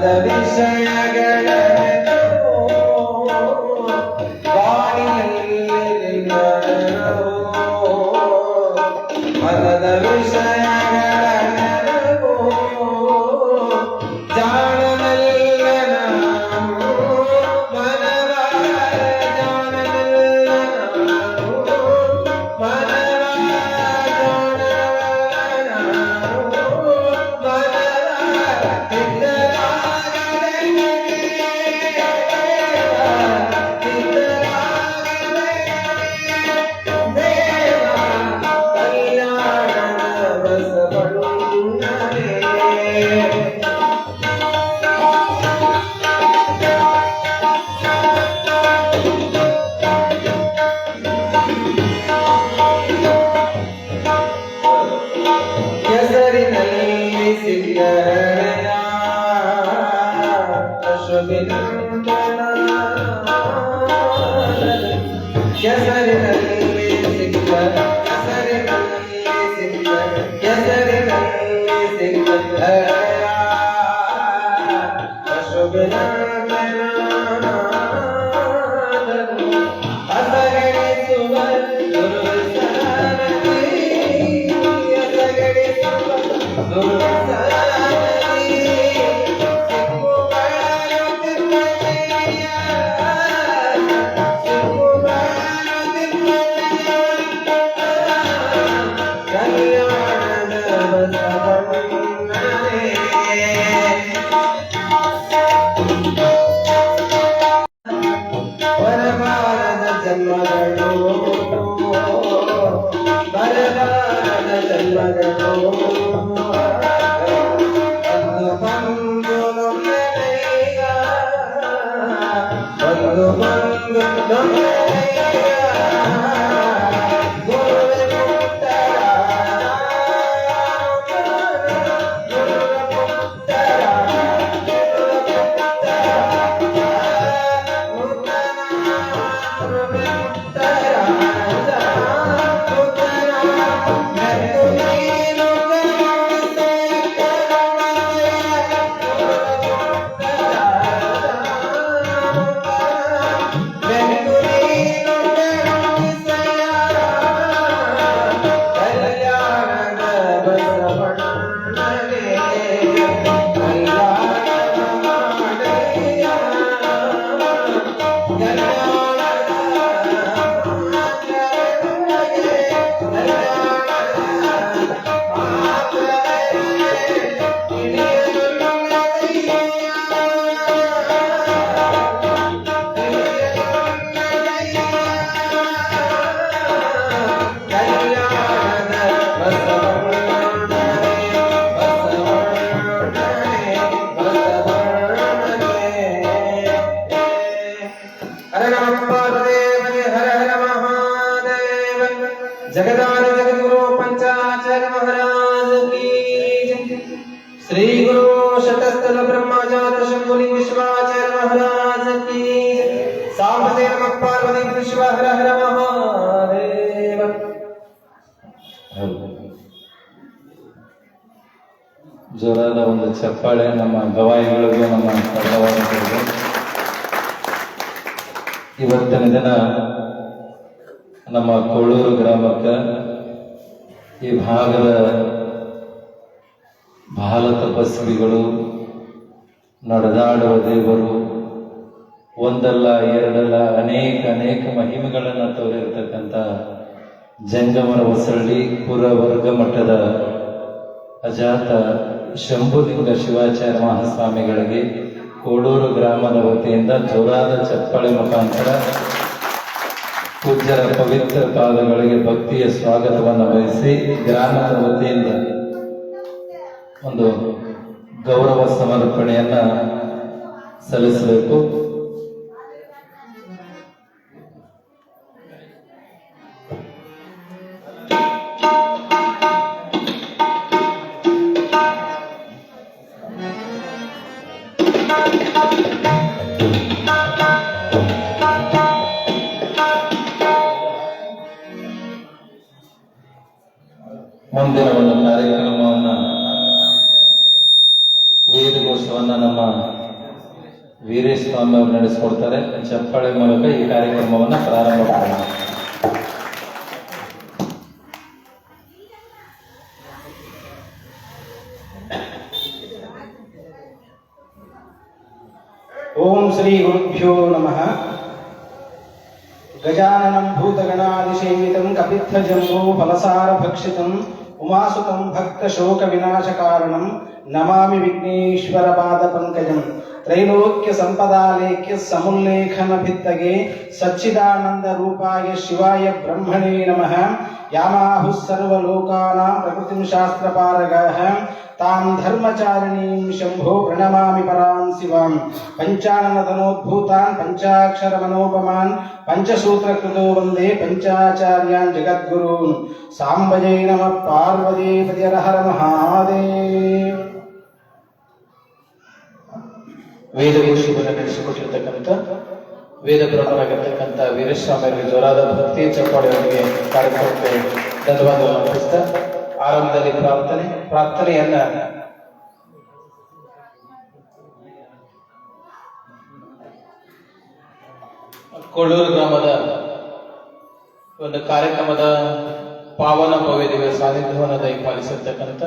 ಮನದ ವಿಷಯಗಳನ್ನು ಮನದ ವಿಷಯಗಳನ್ನು ಜಾಣನಲ್ಲ ನಾನು ಮನದ ಜಾಣನಲ್ಲ ನಾನು ಮನದ ಜಾಣನಲ್ಲ ನಾನು ಮನದ ಸಿದ್ಧರಾಗದೆ ದೇವ ಕಲ್ಯಾಣದ ಬಸವಣ್ಣನೇ ಕೆಸರಿನಲ್ಲಿ ಸಿಕ್ಕರೆಯ ಅಶ್ವವಿನಂದನ ಕೆಸರಿನಲ್ಲಿ ಸಿಕ್ಕ ಕೆಸರಿನಲ್ಲಿ ಸಿಕ್ಕ ಕೆಸರಿನಲ್ಲಿ ಸಿಕ್ಕರೆಯ ಅಶ್ವವಿನಂದನ ಅಸಗಣಿಸುವ ದುರ್ವಸನದಿ ಅಸಗಣಿಸುವ ದುರ್ವಸನದಿ ಸಿಕ್ಕುಬಾಳುತ್ತಿದ್ದೆಯ ಸಿಕ್ಕುಬಾಳುತ್ತಿದ್ದೆಯ ಕಲ್ಯಾಣದ ಬಸವಣ್ಣನೇ ಬರಬಾರದ ಜನ್ಮಗಳು ಬರಬಾರದ ಜನ್ಮಗಳು ಒಂದು ಬಂದು ನೊಂದೆನೆಯ ಒಂದು ಬಂದು ನೊಂದೆನೆಯ ಗುರುವೆ ಪುತ್ತರ ಗುರುವೆ ಪುತ್ತರ जगदान जगद्गुरु पंचाचार्य महाराज की श्री गुरु शतस्थल ब्रह्मजात शंभुलिंग विश्वाचार्य महाराज की सामसे नमः पार्वती विश्व हर हर महादेव ಜೋರಾದ ಒಂದು ಚಪ್ಪಾಳೆ ನಮ್ಮ ಗವಾಯಿಗಳಿಗೂ ನಮ್ಮ ಸರ್ವವಾದಿಗಳಿಗೂ. ಇವತ್ತಿನ ದಿನ ನಮ್ಮ ಕೊಳ್ಳೂರು ಗ್ರಾಮಕ್ಕೆ ಈ ಭಾಗದ ಬಹಳ ತಪಸ್ವಿಗಳು, ನಡೆದಾಡುವ ದೇವರು, ಒಂದಲ್ಲ ಎರಡಲ್ಲ ಅನೇಕ ಮಹಿಮೆಗಳನ್ನು ತೋರಿರ್ತಕ್ಕಂಥ ಜಂಗಮರ ಹೊಸಳ್ಳಿ ಪುರವರ್ಗ ಮಠದ ಅಜಾತ ಶಂಭುಲಿಂಗ ಶಿವಾಚಾರ್ಯ ಮಹಾಸ್ವಾಮಿಗಳಿಗೆ ಕೋಡೂರು ಗ್ರಾಮದ ವತಿಯಿಂದ ಜೋರಾದ ಚಪ್ಪಾಳೆ ಮುಖಾಂತರ ಪೂಜ್ಯರ ಪವಿತ್ರ ಪಾದಗಳಿಗೆ ಭಕ್ತಿಯ ಸ್ವಾಗತವನ್ನು ವಹಿಸಿ ಗ್ರಾಮದ ವತಿಯಿಂದ ಒಂದು ಗೌರವ ಸಮರ್ಪಣೆಯನ್ನ ಸಲ್ಲಿಸಬೇಕು. ಮುಂದಿನ ಒಂದು ಕಾರ್ಯಕ್ರಮವನ್ನ ವೇದಘೋಷವನ್ನ ನಮ್ಮ ವೀರೇಶ್ ಸ್ವಾಮಿ ಅವರು ನಡೆಸಿಕೊಡ್ತಾರೆ. ಚಪ್ಪಾಳೆ ಮೂಲಕ ಈ ಕಾರ್ಯಕ್ರಮವನ್ನು ಪ್ರಾರಂಭ ಮಾಡೋಣ. ಓಂ ಶ್ರೀ ಗುರುಭ್ಯೋ ನಮಃ. ಗಜಾನನಂ ಭೂತಗಣಾದಿಸೇವಿತಂ ಕಪಿತ್ಥಜಂಬೋ ಫಲಸಾರ ಭಕ್ಷಿತಂ ಉಮಾಸುತಂ ಭಕ್ತ ಶೋಕ ವಿನಾಶ ಕಾರಣಂ ನಮಾಮಿ ವಿಘ್ನೇಶ್ವರ ಪಾದ ಪಂಕಜಂ. ತ್ರೈಲೋಕ್ಯ ಸಂಪದಾಲೇಖ್ಯ ಸಮುಲ್ಲೇಖನ ಭಿತ್ತಗೆ ಸಚ್ಚಿದಾನಂದ ರೂಪಾಯ ಶಿವಾಯ ಬ್ರಹ್ಮಣೇ ನಮಃ. ಯಾಮಾಹುಃ ಸರ್ವಲೋಕಾನಾಂ ಪ್ರಕೃತಿಂ ಶಾಸ್ತ್ರಪಾರಗಃ ತಾಂ ಧರ್ಮಚಾರಿಣೀಂ ಶಂಭೋ ಪ್ರಣಮಾಮಿ ಪರಾಂ ಶಿವಾಂ. ಪಂಚಾನನತನೋದ್ಭೂತಾನ್ ಪಂಚಾಕ್ಷರ ಮನೋಪಮಾನ್ ಪಂಚಸೂತ್ರಕೃತೋ ವಂದೇ ಪಂಚಾಚಾರ್ಯಾನ್ ಜಗದ್ಗುರೂನ್. ಸಾಂಬಜೈ ನಮಃ ಪಾರ್ವತೀಪತಿ ಹರ ಹರ ಮಹಾದೇವ. ವೇದ ಋಷಿಗಳನ್ನು ನಡೆಸಿಕೊಟ್ಟಿರ್ತಕ್ಕಂಥ ವೇದ ಬ್ರಹ್ಮರಾಗಿರ್ತಕ್ಕಂಥ ವೀರಸ್ವಾಮಿಯವರಿಗೆ ಜೋರಾದ ಭಕ್ತಿ ಚಪ್ಪಾಳೆಯವರಿಗೆ ಕಾರ್ಯಕ್ರಮಕ್ಕೆ ಧನ್ಯವಾದಗಳನ್ನು ಅರ್ಪಿಸ್ತಾ ಆರಂಭದಲ್ಲಿ ಪ್ರಾರ್ಥನೆಯನ್ನ ಕೊಳ್ಳೂರು ಗ್ರಾಮದ ಒಂದು ಕಾರ್ಯಕ್ರಮದ ಪಾವನ ಭವ್ಯ ಸಾನ್ನಿಧ್ಯವನ್ನು ದಯಪಾಲಿಸಿರ್ತಕ್ಕಂಥ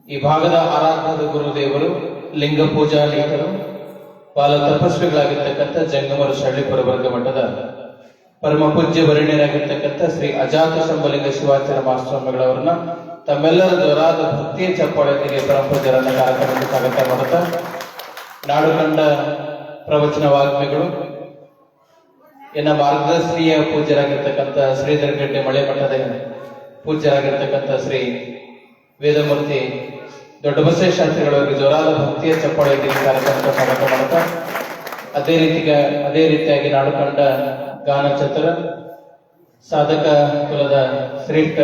ಈ ಭಾಗದ ಆರಾಧನದ ಗುರುದೇವರು ಲಿಂಗ ಪೂಜಾ ಲೇಖರು ಬಾಲ ತಪಸ್ವಿಗಳಾಗಿರ್ತಕ್ಕಂಥ ಜಂಗಮರು ಶಳ್ಳಿಪುರ ವರ್ಗ ಮಠದ ಪರಮ ಪೂಜ್ಯ ವರಿಣ್ಯರಾಗಿರ್ತಕ್ಕಂಥ ಶ್ರೀ ಅಜಾತ ಶಂಭಲಿಂಗ ಶಿವಾಚಾರ್ಯ ಮಹಾಸ್ವಾಮಿಗಳವರನ್ನ ತಮ್ಮೆಲ್ಲರ ಜೋರಾದ ಭಕ್ತಿಯ ಚಪ್ಪಾಳೆಯೊಂದಿಗೆ ಪರಮ ಪೂಜ್ಯರನ್ನ ಕಾರ್ಯಕ್ರಮಕ್ಕೆ ಸ್ವಾಗತ ಮಾಡುತ್ತಾ ನಾಡು ಕಂಡ ಪ್ರವಚನ ವಾಗ್ಮಿಗಳು ಎನ್ನ ಮಾರ್ಗದರ್ಶನೀಯ ಪೂಜ್ಯರಾಗಿರ್ತಕ್ಕಂಥ ಶ್ರೀಧರ ಗೆಡ್ಡೆ ಮಳೆ ಮಠದ ಪೂಜ್ಯರಾಗಿರ್ತಕ್ಕಂಥ ಶ್ರೀ ವೇದಮೂರ್ತಿ ದೊಡ್ಡ ಬಸವೇಶ್ವರ ಶಾಸ್ತ್ರಿಗಳವರಿಗೆ ಜೋರಾದ ಭಕ್ತಿಯ ಚಪ್ಪಾಳೆಯೊಂದಿಗೆ ಕಾರ್ಯಕ್ರಮಕ್ಕೆ ಸ್ವಾಗತ ಮಾಡುತ್ತಾ ಅದೇ ರೀತಿಯಾಗಿ ನಾಡು ಕಂಡ ಗಾನ ಚತುರ ಸಾಧಕ ಕುಲದ ಶ್ರೇಷ್ಠ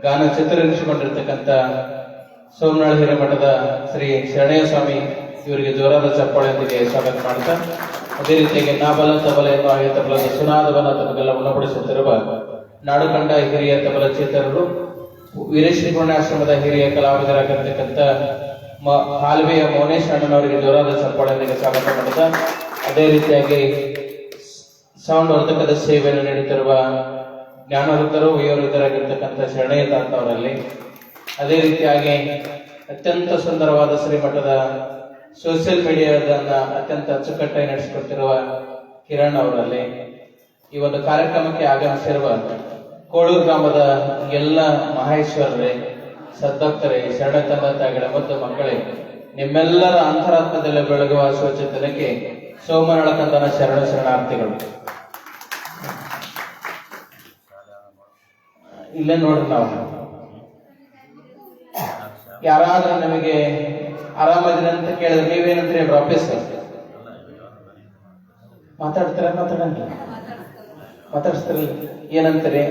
ಗಾನ ಚತುರ ಎನಿಸಿಕೊಂಡಿರ್ತಕ್ಕಂಥ ಸೋಮನಾಳ ಹಿರೇಮಠದ ಶ್ರೀ ಶರಣಯ್ಯ ಸ್ವಾಮಿ ಇವರಿಗೆ ಜೋರಾದ ಚಪ್ಪಾಳೆಯೊಂದಿಗೆ ಸ್ವಾಗತ ಮಾಡುತ್ತಾ ಅದೇ ರೀತಿಯಾಗಿ ನಾಬಲ ತಬಲ ಎನ್ನುವ ಹಾಗೆ ತಬಲದ ಸುನಾದವನ್ನ ತಮಗೆಲ್ಲ ಉಣಬಡಿಸುತ್ತಿರುವ ನಾಡು ಕಂಡ ಹಿರಿಯ ತಬಲ ಚೇತರರು ವೀರೇಶ್ವರಿ ಪುಣ್ಯಾಶ್ರಮದ ಹಿರಿಯ ಕಲಾವಿದರಾಗಿರ್ತಕ್ಕಂಥ ಹಾಲ್ವೆಯ ಮೌನೇಶ್ ಅಣ್ಣನವರಿಗೆ ಜೋರಾದ ಚಪ್ಪಾಳೆಯೊಂದಿಗೆ ಸ್ವಾಗತ ಮಾಡುತ್ತಾ ಅದೇ ರೀತಿಯಾಗಿ ಸೌಂಡ್ ವರ್ಧಕದ ಸೇವೆಯನ್ನು ನೀಡುತ್ತಿರುವ ಜ್ಞಾನವೃದ್ಧರು ವಯೋವೃದ್ಧರಾಗಿರ್ತಕ್ಕಂಥ ಶರಣಯ್ಯ ತಾತ ಅವರಲ್ಲಿ ಅದೇ ರೀತಿಯಾಗಿ ಅತ್ಯಂತ ಸುಂದರವಾದ ಶ್ರೀಮಠದ ಸೋಷಿಯಲ್ ಮೀಡಿಯಾದನ್ನ ಅತ್ಯಂತ ಅಚ್ಚುಕಟ್ಟಾಗಿ ನಡೆಸಿಕೊಡ್ತಿರುವ ಕಿರಣ್ ಅವರಲ್ಲಿ ಈ ಒಂದು ಕಾರ್ಯಕ್ರಮಕ್ಕೆ ಆಗಮಿಸಿರುವ ಕೋಳೂರು ಗ್ರಾಮದ ಎಲ್ಲ ಮಹೇಶ್ವರರೇ, ಸದ್ಭಕ್ತರೇ, ಶರಣ ತಂದೆ ತಾಯಿಗಳ ಮತ್ತು ಮಕ್ಕಳೇ, ನಿಮ್ಮೆಲ್ಲರ ಅಂತರಾತ್ಮದಲ್ಲಿ ಬೆಳಗುವ ಶೋಚಿತನಕ್ಕೆ ಸೋಮನಾಳಕಂದನ ಶರಣಾರ್ಥಿಗಳು. ಇಲ್ಲೇ ನೋಡ್ರಿ, ನಾವು ಯಾರಾದ್ರೂ ನಮಗೆ ಆರಾಮದಿನ ಅಂತ ಕೇಳಿದ್ರೆ ನೀವೇನಂದ್ರೆ ಆಫೀಸ್ ಮಾತಾಡಿಸ್ತಿರಲ್ಲ, ಏನಂತೀರಿ?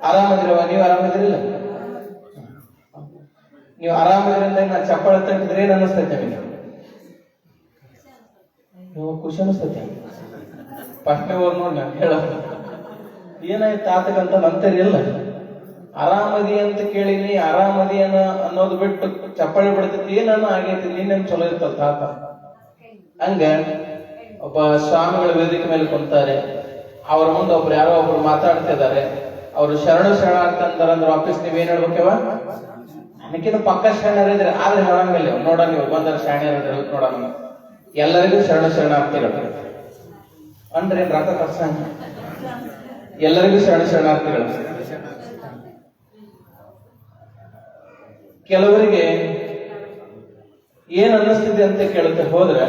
ಆರಾಮದಿರವ? ನೀವು ಆರಾಮದಿರಿಲ್ಲ? ನೀವು ಆರಾಮದಿರಿಂದ ನಾ ಚಪ್ಪಾಳೆ ತಟ್ಟಿದ್ರೆ ಏನ್ ಅನ್ನಿಸ್ತೈತೆ ನಿಮಗೆ? ನೀವು ಖುಷಿ ಅನ್ನಿಸ್ತೈತೆ? ಫಸ್ಟ್ ಹೋಗಿ ನೋಡಿ ನಾನು ಹೇಳ ಏನಾಯ್ತು ತಾತಗಂತ ಅಂತೀರಿ ಇಲ್ಲ. ಆರಾಮದಿ ಅಂತ ಕೇಳಿನಿ, ಆರಾಮದಿ ಅನ್ನೋದು ಬಿಟ್ಟು ಚಪ್ಪಾಳೆ ಬಿಡ್ತೈತಿ, ಏನನ್ನ ಆಗೈತಿ, ನೀನೇನ್ ಚಲೋ ಇರ್ತದ ತಾತ. ಹಂಗ ಒಬ್ಬ ಸ್ವಾಮಿಗಳ ವೇದಿಕೆ ಮೇಲೆ ಕುಂತಾರೆ, ಅವ್ರ ಮುಂದೆ ಒಬ್ರು ಯಾರೋ ಒಬ್ರು ಮಾತಾಡ್ತಿದ್ದಾರೆ, ಅವ್ರು ಶರಣಾರ್ಥಿ ಅಂತಾರಂದ್ರೆ ವಾಪಸ್ ನೀವೇನ್ ಹೇಳ್ಬೇಕವ? ನಕ್ಕಿಂತ ಪಕ್ಕ ಶರಣರಿದ್ರೆ ಆದ್ರೆ ಹೇಳಂಗಿಲ್ಲ, ನೋಡೋಣ ನೀವು ಬಂದಾರ ಶಾಣ್ಯರ ನೋಡೋಣ. ಎಲ್ಲರಿಗೂ ಶರಣಾರ್ಥಿಗಳು ಅಂದ್ರೆ ರಾಕ ಕಷ್ಟ, ಎಲ್ಲರಿಗೂ ಶರಣಾರ್ಥಿಗಳು. ಕೆಲವರಿಗೆ ಏನ್ ಅನ್ನಿಸ್ತಿದೆ ಅಂತ ಕೇಳುತ್ತೆ ಹೋದ್ರೆ,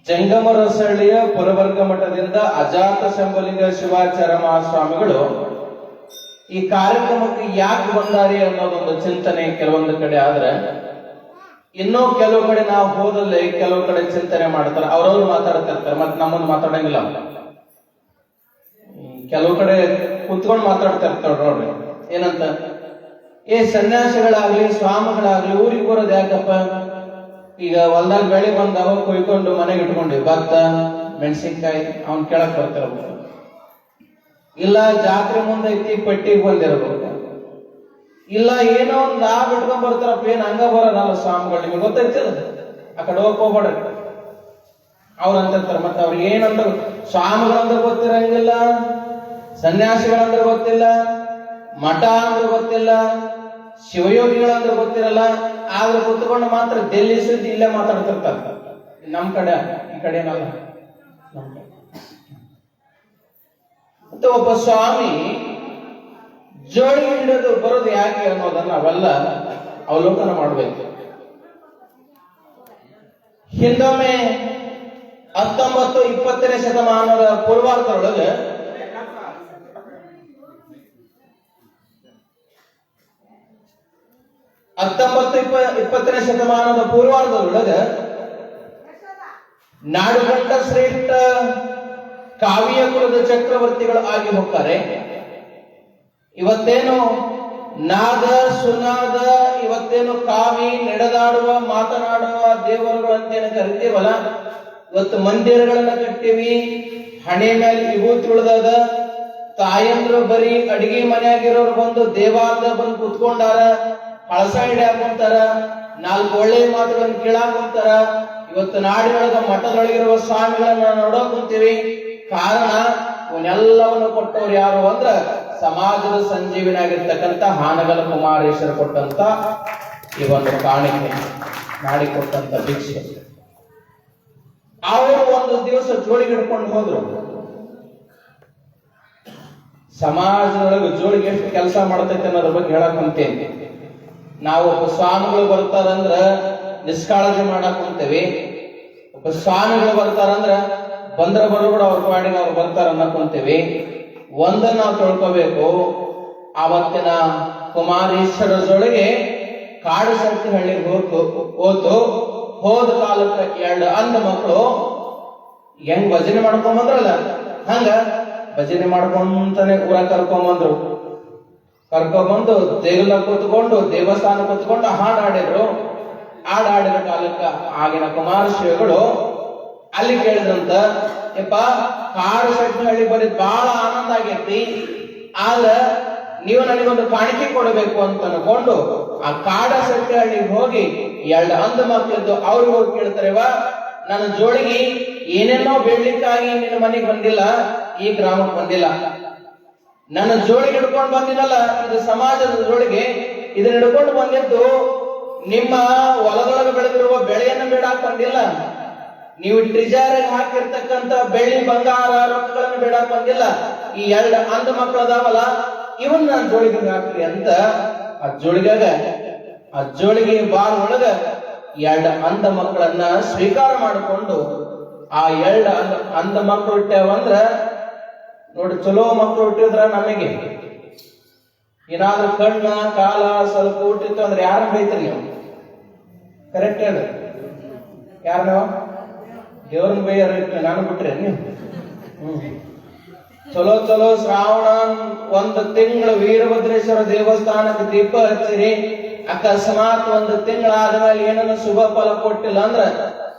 ಜಂಗಮರಸಳ್ಳಿಯ ಪುರವರ್ಗ ಮಠದಿಂದ ಅಜಾತ ಶಂಭಲಿಂಗ ಶಿವಾಚಾರ್ಯ ಮಹಾಸ್ವಾಮಿಗಳು ಈ ಕಾರ್ಯಕ್ರಮಕ್ಕೆ ಯಾಕೆ ಬಂದಾರಿ ಅನ್ನೋದೊಂದು ಚಿಂತನೆ ಕೆಲವೊಂದು ಕಡೆ ಆದ್ರೆ, ಇನ್ನೂ ಕೆಲವು ಕಡೆ ನಾವು ಹೋದಲ್ಲಿ ಕೆಲವು ಕಡೆ ಚಿಂತನೆ ಮಾಡ್ತಾರೆ, ಅವ್ರವ್ರು ಮಾತಾಡ್ತಿರ್ತಾರೆ, ಮತ್ತೆ ನಮ್ಮನ್ನು ಮಾತಾಡಂಗಿಲ್ಲ. ಕೆಲವು ಕಡೆ ಕುತ್ಕೊಂಡು ಮಾತಾಡ್ತಾ ಇರ್ತಾರ ನೋಡ್ರಿ, ಏನಂತ, ಸನ್ಯಾಸಿಗಳಾಗ್ಲಿ ಸ್ವಾಮಿಗಳಾಗ್ಲಿ ಊರಿಗೆ ಬರೋದು ಯಾಕಪ್ಪ? ಈಗ ಹೊಲ್ದಾಗ ಬೆಳೆ ಬಂದವ ಕೊಯ್ಕೊಂಡು ಮನೆಗೆ ಇಟ್ಕೊಂಡ್ವಿ, ಭತ್ತ ಮೆಣಸಿನ್ಕಾಯಿ ಅವನ್ ಕೇಳಕ್ ಬರ್ತಿರ್ಬೇಕು, ಇಲ್ಲ ಜಾತ್ರೆ ಮುಂದೆ ಐತಿ ಪಟ್ಟಿಗೆ ಬಂದಿರ್ಬೇಕು, ಇಲ್ಲ ಏನೋ ಒಂದ್ ಬಿಟ್ಕೊಂಡ್ ಬರ್ತಾರಪ್ಪ, ಏನ್ ಹಂಗ ಬರೋದಲ್ಲ ಸ್ವಾಮಿಗಳು. ನಿಮಗೆ ಗೊತ್ತೈತಿ, ಆ ಆ ಕಡೆ ಹೋಗ್ಬೇಡ್ರಿ. ಅವ್ರು ಅಂತಿರ್ತಾರೆ. ಮತ್ತೆ ಅವ್ರಿಗೆ ಏನಂತ ಸ್ವಾಮಿಗಳಂದ್ರೆ ಗೊತ್ತಿರಂಗಿಲ್ಲ, ಸನ್ಯಾಸಿಗಳಂದ್ರೆ ಗೊತ್ತಿಲ್ಲ, ಮಠ ಅಂದ್ರೆ ಗೊತ್ತಿಲ್ಲ, ಶಿವಯೋಗಿಗಳಂದ್ರೆ ಗೊತ್ತಿರಲ್ಲ. ಆದ್ರೆ ಕೂತ್ಕೊಂಡು ಮಾತ್ರ ಡೆಲ್ಲಿ ಸುದ್ದಿ ಇಲ್ಲೇ ಮಾತಾಡ್ತಿರ್ತಾರೆ. ನಮ್ ಕಡೆ ಈ ಕಡೆ ಏನಲ್ಲ. ಮತ್ತೆ ಒಬ್ಬ ಸ್ವಾಮಿ ಜೋಳಿಗೆ ಹಿಡಿದು ಬರೋದು ಯಾಕೆ ಅನ್ನೋದನ್ನ ನಾವೆಲ್ಲ ಅವಲೋಕನ ಮಾಡಬೇಕು. ಹಿಂದೊಮ್ಮೆ 19-20ನೇ ಶತಮಾನದ ಪೂರ್ವಾರ್ಧದೊಳಗೆ ನಾಡುಗಂಡ ಶ್ರೇಷ್ಠ ಕಾವ್ಯ ಕುಲದ ಚಕ್ರವರ್ತಿಗಳು ಆಗಿ ಹೋಗ್ತಾರೆ. ಇವತ್ತೇನು ನಾದ ಸುನಾದ, ಇವತ್ತೇನು ಕಾವಿ ನಡೆದಾಡುವ ಮಾತನಾಡುವ ದೇವರುಗಳು ಅಂತೇನು ಕರಿತೀವಲ್ಲ, ಇವತ್ತು ಮಂದಿರಗಳನ್ನ ಕಟ್ಟಿವಿ, ಹಣೆ ಮೇಲೆ ವಿಭೂತಿ ಉಳಿದದ, ತಾಯಂದ್ರು ಬರೀ ಅಡಿಗೆ ಮನೆಯಾಗಿರೋರು ಬಂದು ದೇವಾಲಯದ ಬಂದು ಕುತ್ಕೊಂಡಾರ, ಹಳಸ ಹಿಡಿಯಾಕೊಂತಾರ, 4 ಒಳ್ಳೆ ಮಾತುಗಳನ್ನು ಕೇಳಾಕೊಂತಾರ. ಇವತ್ತು ನಾಡಿನೊಳಗ ಮಠದೊಳಗಿರುವ ಸ್ವಾಮಿಗಳನ್ನ ನೋಡೋಕ್ ಕುಂತೀವಿ. ಕಾರಣ ಇವನ್ನೆಲ್ಲವನ್ನು ಕೊಟ್ಟವ್ರು ಯಾರು ಅಂದ್ರ ಸಮಾಜದ ಸಂಜೀವಿನಾಗಿರ್ತಕ್ಕಂಥ ಹಾನಗಲ ಕುಮಾರೇಶ್ವರ ಕೊಟ್ಟಂತ ಈ ಒಂದು ಕಾಣಿಕೆ, ನಾಡಿ ಕೊಟ್ಟಂತ ಭಿಕ್ಷೆ. ಅವರು ಒಂದು ದಿವಸ ಜೋಳಿಗೆ ಹಿಡ್ಕೊಂಡು ಹೋದ್ರು. ಸಮಾಜದೊಳಗೆ ಜೋಳಿಗೆ ಎಷ್ಟು ಕೆಲಸ ಮಾಡತೈತೆ ಅನ್ನೋದ್ರ ಬಗ್ಗೆ ಹೇಳಕ್ ಕುಂತೇನೆ. ನಾವು ಒಬ್ಬ ಸ್ವಾಮಿಗಳು ಬರ್ತಾರಂದ್ರ ನಿಷ್ಕಾಳಜಿ ಮಾಡಕ್ ಕುಂತೇವಿ. ಒಬ್ಬ ಸ್ವಾಮಿಗಳು ಬರ್ತಾರಂದ್ರ ಬಂದ್ರ ಬರೋಕೂಡ ಅವ್ರ ಪಾಡಿಗೆ ಅವ್ರು ಬರ್ತಾರ ಅನ್ನಕ್ ಕುಂತೇವಿ. ಒಂದನ್ನ ನಾವು ತಿಳ್ಕೋಬೇಕು, ಆವತ್ತಿನ ಕುಮಾರೇಶ್ವರ ಜೋಳಿಗೆ ಕಾಡು ಶಕ್ತಿ ಹಳ್ಳಿಗೆ ಹೋದ ಕಾಲಕ್ಕೆ 2 ಅಂಧ ಮಕ್ಕಳು ಹೆಂಗ್ ಭಜನೆ ಮಾಡ್ಕೊಂಬಂದ್ರಲ್ಲ, ಹಂಗ ಭಜನೆ ಮಾಡ್ಕೊಂತಾನೆ ಊರ ಕರ್ಕೊಂಬಂದ್ರು. ಕರ್ಕೊಂಡ್ಬಂದು ದೇಗುಲ ಕೂತ್ಕೊಂಡು ದೇವಸ್ಥಾನ ಕೂತ್ಕೊಂಡು ಹಾಡು ಹಾಡಿದ್ರು. ಹಾಡಿದ ಕಾಲಕ್ಕ ಆಗಿನ ಕುಮಾರಶ್ರೀಗಳು ಅಲ್ಲಿ ಕೇಳಿದ್ರಂತ, ಯಪ್ಪ ಕಾಡು ಶಕ್ತಿ ಹಳ್ಳಿ ಬಂದಿದ್ ಬಹಳ ಆನಂದ ಆಗೈತಿ, ಆದ್ರ ನೀವು ನನಗೊಂದು ಕಾಣಿಕೆ ಕೊಡಬೇಕು ಅಂತ ಅನ್ಕೊಂಡು ಆ ಕಾಡ ಶಕ್ತಿ ಹಳ್ಳಿಗೆ ಹೋಗಿ 2 ಅಂಧ ಮಕ್ಕಳಿದ್ದು ಅವ್ರಿಗೆ ಹೋಗಿ ಕೇಳ್ತಾರೆವ, ನನ್ನ ಜೋಳಿಗೆ ಏನೇನೋ ಬೇಡ್ಲಿಕ್ಕಾಗಿ ನಿನ್ನ ಮನೆಗೆ ಬಂದಿಲ್ಲ, ಈ ಗ್ರಾಮಕ್ಕೆ ಬಂದಿಲ್ಲ. ನನ್ನ ಜೋಳಿಗೆ ಹಿಡ್ಕೊಂಡು ಬಂದಿನಲ್ಲ, ಇದು ಸಮಾಜದ ಜೋಳಿಗೆ, ಇದನ್ನ ಹಿಡ್ಕೊಂಡು ಬಂದಿದ್ದು ನಿಮ್ಮ ಹೊಲದೊಳಗೆ ಬೆಳೆದಿರುವ ಬೆಳೆಯನ್ನು ಬೇಡಾಕ್ ಬಂದಿಲ್ಲ, ನೀವು ಟ್ರಿಜಾರಿಗೆ ಹಾಕಿರ್ತಕ್ಕಂಥ ಬೆಳ್ಳಿ ಬಂಗಾರ ರೊಕ್ಕಗಳನ್ನು ಬೇಡಾಕ್ ಬಂದಿಲ್ಲ. ಈ 2 ಅಂಧ ಮಕ್ಕಳದಾವಲ್ಲ, ಇವನ್ ನಾನು ಜೋಳಿಗೆ ಹಾಕ್ರಿ ಅಂತ ಆ ಜೋಳಿಗೆ ಬಾರ್ ಒಳಗ 2 ಅಂಧ ಮಕ್ಕಳನ್ನ ಸ್ವೀಕಾರ ಮಾಡಿಕೊಂಡು ಆ 2 ಅಂಧ ಮಕ್ಕಳು ಹುಟ್ಟ್ಯಾವಂದ್ರ ನೋಡಿ, ಚಲೋ ಮಕ್ಕಳು ಹುಟ್ಟಿದ್ರ ನಮಗೆ ಏನಾದ್ರೂ ಕಣ್ಣ ಕಾಲ ಸ್ವಲ್ಪ ಹುಟ್ಟಿತ್ತು ಅಂದ್ರೆ ಯಾರನ್ನ ಬೈತೀರಿ ನೀವು? ಕರೆಕ್ಟ್ ಹೇಳ್ರಿ, ಯಾರ ನೀವು? ದೇವ್ರನ್ನ ಬೈಯಾರ, ನಾನು ಬಿಟ್ರೆ ನೀವು? ಚಲೋ ಶ್ರಾವಣ 1 ತಿಂಗಳು ವೀರಭದ್ರೇಶ್ವರ ದೇವಸ್ಥಾನಕ್ಕೆ ದೀಪ ಹಚ್ಚಿರಿ, ಅಕಸ್ಮಾತ್ 1 ತಿಂಗಳಾದ್ಮೇಲೆ ಏನನ್ನ ಶುಭ ಫಲ ಕೊಟ್ಟಿಲ್ಲ ಅಂದ್ರ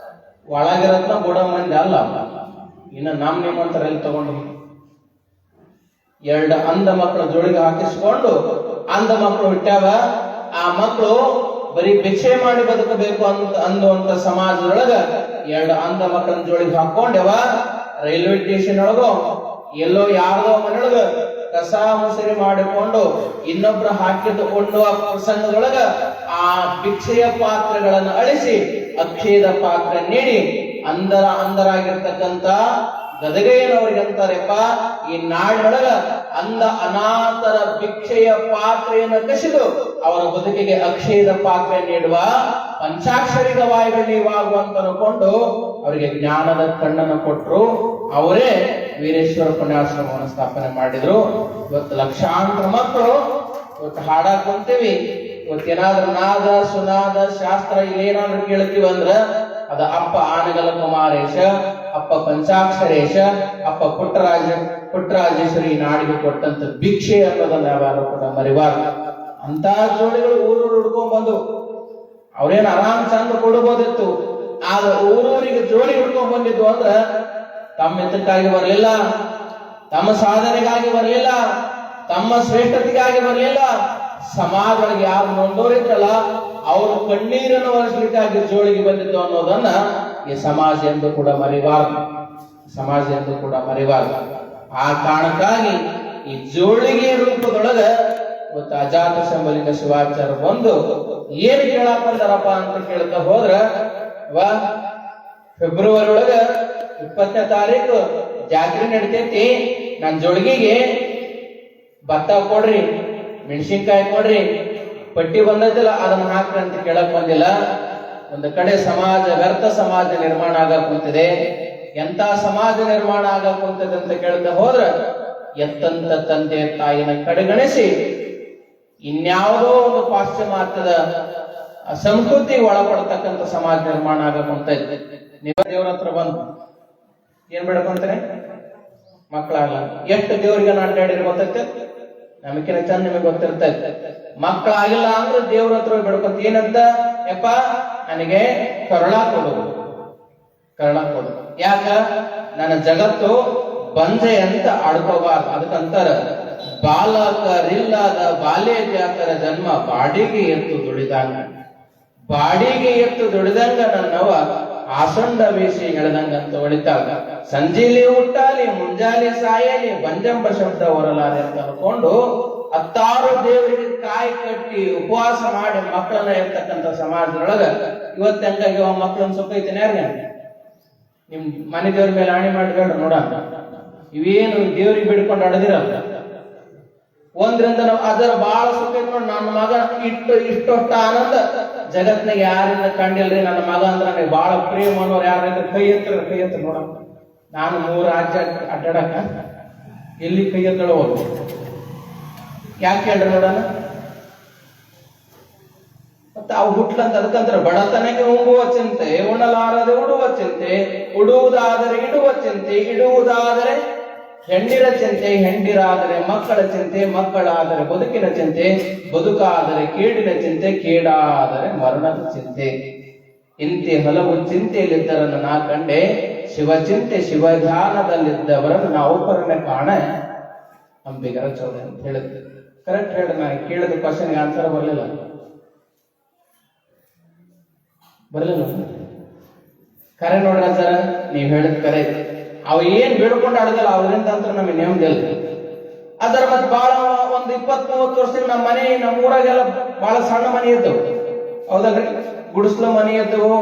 ಒಳಗಿರತ್ನ ಬುಡ ಮಂದಿ ಅಲ್ಲ, ಇನ್ನು ನಿಮ್ಮಂತರ ಎಲ್ಲಿ ತಗೊಂಡು 2 ಅಂಧ ಮಕ್ಕಳ ಜೋಳಿಗೆ ಹಾಕಿಸ್ಕೊಂಡು ಅಂಧ ಮಕ್ಕಳು ಹುಟ್ಟ್ಯಾವ. ಆ ಮಕ್ಕಳು ಬರೀ ಭಿಕ್ಷೆ ಮಾಡಿ ಬದುಕಬೇಕು ಅನ್ನುವಂತ ಸಮಾಜದೊಳಗ 2 ಅಂಧ ಮಕ್ಕಳನ್ನ ಜೋಳಿಗೆ ಹಾಕೊಂಡ್ಯವ. ರೈಲ್ವೆ ಸ್ಟೇಷನ್ ಒಳಗೋ ಎಲ್ಲೋ ಯಾರದೋ ಮನೆಯೊಳಗ ಕಸ ಮುಸರಿ ಮಾಡಿಕೊಂಡು ಇನ್ನೊಬ್ರು ಹಾಕಿದ್ದು ಕೊಳ್ಳುವ ಪ್ರಸಂಗದೊಳಗ ಆ ಭಿಕ್ಷೆಯ ಪಾತ್ರೆಗಳನ್ನು ಅಳಿಸಿ ಅಕ್ಷಯದ ಪಾತ್ರೆ ನೀಡಿ ಅಂಧರಾಗಿರ್ತಕ್ಕಂಥ ಗದಗೆಯನವರಿಗೆ ಅಂತಾರೆಪ್ಪ, ಈ ನಾಡಿನೊಳಗ ಅನಾಥರ ಭಿಕ್ಷೆಯ ಪಾತ್ರೆಯನ್ನು ಕಸಿದು ಅವರ ಬದುಕಿಗೆ ಅಕ್ಷಯದ ಪಾತ್ರೆ ನೀಡುವ ಪಂಚಾಕ್ಷರಿದ ವಾಯುಗಳು ನೀವಾಗುವಂತ ಅನ್ಕೊಂಡು ಅವರಿಗೆ ಜ್ಞಾನದ ಕಣ್ಣನ್ನು ಕೊಟ್ಟರು. ಅವರೇ ವೀರೇಶ್ವರ ಪುಣ್ಯಾಶ್ರಮವನ್ನು ಸ್ಥಾಪನೆ ಮಾಡಿದ್ರು. ಇವತ್ತು ಲಕ್ಷಾಂತರ ಮಕ್ಕಳು ಇವತ್ತು ಹಾಡಾಕ್ ಕುಂತೀವಿ. ಇವತ್ತೇನಾದ್ರೂ ನಾದ ಸುನಾದ ಶಾಸ್ತ್ರ ಇಲ್ಲೇನಾದ್ರೂ ಕೇಳ್ತೀವಿ ಅಂದ್ರ ಅದ ಅಪ್ಪ ಆನಗಲ ಕುಮಾರೇಶ, ಅಪ್ಪ ಪಂಚಾಕ್ಷರೇಶ, ಅಪ್ಪ ಪುಟ್ಟರಾಜೇಶ್ವರಿ ನಾಡಿಗೆ ಕೊಟ್ಟಂತ ಭಿಕ್ಷೆ ಅನ್ನೋದನ್ನ ಯಾರು ಕೂಡ ಮರಿಬಾರ್ದು. ಅಂತ ಜೋಡಿಗಳು ಊರೂರು ಹುಡ್ಕೊಂಡ್ ಬಂದು ಅವ್ರೇನ್ ಆರಾಮ್ ಚಂದ ಕೊಡಬಹುದಿತ್ತು, ಆದ್ರೆ ಊರೂರಿಗೆ ಜೋಡಿ ಹುಡ್ಕೊಂಡ್ ಬಂದಿದ್ದು ಅಂದ್ರ ತಮ್ಮ ಹಿತಕ್ಕಾಗಿ ಬರಲಿಲ್ಲ, ತಮ್ಮ ಸಾಧನೆಗಾಗಿ ಬರಲಿಲ್ಲ, ತಮ್ಮ ಶ್ರೇಷ್ಠತೆಗಾಗಿ ಬರಲಿಲ್ಲ. ಸಮಾಜಗಳಿಗೆ ಯಾರು ನೊಂದೋರಿದ್ರಲ್ಲ ಅವರು ಕಣ್ಣೀರನ್ನು ಒರೆಸ್ಲಿಕ್ಕಾಗಿ ಜೋಳಿಗೆ ಬಂದಿದ್ದು ಅನ್ನೋದನ್ನ ಈ ಸಮಾಜ ಎಂದು ಕೂಡ ಮರಿಬಾರದು. ಸಮಾಜ ಎಂದು ಕೂಡ ಮರಿಬಾರದು. ಆ ಕಾರಣಕ್ಕಾಗಿ ಈ ಜೋಳಿಗೆ ರೂಪದೊಳಗ ಇವತ್ತು ಅಜಾತ ಶಂಭಲಿಂಗ ಶಿವಾಚಾರ್ಯ ಬಂದು ಏನ್ ಕೇಳಾಕ್ ಬಂದಾರಪ್ಪ ಅಂತ ಕೇಳ್ತಾ ಹೋದ್ರ ಫೆಬ್ರವರಿ ಒಳಗ 20ನೇ ತಾರೀಕು ಜಾತ್ರೆ ನಡಿತೈತಿ, ನನ್ ಜೋಳಿಗೆಗೆ ಭತ್ತ ಕೊಡ್ರಿ, ಮೆಣಸಿನ್ಕಾಯಿ ಕೊಡ್ರಿ, ಪಟ್ಟಿ ಬಂದೈತಿಲ್ಲ ಅದನ್ನ ಹಾಕ್ರಿ ಅಂತ ಕೇಳಕ್ ಬಂದಿಲ್ಲ. ಒಂದು ಕಡೆ ಸಮಾಜ ವ್ಯರ್ಥ ಸಮಾಜ ನಿರ್ಮಾಣ ಆಗಕ್ ಕುಂತಿದೆ. ಎಂತ ಸಮಾಜ ನಿರ್ಮಾಣ ಆಗಕ್ ಕುಂತಿದೆ ಅಂತ ಕೇಳ್ತಾ ಹೋದ್ರ ಎತ್ತಂತ ತಂದೆ ತಾಯಿನ ಕಡೆಗಣಿಸಿ ಇನ್ಯಾವುದೋ ಒಂದು ಪಾಶ್ಚಿಮಾತ್ಯದ ಸಂಸ್ಕೃತಿ ಒಳಪಡ್ತಕ್ಕಂಥ ಸಮಾಜ ನಿರ್ಮಾಣ ಆಗಕ್ ಕುಂತೈತೆ. ನೀವು ದೇವ್ರ ಹತ್ರ ಬಂದು ಏನ್ ಬೇಡ್ಕೊಂತಾರೆ? ಮಕ್ಕಳಾಗಲ್ಲ. ಎಷ್ಟು ದೇವ್ರಿಗೆ ಅಡ್ಡಾಡಿರ್ ಗೊತ್ತೈತೆ? ನಮಗಿನ ಚಂದ ನಿಮಗೆ ಗೊತ್ತಿರ್ತೈತೆ. ಮಕ್ಕಳಾಗಿಲ್ಲ ಅಂದ್ರೆ ದೇವ್ರ ಹತ್ರ ಬೇಡ್ಕೊಂತ ಏನಂತ? ಯಪ್ಪ ನನಗೆ ಕರುಳ ಕೊಡು, ಕರುಳ ಕೊಡು. ಯಾಕ? ನನ್ನ ಜಗತ್ತು ಬಂಜೆ ಅಂತ ಆಡ್ಕೋಬಾರ್ದು. ಅದಕ್ಕಂತಾರ ಬಾಲಕರಿಲ್ಲದ ಬಾಲ್ಯ ಜಾತರ ಜನ್ಮ ಬಾಡಿಗೆ ಎತ್ತು ದುಡಿದಂಗ, ಬಾಡಿಗೆ ಎತ್ತು ದುಡಿದಂಗ ನನ್ನವ ಆಸಂಡ ಬೇಸಿ ಎಳೆದಂಗ ಅಂತ ಹೊಡಿತಾಳ. ಸಂಜೀಲಿ ಹುಟ್ಟಾಲಿ ಮುಂಜಾಲಿ ಸಾಯಲಿ ಬಂಜಂಬ ಶಬ್ದ ಹೊರಲಾರೆ ಅಂತ ಅನ್ಕೊಂಡು 10 ದೇವರಿಗೆ ಕಾಯಿ ಕಟ್ಟಿ ಉಪವಾಸ ಮಾಡಿ ಮಕ್ಕಳನ್ನ ಇರ್ತಕ್ಕಂಥ ಸಮಾಜದೊಳಗ ಇವತ್ತು ಹೆಂಗಾಗಿ ಮಕ್ಕಳನ್ನ ಸುಖೈತೇನೆ ಯಾರಿಗೆ? ನಿಮ್ ಮನೆ ದೇವ್ರ ಮೇಲೆ ಆಣಿ ಮಾಡಿ ನೋಡ, ಇವೇನು ದೇವ್ರಿಗೆ ಬಿಡ್ಕೊಂಡು ಅಡದಿರಲ್ಲ. ಒಂದ್ರಿಂದ ನಾವು ಅದರ ಬಹಳ ಸುಖ ಐತ್ ನೋಡಿ. ನನ್ನ ಮಗ ಇಷ್ಟೊಟ್ಟ ಆನಂದ ಜಗತ್ನಾಗ ಯಾರಿಂದ ಕಂಡಿಲ್ರಿ. ನನ್ನ ಮಗ ಅಂದ್ರೆ ನನಗೆ ಬಹಳ ಪ್ರೇಮ ಅನ್ನೋರು ಯಾರಿದ್ರೆ ಕೈ ಎತ್ತರ ನೋಡ. ನಾನು 3 ರಾಜ್ಯ ಅಡ್ಡಾಡಕ ಎಲ್ಲಿ ಕೈ ಎತ್ತಳೋ ಯಾಕೆ ಹೇಳ್ರಿ ನೋಡೋಣ. ಮತ್ತೆ ಅವು ಹುಟ್ಲಂತ ಅದಕ್ಕಂತಾರೆ ಬಡತನಕ್ಕೆ ಉಂಬುವ ಚಿಂತೆ, ಉಣಲಾರದೆ ಉಡುವ ಚಿಂತೆ, ಉಡುವುದಾದರೆ ಇಡುವ ಚಿಂತೆ, ಇಡುವುದಾದರೆ ಹೆಂಡಿರ ಚಿಂತೆ, ಹೆಂಡಿರಾದರೆ ಮಕ್ಕಳ ಚಿಂತೆ, ಮಕ್ಕಳಾದರೆ ಬದುಕಿನ ಚಿಂತೆ, ಬದುಕಾದರೆ ಕೇಡಿನ ಚಿಂತೆ, ಕೇಡಾದರೆ ಮರಣದ ಚಿಂತೆ. ಇಂತೆ ಹಲವು ಚಿಂತೆಯಲ್ಲಿದ್ದರನ್ನು ನಾ ಕಂಡೆ, ಶಿವಚಿಂತೆ ಶಿವಧ್ಯಾನದಲ್ಲಿದ್ದವರನ್ನು ನಾ ಒಬ್ಬರನ್ನ ಕಾಣ ಅಂಬಿಗರ ಚೌಡ ಅಂತ ಹೇಳಿದ್ರು. ಕರೆಕ್ಟ್ ಹೇಳಿ, ನಾನು ಕೇಳಿದ ಕ್ವಶನ್ಗೆ ಆನ್ಸರ್ ಬರಲಿಲ್ಲ. ಕರೆ ನೋಡ್ರ ಸರ್, ನೀವ್ ಹೇಳಿದ್ ಕರೆ. ಅವ ಏನ್ ಬೇಡ್ಕೊಂಡು ಆಡದಲ್ಲ ಅವ್ರಿಂದ ಅಂತ ನಮಗೆ ನೆಮ್ಮದಿ ಇಲ್ಲ. ಅದರ ಮತ್ತೆ ಬಹಳ ಒಂದು 20-30 ವರ್ಷದಿಂದ ನಮ್ಮ ಮನೆ, ನಮ್ಮ ಊರಾಗೆಲ್ಲ ಬಹಳ ಸಣ್ಣ ಮನೆ ಇದ್ದವು, ಹೌದಲ್ರಿ? ಗುಡಿಸ್ಲು ಮನೆ ಇದ್ದವು,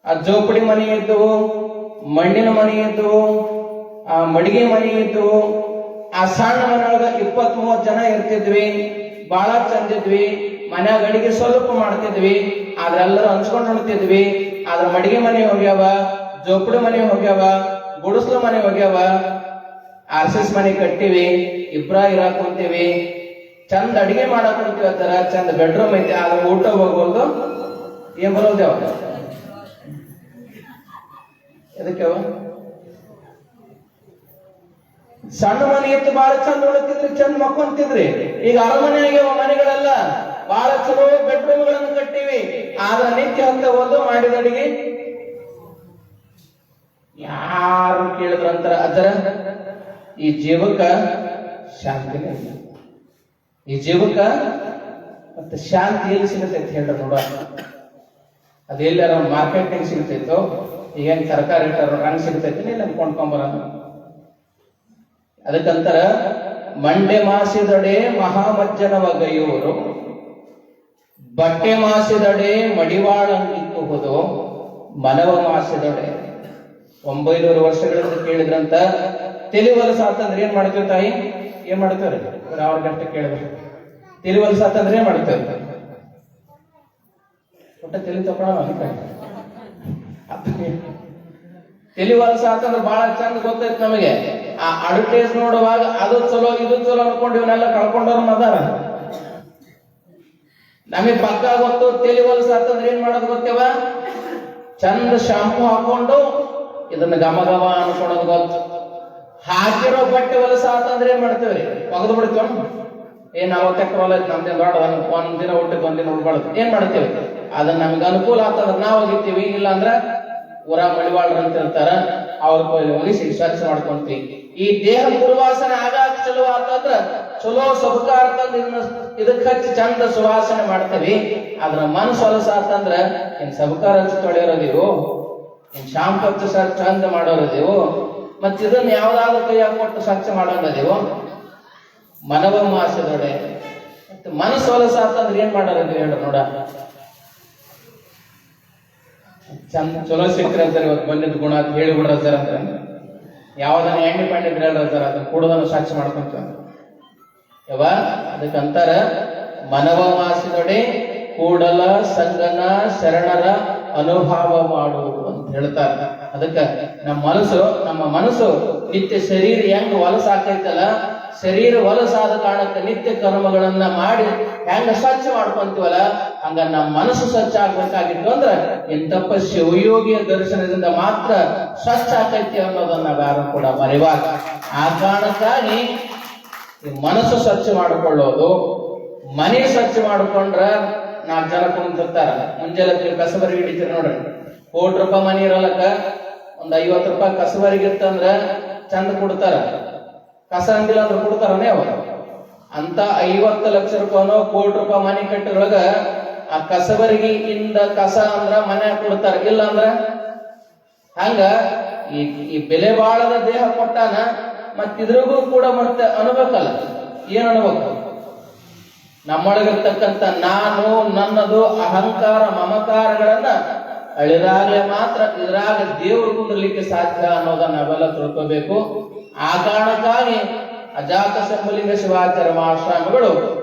ಆ ಜೋಪಡಿ ಮನೆ ಇದ್ದವು, ಮಣ್ಣಿನ ಮನೆ ಇದ್ದವು, ಆ ಮಡಿಗೆ ಮನೆ ಇದ್ದವು. ಆ ಸಣ್ಣ ಮನೆಯೊಳಗ 20-30 ಜನ ಇರ್ತಿದ್ವಿ, ಬಹಳ ಚಂದಿದ್ವಿ. ಮನ್ಯಾಗ ಅಡಿಗೆ ಸ್ವಲ್ಪ ಮಾಡ್ತಿದ್ವಿ, ಆದ್ರೆ ಎಲ್ಲರೂ ಹಂಚ್ಕೊಂಡು ಉಣ್ತಿದ್ವಿ. ಆದ್ರ ಮಡಿಗೆ ಮನೆ ಹೋಗ್ಯಾವ, ಜೋಪಡಿ ಮನೆ ಹೋಗ್ಯಾವ, ಗುಡಿಸ್ಲು ಮನೆ ಹೋಗ್ಯಾವ, RCS ಮನೆ ಕಟ್ಟಿವಿ, ಇಬ್ರ ಇರಾಕ್ ಕುಂತೀವಿ, ಚಂದ ಅಡಿಗೆ ಮಾಡಕ್ ಕುಂತೀವಿ. ಆ ತರ ಚಂದ ಬೆಡ್ರೂಮ್ ಐತಿ, ಆದ್ರೆ ಊಟ ಹೋಗೋದು ಏನ್ ಬರೋದೇವ ಎದಕ್ಕೆ? ಸಣ್ಣ ಮನೆ ಇತ್ತು, ಬಹಳ ಚಂದ ಉಳ್ತಿದ್ರಿ, ಚಂದ ಮಕ್ಕೊಂತಿದ್ರಿ. ಈಗ ಅರಮನೆ ಆಗ್ಯಾವ ಮನೆಗಳೆಲ್ಲ, ಬಹಳ ಚಲೋ ಬೆಡ್ರೂಮ್ಗಳನ್ನು ಕಟ್ಟಿವಿ, ಆದ್ರೆ ನಿತ್ಯ ಹೊತ್ತ ಓದು ಮಾಡಿದ ಅಡಿಗೆ ಯಾರು ಕೇಳಿದ್ರಂತಾರ. ಅದರ ಈ ಜೀವಕ್ಕ ಶಾಂತಿನೇ ಇಲ್ಲ. ಈ ಜೀವಕ್ಕ ಮತ್ತೆ ಶಾಂತಿ ಎಲ್ಲಿ ಸಿಗತೈತಿ ಹೇಳ್ರ ನೋಡ. ಅದೆಲ್ಲಾರ ಮಾರ್ಕೆಟ್ನಾಗ ಸಿಗ್ತೈತೋ, ಈಗೇನ್ ತರಕಾರಿ ಹಂಗ್ ಸಿಗ್ತೈತಿ, ಇಲ್ಲ ಕೊಂಡ್ಕೊಂಬರ. ಅದಕ್ಕಂತರ ಮಂಡೆ ಮಾಸಿದಡೆ ಮಹಾಮಜ್ಜನವ ಗೈಯೂರು, ಬಟ್ಟೆ ಮಾಸಿದಡೆ ಮಡಿವಾಳಂಗಿಕ್ಕುವುದು, ಮನವ ಮಾಸಿದಡೆ. 900 ವರ್ಷಗಳಿಂದ ಕೇಳಿದ್ರಂತ ತಿಳಿವಲಸಾತಂದ್ರೆ ಏನ್ ಮಾಡ್ತೇವೆ ತಾಯಿ? ಏನ್ ಮಾಡ್ತೇವ್ರಿ? ಅವ್ರ ಗಂಟೆ ಕೇಳಿದ್ರು ತಿಳಿವಲಸಾತಂದ್ರೆ ಏನ್ ಮಾಡ್ತೇವೆ? ಒಟ್ಟ ತಲೆ ತಗೊಳ ತಿಳಿವಲಸಾತಂದ್ರೆ ಬಹಳ ಚಂದ ಗೊತ್ತೈತಿ ನಮಗೆ. ಆ ಅಡ್ವರ್ಟೈಸ್ ನೋಡುವಾಗ ಅದು ಚಲೋ ಇದು ಚಲೋ ಅನ್ಕೊಂಡು ಇವನ್ನೆಲ್ಲ ಕಳ್ಕೊಂಡವ್ರ ಅದಾರ. ನಮಗೆ ಪಕ್ಕ ಗೊತ್ತು ತಿಳಿವಲಸಾತಂದ್ರೆ ಏನ್ ಮಾಡೋದು ಗೊತ್ತೇವ? ಚಂದ ಶಾಂಪು ಹಾಕೊಂಡು ಇದನ್ನ ಗಮ ಗಮ ಅನ್ಕೊಳೋದು ಗೊತ್ತು. ಹಾಕಿರೋ ಬಟ್ಟೆ ಹೊಲಸಾತಂದ್ರೆ ಏನ್ ಮಾಡ್ತೇವ್ರಿ? ಒಗದು ಬಿಡ್ತೀವ. 40 ಎಕರೆ ಹೊಲ ಐತಿ ನಮ್ದೇನ್ ದೊಡ್ಡ, ಒಂದಿನ ಊಟಕ್ಕೆ ಒಂದಿನ ಉಳ್ಬಾರ್ದು. ಏನ್ ಮಾಡ್ತೇವೆ? ಅದನ್ನ ನಮ್ಗೆ ಅನುಕೂಲ ಆಗ್ತದ ನಾವ್ ಒಗಿತೀವಿ, ಇಲ್ಲಾಂದ್ರ ಊರ ಮಳಿವಾಳ್ರ ಅಂತ ಇರ್ತಾರ, ಅವ್ರ ಕೊಯ್ಲಿ ಒಗಿಸಿ ಸ್ವಚ್ಛ ಮಾಡ್ಕೊಂತೀವಿ. ಈ ದೇಹ ದುರ್ವಾಸನೆ ಆಗಾಕ ಚಲೋ ಆತಂದ್ರ ಚಲೋ ಸಬಕಾರ ತಂದು ಇದಕ್ಕೆ ಹಚ್ಚಿ ಚಂದ ಸುವಾಸನೆ ಮಾಡ್ತೇವಿ. ಅದ್ರ ಮನಸ್ಸು ಹೊಲಸಾತಂದ್ರ ಇನ್ ಸಬಕಾರ ಹಚ್ಚಿ ತೊಳೆಯೋರದೀವು, ಇನ್ ಶಾಂಪು ಹಚ್ಚಿ ಚಂದ ಮಾಡೋರದೀವು, ಮತ್ ಇದನ್ನ ಯಾವ್ದಾದ್ರು ಕೈಯಾಗ ಕೊಟ್ಟು ಸ್ವಚ್ಛ ಮಾಡೋದೀವು. ಮನವ ಮಾಸದೊಡೆ ಮತ್ತೆ ಮನಸ್ಸು ಹೊಲಸಾತಂದ್ರೆ ಏನ್ ಮಾಡೋರದೀವಿ ಹೇಳ ನೋಡ. ಚಂದ ಚಲೋ ಸಿಕ್ಕ್ರೆ ಅಂತಾರೆ ಇವತ್ತು ಬಂದಿದ್ದ ಗುಣ ಅಂತ ಹೇಳಿ ಬಿಡ್ರತಾರ ಅಂದ್ರೆ ಯಾವ್ದನ್ನ ಎಣ್ಣೆ ಪಣ್ಣೆ ಬಿಡಲ್ರತಾರ ಅದನ್ನ ಕೂಡದನ್ನು ಸ್ವಚ್ಛ ಮಾಡ್ಕೊಂತ ಯಾವ ಅದಕ್ಕಂತಾರ ಮನವ ಮಾಸಿನೊಡೆ ಕೂಡಲ ಸಂಗನ ಶರಣರ ಅನುಭವ ಮಾಡು ಅಂತ ಹೇಳ್ತಾರ. ಅದಕ್ಕ ನಮ್ಮ ಮನಸ್ಸು ನಿತ್ಯ ಶರೀರ ಹೆಂಗ್ ಹೊಲಸಾಕೈತಲ್ಲ, ಶರೀರ ಹೊಲಸಾದ ಕಾರಣಕ್ಕೆ ನಿತ್ಯ ಕರ್ಮಗಳನ್ನ ಮಾಡಿ ಹೆಂಗ ಸ್ವಚ್ಛ ಮಾಡ್ಕೊಂತೀವಲ್ಲ ಹಂಗ ನಮ್ಮ ಮನಸ್ಸು ಸ್ವಚ್ಛ ಆಗ್ಬೇಕಾಗಿತ್ತು ಅಂದ್ರ ಇಂತಪ್ಪ ಶಿವಯೋಗಿಯ ದರ್ಶನದಿಂದ ಮಾತ್ರ ಸ್ವಚ್ಛ ಆಕೈತಿ ಅನ್ನೋದನ್ನ ಯಾರು ಕೂಡ ಮರೆವಾಗ. ಆ ಕಾರಣಕ್ಕಾಗಿ ಈ ಮನಸ್ಸು ಸ್ವಚ್ಛ ಮಾಡಿಕೊಳ್ಳೋದು, ಮನೆ ಸ್ವಚ್ಛ ಮಾಡ್ಕೊಂಡ್ರ 4 ಜನ ಕುಂತಿರ್ತಾರ. ಮುಂಜಾನೆ ಕಸಬರಿಗೆ ಹಿಡಿತೀರಿ ನೋಡ್ರಿ, ₹1,00,000 ಮನಿ ಇರಲಕ್ಕ ಒಂದ್ ₹50 ಕಸಬರಿಗೆ ಇತ್ತಂದ್ರ ಚಂದ ಕೊಡ್ತಾರ. ಕಸ ಅಂದಿಲ್ಲ ಅಂದ್ರೆ ಕೊಡ್ತಾರನೇ ಅವರು. ಅಂತ ₹50 ಲಕ್ಷ ₹1,00,000 ಮನೆ ಕಟ್ಟಿರೊಳಗ ಆ ಕಸಬರಿಗೆ ಇಂದ ಕಸ ಅಂದ್ರ ಮನೆ ಕೊಡ್ತಾರ. ಇಲ್ಲ ಅಂದ್ರ ಹಂಗ ಈ ಬೆಲೆ ಬಾಳದ ದೇಹ ಕೊಟ್ಟಾನ, ಮತ್ತಿದ್ರಿಗೂ ಕೂಡ ಮತ್ತೆ ಅನ್ಬೇಕಲ್ಲ. ಏನ್ ಅನ್ಬೇಕು? ನಮ್ಮೊಳಗಿರ್ತಕ್ಕಂಥ ನಾನು, ನನ್ನದು, ಅಹಂಕಾರ, ಮಮಕಾರಗಳನ್ನ ಅಳಿದಾಗಲೇ ಮಾತ್ರ ಇದ್ರಾಗ ದೇವರು ಕುಂದಿರ್ಲಿಕ್ಕೆ ಸಾಧ್ಯ ಅನ್ನೋದನ್ನ ನಾವೆಲ್ಲ ತಿಳ್ಕೋಬೇಕು. ಆ ಕಾರಣಕ್ಕಾಗಿ ಅಜಾತ ಶಂಭುಲಿಂಗ ಶಿವಾಚಾರ್ಯ ಮಹಾಸ್ವಾಮಿಗಳು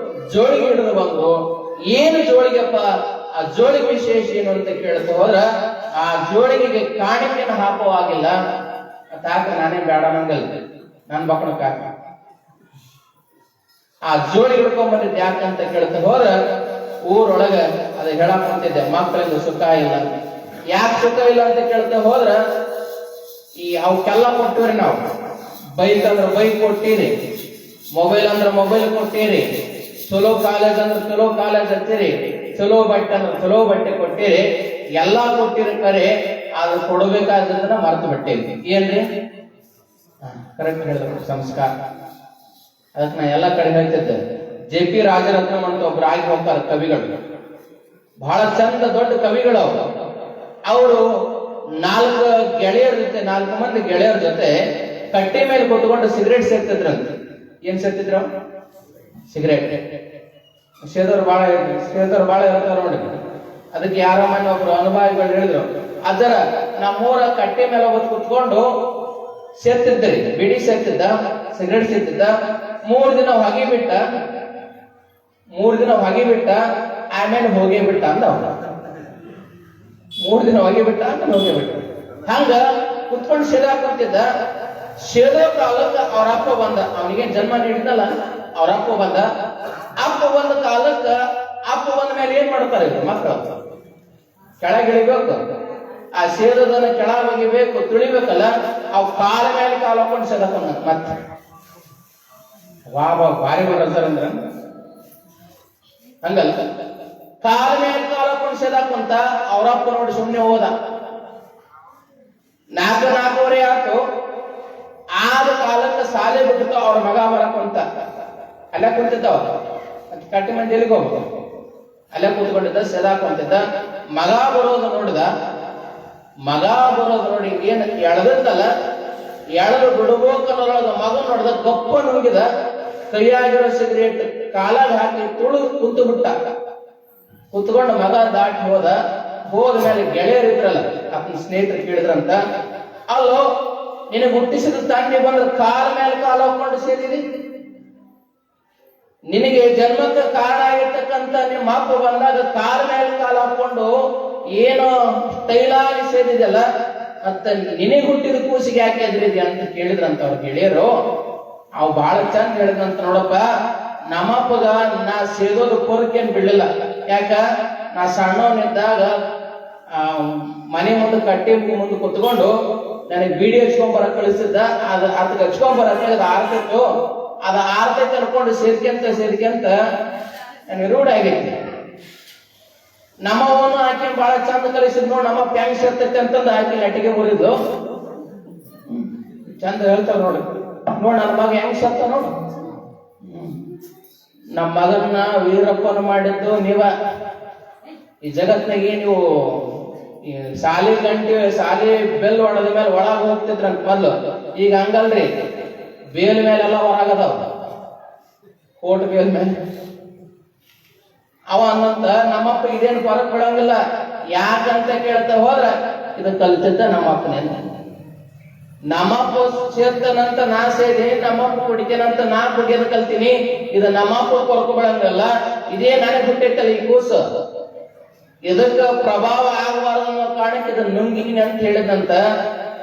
ಜೋಳಿಗೆ ಹಿಡಿದು ಬಂದು, ಏನು ಜೋಳಿಗೆಪ್ಪ, ಆ ಜೋಳಿಗೆ ವಿಶೇಷ ಏನು ಅಂತ ಕೇಳ್ತಾ ಹೋದ್ರ ಆ ಜೋಳಿಗೆಗೆ ಕಾಣಿಕೆಯನ್ನು ಹಾಕುವಾಗಿಲ್ಲ. ತಾಕ ನಾನೇ ಬೇಡ ನಂಗಲ್, ನನ್ ಬಕ್ಕಣಕ್ಕ ಆ ಜೋಳಿ ಹಿಡ್ಕೊಂಡ್ ಬಂದಿದ್ದೆ ಯಾಕಂತ ಕೇಳ್ತಾ ಹೋದ್ರ ಊರೊಳಗ ಅದ ಹೇಳಕ್ ಕುಂತಿದ್ದೆ, ಮಕ್ಕಳಿಗೆ ಸುಖ ಇಲ್ಲ. ಯಾಕೆ ಸುಖ ಇಲ್ಲ ಅಂತ ಕೇಳ್ತಾ ಹೋದ್ರ ಅವಕ್ಕೆಲ್ಲ ಕೊಟ್ಟಿವ್ರಿ ನಾವು. ಬೈಕ್ ಅಂದ್ರೆ ಬೈಕ್ ಕೊಟ್ಟಿರಿ, ಮೊಬೈಲ್ ಅಂದ್ರೆ ಮೊಬೈಲ್ ಕೊಟ್ಟಿರಿ, ಚಲೋ ಕಾಲೇಜ್ ಅಂದ್ರೆ ಚಲೋ ಕಾಲೇಜ್ ಹಚ್ಚಿರಿ, ಚಲೋ ಬಟ್ಟೆ ಅಂದ್ರೆ ಚಲೋ ಬಟ್ಟೆ ಕೊಟ್ಟಿರಿ, ಎಲ್ಲಾ ಕೊಟ್ಟಿರಿ. ಕರೆ ಅದು ಕೊಡಬೇಕಾದ್ರನ್ನ ಮರ್ತು ಬಿಟ್ಟಿರಿ. ಏನ್ರಿ? ಕರೆಕ್ಟ್ ಹೇಳಿದ್ರು, ಸಂಸ್ಕಾರ. ಅದಕ್ಕೆ ನಾ ಎಲ್ಲ ಕಡೆ ಹೇಳ್ತಿದ್ದೆ. JP ರಾಜರತ್ನಂ ಅಂತ ಒಬ್ರು ಆಗಿ ಹೋಗ್ತಾರೆ ಕವಿಗಳು, ಬಹಳ ಚಂದ ದೊಡ್ಡ ಕವಿಗಳು ಅವರು. 4 ಗೆಳೆಯರ ಜೊತೆ, 4 ಮಂದಿ ಗೆಳೆಯರ ಜೊತೆ ಕಟ್ಟೆ ಮೇಲೆ ಕೂತ್ಕೊಂಡು ಸಿಗರೇಟ್ ಸೇರ್ತಿದ್ರಂತ. ಏನ್ ಸೇರ್ತಿದ್ರ? ಸಿಗರೇಟ್. ಸೇದವ್ರು ಬಾಳ ಇರ್ತಾರ ನೋಡಿ. ಅದಕ್ಕೆ ಯಾರ ಮನೆ ಒಬ್ರು ಅನುಭವಿಗಳು ಹೇಳಿದ್ರು, ಅದರ ನಮ್ಮೂರ ಕಟ್ಟೆ ಮೇಲೆ ಹೋಗಿ ಕೂತ್ಕೊಂಡು ಸೇರ್ತಿದ್ರಿ, ಬಿಡಿ ಸೇರ್ತಿದ್ದ, ಸಿಗರೇಟ್ ಸೇರ್ತಿದ್ದ. 3 ದಿನ ಹೊಗೆ ಬಿಟ್ಟ ಆಮೇಲೆ ಹೋಗೇ ಬಿಟ್ಟ ಅಂದ. 3 ದಿನ ಹೊಗೆ ಬಿಟ್ಟ ಆಮೇಲೆ ಹೋಗೇ ಬಿಟ್ಟ. ಹಂಗ ಕುತ್ಕೊಂಡು ಸೇದಾಕಂತಿದ್ದ. ಸೇದೋ ಕಾಲಕ್ಕೆ ಅವ್ರಪ್ಪ ಬಂದ, ಅವನಿಗೆ ಜನ್ಮ ನೀಡಿದಲ್ಲ ಅವ್ರಪ್ಪ ಬಂದ. ಅಪ್ಪ ಬಂದ ಕಾಲಕ್ಕ ಅಪ್ಪ ಬಂದ ಮೇಲೆ ಏನ್ ಮಾಡ್ತಾರೆ ಮಕ್ಕಳು? ಕೆಳಗಿಳಿಬೇಕು, ಆ ಸೇದೋದನ್ನ ಕೆಳಗೆ ಒಗಿಬೇಕು, ತುಳಿಬೇಕಲ್ಲ. ಅವ್ ಕಾಲ ಮೇಲೆ ಕಾಲ ಹಾಕೊಂಡು ಸೇದಕೊಂಡ. ಮತ್ತೆ ಭಾರಿ ಬರಲ್ತಾರ ಅಂದ್ರ ಹಂಗಲ್ಲ, ಕಾಲ ಮೇಲೆ ಕಾಲ ಹಾಕೊಂಡು ಸೇದಾಕೊಂತ ಅವ್ರಪ್ಪ ನೋಡಿ ಸುಮ್ನೆ ಹೋದ. 4:04 ಆಯ್ತು. ಆದ ಕಾಲಕ್ಕೆ ಸಾಲೆ ಬಿಟ್ಟು ಅವ್ರ ಮಗ ಬರಕಂತ ಅಲ್ಲೇ ಕುಂತಿದ್ದವ. ಕಟ್ಟಿ ಮಂದಿ ಎಲ್ಲಿಗೆ ಹೋಗ್ಬೇಕು? ಅಲ್ಲೇ ಕೂತ್ಕೊಂಡಿದ್ದ, ಸೇದಾಕೊಂತಿದ್ದ. ಮಗ ಬರೋದು ನೋಡಿದ. ಮಗ ಬರೋದು ನೋಡಿ ಏನ್ ಎಳೆದಿತ್ತಲ್ಲ, ಎಳೆದು ಬಿಡಬೇಕನ್ನೋದ್ರೊಳಗ ಮಗ ನೋಡಿದ, ಗಪ್ಪ ನುಗ್ಗಿದ. ಕೈಯಾಗಿರೋ ಸಿಗರೇಟ್ ಕಾಲಾಗ ಹಾಕಿ ತುಳು ಕುಂತು ಬಿಟ್ಟ. ಕುತ್ಕೊಂಡು ಮಗ ದಾಟಿ ಹೋದ ಮೇಲೆ ಗೆಳೆಯರಿದ್ರಲ್ಲ, ಆತನ ಸ್ನೇಹಿತರು ಕೇಳಿದ್ರಂತ, ಅಲ್ಲೋ ನಿನಗೆ ಹುಟ್ಟಿಸಿದ ತಂದೆ ಬಂದ್ರೆ ಕಾಲ ಮೇಲೆ ಕಾಲ ಹಾಕೊಂಡು ಸೇರಿದಿ, ನಿನಗೆ ಜನ್ಮಕ್ಕೆ ಕಾರಣ ಆಗಿರ್ತಕ್ಕಂಥ ನಿಮ್ಮ ಅಪ್ಪ ಬಂದಾಗ ಕಾಲ ಮೇಲೆ ಕಾಲ ಹಾಕೊಂಡು ಏನೋ ಸ್ಟೈಲಾಗಿ ಸೇರಿದಲ್ಲ, ಮತ್ತೆ ನಿನಗೆ ಹುಟ್ಟಿದ ಕೂಸಿಗೆ ಯಾಕೆ ಎದ್ರಿದ್ಯಾ ಅಂತ ಕೇಳಿದ್ರಂತ ಅವ್ರ ಗೆಳೆಯರು. ಅವ್ ಬಹಳ ಚಂದ ಹೇಳಿದಂತ, ನೋಡಪ್ಪ ನಮ್ಮಪ್ಪಗ ನಾ ಸೇದೋದು ಕೋರಿಕೆಯನ್ನು ಬಿಡ್ಲಿಲ್ಲ. ಯಾಕ? ನಾ ಸಣ್ಣವನಿದ್ದಾಗ ಮನೆ ಮುಂದೆ ಕಟ್ಟಿ ಮುಂದೆ ಕುತ್ಕೊಂಡು ನನಗೆ ಬೀಡಿ ಹಚ್ಕೊಂಬರ ಕಳಿಸಿದ್ದ. ಅದಕ್ಕೆ ಹಚ್ಕೊಂಬರಕ್ಕೆ ಅದು ಆರ್ತೈತು. ಅದ ಆರತೆ ಕರ್ಕೊಂಡು ಸೇರ್ಕೆಂತ ನನಗೆ ರೂಢ ಆಗೈತಿ. ನಮ್ಮವನು ಆಕೆ ಬಹಳ ಚಂದ ಕಲಿಸಿದ್ ನೋಡಿ, ನಮ್ಮ ಪ್ಯಾಂಗ್ ಸೇರ್ತೈತೆ ಅಂತಂದು ಆಕೆ ನಟಿಗೆ ಮುರಿದು ಚಂದ ಹೇಳ್ತಾರ ನೋಡಿ. ನನ್ನ ಮಗ ಹೆಂಗ್ ಸತ್ತ ನೋಡು. ನಮ್ಮ ಮಗನ್ನ ವೀರಪ್ಪನ ಮಾಡಿದ್ದು ನೀವ. ಈ ಜಗತ್ನಾಗೆ ನೀವು ಈ ಸಾಲಿ ಬೆಲ್ ಹೊಡೆದ ಮೇಲೆ ಒಳಗೆ ಹೋಗ್ತಿದ್ರಂತ ಮೊದ್ಲು. ಈಗ ಹಂಗಲ್ರಿ, ಬೇಲ್ ಮೇಲೆಲ್ಲ ಹೊರಗದಾವ, ಕೋಟ್ ಬೇಲ್ ಮೇಲೆ. ಅವ ಅನ್ನಂತ ನಮ್ಮಪ್ಪ ಇದೇನು ಹೊರಗ್ ಬಿಡಂಗಿಲ್ಲ. ಯಾಕಂತ ಕೇಳ್ತಾ ಹೋದ್ರ ಇದು ಕಲ್ತಿದ್ದ ನಮ್ಮಪ್ಪನೇ. ನಮ್ಮಪ್ಪ ಸೇರ್ತಾನಂತ ನಾ ಸೇರಿ, ನಮ್ಮಪ್ಪ ಕುಡಿತೇನಂತ ನಾ ಕುಡಿಯೋದು ಕಲ್ತೀನಿ. ಇದು ನಮ್ಮಪ್ಪ ಕೊರಕು ಬಿಡಂಗಿಲ್ಲ. ಇದೇ ನನಗೆ ಬಿಟ್ಟೈತಲ್ಲ ಈ ಕೂಸು, ಇದಕ್ಕ ಪ್ರಭಾವ ಆಗಬಾರ್ದು ಅನ್ನೋ ಕಾರಣಕ್ಕೆ ಇದನ್ನ ನುಂಗಿನಿ ಅಂತ ಹೇಳಿದಂತ.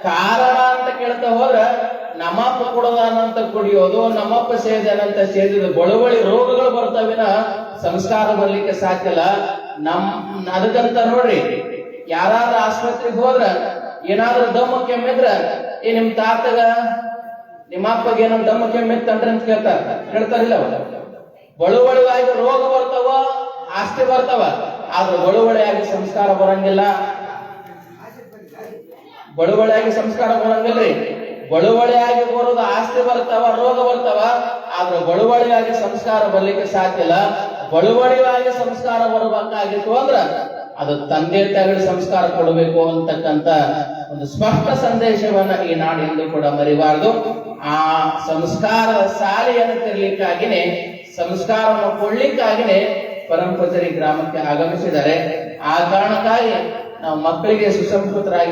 ಕಾರಣ ಅಂತ ಕೇಳ್ತಾ ಹೋದ್ರ ನಮ್ಮಪ್ಪ ಕುಡದಾನಂತ ಕುಡಿಯೋದು, ನಮ್ಮಪ್ಪ ಸೇದನಂತ ಸೇದಿದ ಬಳುವಳಿ ರೋಗಗಳು ಬರ್ತಾವಿನ ಸಂಸ್ಕಾರ ಬರ್ಲಿಕ್ಕೆ ಸಾಧ್ಯ ಇಲ್ಲ. ಅದಕ್ಕಂತ ನೋಡ್ರಿ, ಯಾರಾದ್ರೂ ಆಸ್ಪತ್ರೆಗೆ ಹೋದ್ರ ಏನಾದ್ರೂ ದಮ್ಮ ಕೆಮ್ಮಿದ್ರ ನಿಮ್ ತಾತಗ ನಿಮ್ಮ ಅಪ್ಪಗೆ ಏನೋ ದಮ್ಮ ಕೆಮ್ಮಿತ್ತಂದ್ರೆ ಅಂತ ಕೇಳ್ತಾರಿಲ್ಲ. ಬಳುವಳಿಯಾಗಿ ರೋಗ ಬರ್ತಾವ, ಆಸ್ತಿ ಬರ್ತಾವ, ಆದ್ರೆ ಬಳುವಳಿಯಾಗಿ ಸಂಸ್ಕಾರ ಬರಂಗಿಲ್ಲ. ಬಳುವಳಿಯಾಗಿ ಸಂಸ್ಕಾರ ಬರಂಗಿಲ್ರಿ. ಬಳುವಳಿಯಾಗಿ ಬರೋದು ಆಸ್ತಿ ಬರ್ತಾವ, ರೋಗ ಬರ್ತಾವ, ಆದ್ರೆ ಬಳುವಳಿಯಾಗಿ ಸಂಸ್ಕಾರ ಬರ್ಲಿಕ್ಕೆ ಸಾಧ್ಯ ಇಲ್ಲ. ಬಳುವಳಿಯಾಗಿ ಸಂಸ್ಕಾರ ಬರಬೇಕಾಗಿತ್ತು ಅಂದ್ರ ಅದು ತಂದೆ ತಾಯಿಗಳ ಸಂಸ್ಕಾರ ಕೊಡಬೇಕು ಅಂತಕ್ಕಂತ ಒಂದು ಸ್ಪಷ್ಟ ಸಂದೇಶವನ್ನ ಈ ನಾಡು ಎಂದು ಕೂಡ ಮರಿಬಾರದು. ಆ ಸಂಸ್ಕಾರ ಶಾಲೆಯನ್ನು ತೆರಲಿಕ್ಕಾಗಿನೇ, ಸಂಸ್ಕಾರವನ್ನು ಕೊಡ್ಲಿಕ್ಕಾಗಿನೇ ಪರಂಪಚರಿ ಗ್ರಾಮಕ್ಕೆ ಆಗಮಿಸಿದ್ದಾರೆ. ಆ ಕಾರಣಕ್ಕಾಗಿ ನಾವು ಮಕ್ಕಳಿಗೆ ಸುಸಂಸ್ಕೃತರಾಗಿ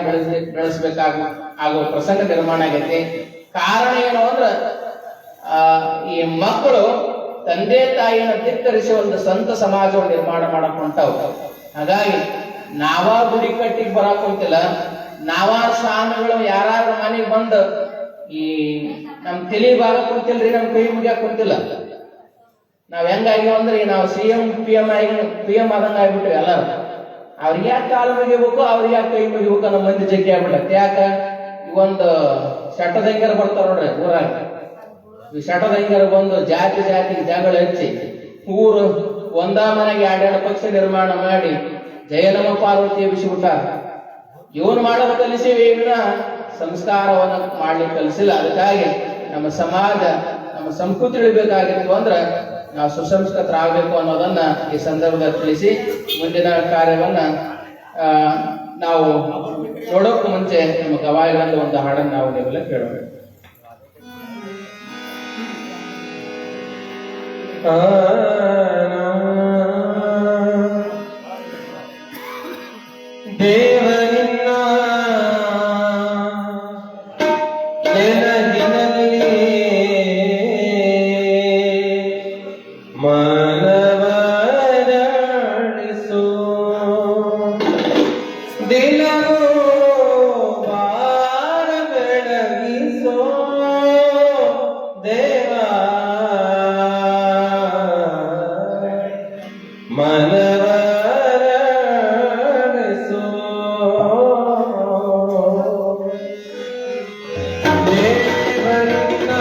ಆಗುವ ಪ್ರಸಂಗ ನಿರ್ಮಾಣ ಆಗೈತಿ. ಕಾರಣ ಏನು ಅಂದ್ರ ಈ ಮಕ್ಕಳು ತಂದೆ ತಾಯಿಯನ್ನು ಧಿಕ್ಕರಿಸಿ ಒಂದು ಸಂತ ಸಮಾಜವನ್ನು ನಿರ್ಮಾಣ ಮಾಡಕ್ ಹೊಂಟಾವ. ಹಾಗಾಗಿ ನಾವ ಗುಡಿ ಕಟ್ಟಿಗೆ ಬರಾಕ್ ಕುಂತಿಲ್ಲ, ನಾವ ಸ್ವಾಮಿಗಳು ಯಾರಾದ್ರೂ ಮನೆಗೆ ಬಂದು ಈ ನಮ್ ತಲಿ ಭಾಗ ಕುಂತಿಲ್ರಿ, ನಮ್ ಕೈ ಮುಗಿಯಾಕ ಕುಂತಿಲ್ಲ. ನಾವ್ ಹೆಂಗಾಗಿವ ಅಂದ್ರೆ ನಾವು CM PM ಆದಂಗ ಆಗ್ಬಿಟ್ರಿ ಎಲ್ಲಾರು. ಅವ್ರಿಗೆ ಯಾಕೆ ಕಾಲು ಮುಗಿಬೇಕು, ಅವ್ರಿಗೆ ಯಾಕೆ ಕೈ ಮುಗಿಬೇಕು ಅನ್ನೋ ಮಂದಿ ಜಗ್ಗಿ ಆಗ್ಬಿಟ್ಟೆ. ಯಾಕ ಇವೊಂದು ಶಟದಂಗರ ಬರ್ತಾರ ನೋಡ್ರಿ ಊರಾಗ. ಈ ಶಟದಂಗರ ಬಂದು ಜಾತಿಗೆ ಜಗಳ ಹಚ್ಚಿ ಊರು ಒಂದ ಮನೆಗೆ ಎರಡೆರಡು ಪಕ್ಷ ನಿರ್ಮಾಣ ಮಾಡಿ ಜಯನಮ ಪಾರ್ವತಿ ಎಬ್ಬಿಸಿಬಿಟ್ಟಾರ. ಇವನು ಮಾಡೋದು ಕಲಿಸಿವಿ, ಸಂಸ್ಕಾರವನ್ನ ಮಾಡ್ಲಿಕ್ಕೆ ಕಲಿಸಿಲ್ಲ. ಅದಕ್ಕಾಗಿ ನಮ್ಮ ಸಮಾಜ, ನಮ್ಮ ಸಂಸ್ಕೃತಿ ಇಳಿಬೇಕಾಗಿತ್ತು ಅಂದ್ರೆ ನಾವು ಸುಸಂಸ್ಕೃತರಾಗಬೇಕು ಅನ್ನೋದನ್ನ ಈ ಸಂದರ್ಭದಲ್ಲಿ ತಿಳಿಸಿ ಮುಂದಿನ ಕಾರ್ಯವನ್ನ ನಾವು ನೋಡೋಕ್ಕೂ ಮುಂಚೆ ನಮ್ಮ ಗವಾಯಿಗಳಲ್ಲಿ ಒಂದು ಹಾಡನ್ನು ನಾವು ನೀವೆಲ್ಲ ಕೇಳಬೇಕು. ದೇವರಿನ್ನ ನೆನಗಿನಲ್ಲಿ ಮನವರಳಿಸು, ದಿನವೂ ಬಾರ ಬೆಳಗಿಸೋ ದೇವ, ಮನವರಳಿಸೋ ದೇವರಿನ್ನ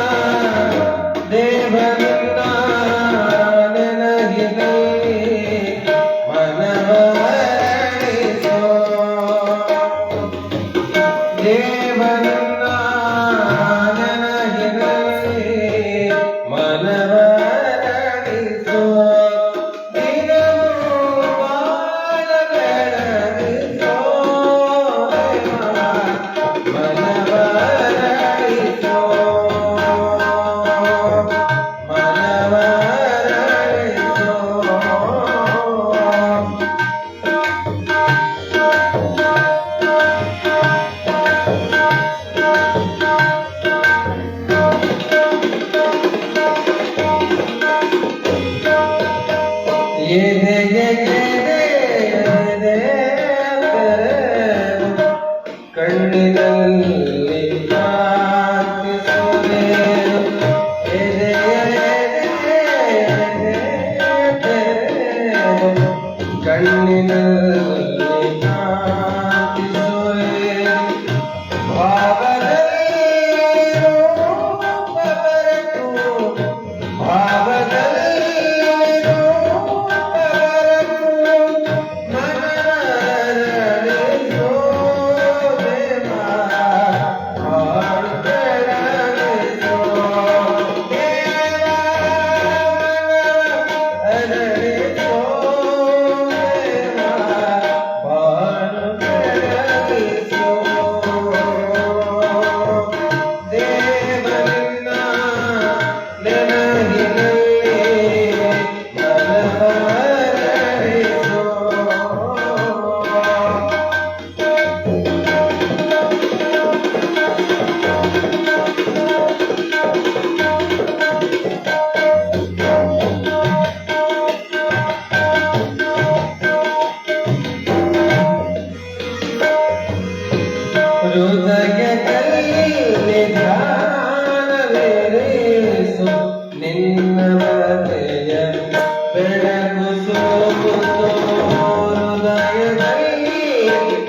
ನೆನಗಿನಲ್ಲಿ ಮನವರಳಿಸೋ, ದೇವರಿನ್ನ ನೆನಗಿನಲ್ಲಿ ಮನವರಳಿಸೋ, ದಿನವೂ ಬಾಳ ಬೆಳಗಿಸೋ ಮನವರಳಿಸೋ, ಮನವರಳಿಸೋ. ಎದೆಗೆ ತೆರೆದು ಕಣ್ಣಿನಲ್ಲಿ ಪ್ರಾರ್ಥಿಸುವೆನು, ತೆರೆದು ಕಣ್ಣಿನಲ್ಲಿ ಪ್ರಾರ್ಥಿಸುವೆನು, ಭಾವದಲ್ಲಿ ರೂಪ ಬರಟು, ಭಾವದಲ್ಲಿ ರೂಪ ಬರಟು, ಮನವರಳಿಸೋ ದೇವ, ಹೃದಯದಲ್ಲಿ ಧ್ಯಾನವೇರಿಸು ನಿನ್ನ ಮನೆಯ ಬೆಳಗು ಸೋಗುತ್ತೋ ಹೃದಯದಲ್ಲಿ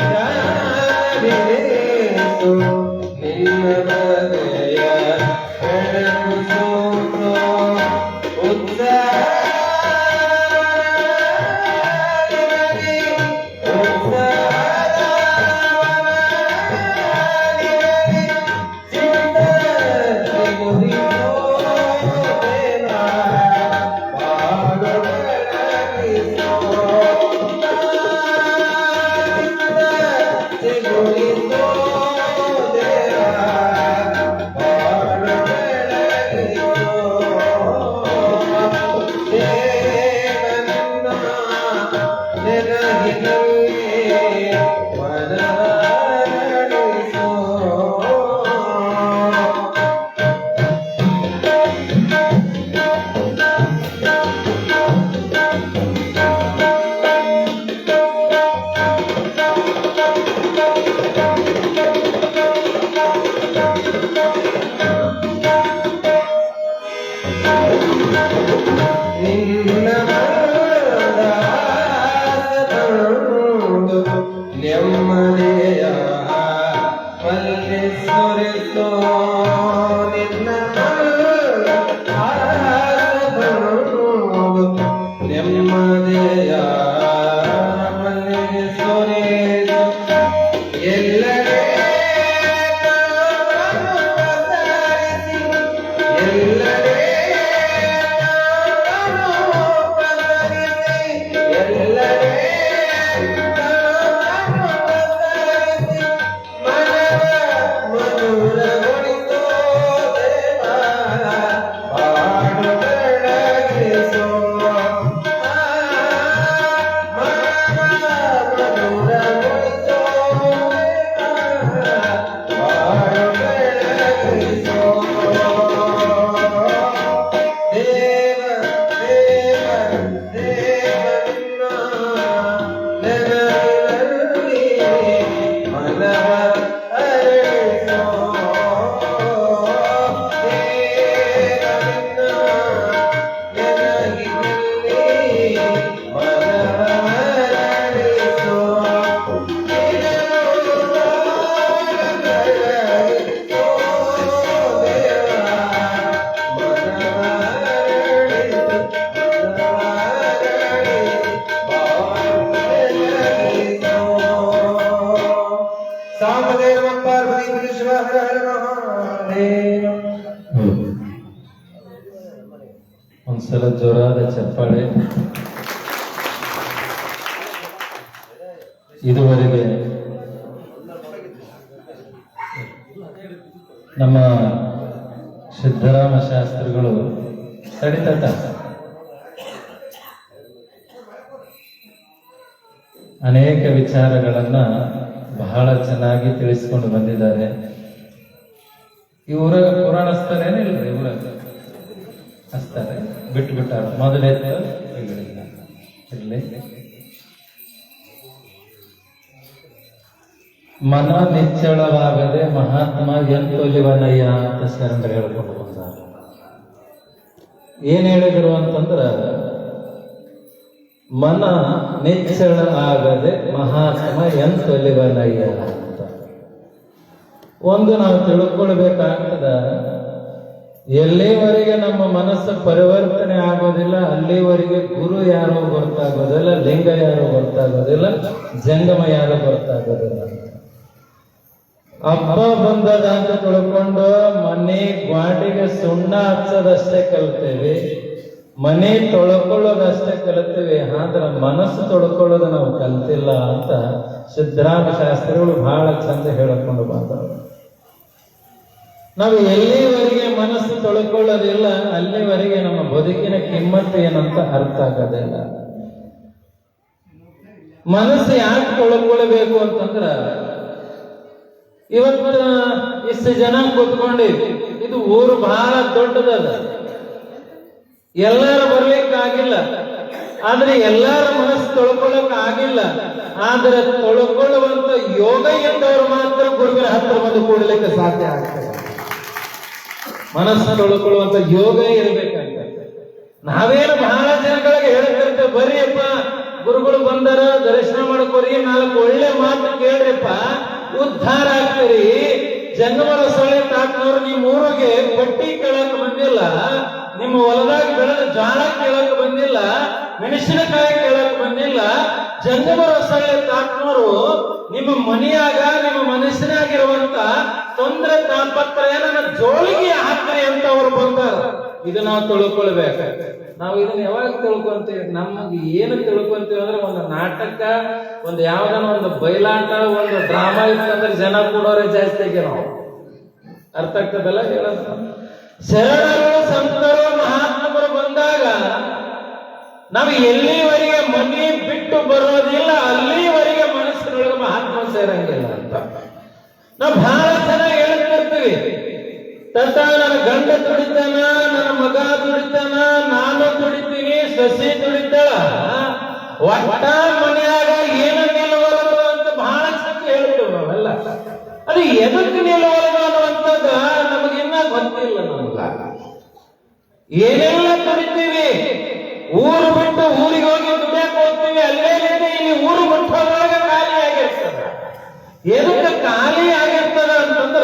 ಧ್ಯಾನವೇರಿಸು ನಿನ್ನ ಮನೆಯ ಬೆಳಗು ಸೋಗುತ್ತೋ ನೆಮ್ಮದಿಯ ಮಲ್ಲಿ ಸುರಿಸೋ ನಿನ್ನ ನೆಮ್ಮದಿಯ ಮಲ್ಲಿ ಸುರಿಸೋ ಎಲ್ಲೆಡೆ ಎಲ್ಲೆಡೆ ಎಲ್ಲೆಡೆ ಒಂದ್ಸಲ ಜೋರಾದ ಚಪ್ಪಾಳೆ. ಇದುವರೆಗೆ ನಮ್ಮ ಸಿದ್ದರಾಮ ಶಾಸ್ತ್ರಿಗಳು ತಡಿತಟ ಅನೇಕ ವಿಚಾರಗಳನ್ನ ಬಹಳ ಚೆನ್ನಾಗಿ ತಿಳಿಸಿಕೊಂಡು ಬಂದಿದ್ದಾರೆ. ಈ ಊರಾಗ ಪುರಾಣ ಹಚ್ತಾರೇನಿಲ್ರಿ? ಊರಾಗ ಹಚ್ತಾರೆ, ಬಿಟ್ಟು ಬಿಟ್ಟಾರ. ಮೊದಲೇತ ಇರ್ಲಿ. ಮನ ನಿಚ್ಚಳವಾಗದೆ ಮಹಾತ್ಮ ಎಂತೊಲಿವನಯ್ಯ ಅಂತ ಶರಣರು ಹೇಳ್ಕೊಂಡು ಬಂದಾರ. ಏನ್ ಹೇಳಿದ್ರು ಅಂತಂದ್ರ, ಮನ ನಿಚ್ಚಳ ಆಗದೆ ಮಹಾತ್ಮ ಎಂತೊಲಿವನಯ್ಯ ಅಂತ. ಒಂದು ನಾವು ತಿಳ್ಕೊಳ್ಬೇಕಾಗ್ತದ, ಎಲ್ಲಿವರೆಗೆ ನಮ್ಮ ಮನಸ್ಸು ಪರಿವರ್ತನೆ ಆಗೋದಿಲ್ಲ ಅಲ್ಲಿವರೆಗೆ ಗುರು ಯಾರು ಗೊತ್ತಾಗೋದಿಲ್ಲ, ಲಿಂಗ ಯಾರು ಗೊತ್ತಾಗೋದಿಲ್ಲ, ಜಂಗಮ ಯಾರು ಗೊತ್ತಾಗೋದಿಲ್ಲ. ಹಬ್ಬ ಬಂದದ ಅಂತ ತಿಳ್ಕೊಂಡು ಮನೆ ಗ್ವಾಟಿಗೆ ಸುಣ್ಣ ಹಚ್ಚೋದಷ್ಟೇ ಕಲ್ತೇವೆ, ಮನೆ ತೊಳ್ಕೊಳ್ಳೋದಷ್ಟೇ ಕಲಿತೇವೆ, ಆದ್ರೆ ಮನಸ್ಸು ತೊಳ್ಕೊಳ್ಳೋದು ನಾವು ಕಲ್ತಿಲ್ಲ ಅಂತ ಸಿದ್ದರಾಮ ಶಾಸ್ತ್ರಿಗಳು ಬಹಳ ಚಂದ ಹೇಳಿಕೊಂಡು ಬಂದವರು. ನಾವು ಎಲ್ಲಿವರೆಗೆ ಮನಸ್ಸು ತೊಳ್ಕೊಳ್ಳೋದಿಲ್ಲ ಅಲ್ಲಿವರೆಗೆ ನಮ್ಮ ಬದುಕಿನ ಕಿಮ್ಮತ್ತು ಏನಂತ ಅರ್ಥ ಆಗೋದಿಲ್ಲ. ಮನಸ್ಸು ಯಾಕೆ ತೊಳ್ಕೊಳ್ಬೇಕು ಅಂತಂದ್ರ, ಇವತ್ತು ಇಷ್ಟು ಜನ ಕೂತ್ಕೊಂಡಿವಿ, ಇದು ಊರು ಬಹಳ ದೊಡ್ಡದದ, ಎಲ್ಲಾರು ಬರ್ಲಿಕ್ಕಾಗಿಲ್ಲ, ಆದ್ರೆ ಎಲ್ಲಾರ ಮನಸ್ಸು ತೊಳ್ಕೊಳಕ್ ಆಗಿಲ್ಲ. ಆದ್ರೆ ತೊಳ್ಕೊಳ್ಳುವಂತ ಯೋಗ ಎಂದವರು ಮಾತ್ರ ಗುರುವಿನ ಹತ್ರ ಕೊಡ್ಲಿಕ್ಕೆ ಸಾಧ್ಯ ಆಗ್ತದೆ. ಮನಸ್ಸು ತೊಳ್ಕೊಳ್ಳುವಂತ ಯೋಗ ಇರ್ಬೇಕಂತ ನಾವೇನು ಬಹಳ ಜನಗಳಿಗೆ ಹೇಳ್ತಿರ್ತೇವೆ, ಬರ್ರಿಯಪ್ಪ ಗುರುಗಳು ಬಂದಾರ ದರ್ಶನ ಮಾಡ್ಕೋರಿ, 4 ಒಳ್ಳೆ ಮಾತು ಕೇಳ್ರಿಪ್ಪ, ಉದ್ಧಾರ ಆಗ್ತೀರಿ. ಜಂಗಮರ ಸೊಳ್ಳೆ ತಾತನವ್ರು ನಿಮ್ಮ ಊರಿಗೆ ಪಟ್ಟಿ ಕೇಳಕ್ ಬಂದಿಲ್ಲ, ನಿಮ್ಮ ಹೊಲದಾಗ ಬೆಳೆದ ಜ್ವಾಳ ಕೇಳಕ್ ಬಂದಿಲ್ಲ, ಮೆಣಸಿನಕಾಯಿ ಕೇಳಕ್ ಬಂದಿಲ್ಲ. ಜಂಗಮರ ಸೊಳ್ಳೆ ತಾತನವರು ನಿಮ್ಮ ಮನೆಯಾಗ ನಿಮ್ಮ ಮನಸ್ಸಿನಾಗಿರುವಂತ ತೊಂದರೆ ತಾಪತ್ರಯ ನನ್ನ ಜೋಳಿಗೆ ಹಾಕ್ರಿ ಅಂತ ಅವ್ರು ಬಂದಾರ. ಇದು ನಾವು ತಿಳ್ಕೊಳ್ಬೇಕ. ನಾವು ಇದನ್ನ ಯಾವಾಗ ತಿಳ್ಕೊಂತೀವಿ? ನಮಗೆ ಏನು ತಿಳ್ಕೊಂತೀವಿ ಅಂದ್ರೆ ಒಂದು ನಾಟಕ, ಒಂದು ಯಾವ್ದಾನ ಒಂದು ಬಯಲಾಟ, ಒಂದು ಡ್ರಾಮಾ ಇತ್ತಂದ್ರೆ ಜನ ಕೂಡೋರೆ ಜಾಸ್ತಿ ಆಗಿ ನಾವು ಅರ್ಥ ಆಗ್ತದಲ್ಲ ಹೇಳೋದು. ಶರಣರು ಸಂತರು ಮಹಾತ್ಮರು ಬಂದಾಗ ನಾವು ಎಲ್ಲಿವರೆಗೆ ಮನೆ ಬಿಟ್ಟು ಬರೋದಿಲ್ಲ ಅಲ್ಲಿವರೆಗೆ ಮನಸ್ಸಿನೊಳಗೆ ಮಹಾತ್ಮ ಸೇರಂಗಿಲ್ಲ ಅಂತ ನಾವು ಬಹಳ ಚೆನ್ನಾಗಿ ಹೇಳ್ತಿರ್ತೀವಿ. ತತ್ತ ನನ್ನ ಗಂಡ ದುಡಿತಾನ, ನನ್ನ ಮಗ ದುಡಿತಾನ, ನಾನು ದುಡಿತೀನಿ, ಸಸಿ ದುಡಿತಾಳ, ಒಟ್ಟ ಮನೆಯಾಗ ಏನು ನಿಲ್ಲವರದು ಅಂತ ಬಹಳ ಚಂದ ಹೇಳ್ತೇವೆ ನಾವೆಲ್ಲ. ಅದು ಎದಕ್ಕೆ ನಿಲ್ಲವರದು ಅನ್ನುವಂಥದ್ದು ನಮಗಿನ್ನ ಗೊತ್ತಿಲ್ಲ. ನಮಗ ಏನೆಲ್ಲ ದುಡಿತೀವಿ, ಊರು ಬಿಟ್ಟು ಊರಿಗೆ ಹೋಗಿ ದುಡಿಯಕ್ಕೆ ಹೋಗ್ತೀವಿ, ಅಲ್ಲೇ ಇಲ್ಲಿ ಊರು ಮುಟ್ಟೋದ್ರೊಳಗೆ ಖಾಲಿ ಆಗಿರ್ತದ. ಎದಕ್ಕೆ ಖಾಲಿ ಆಗಿರ್ತದ ಅಂತಂದ್ರ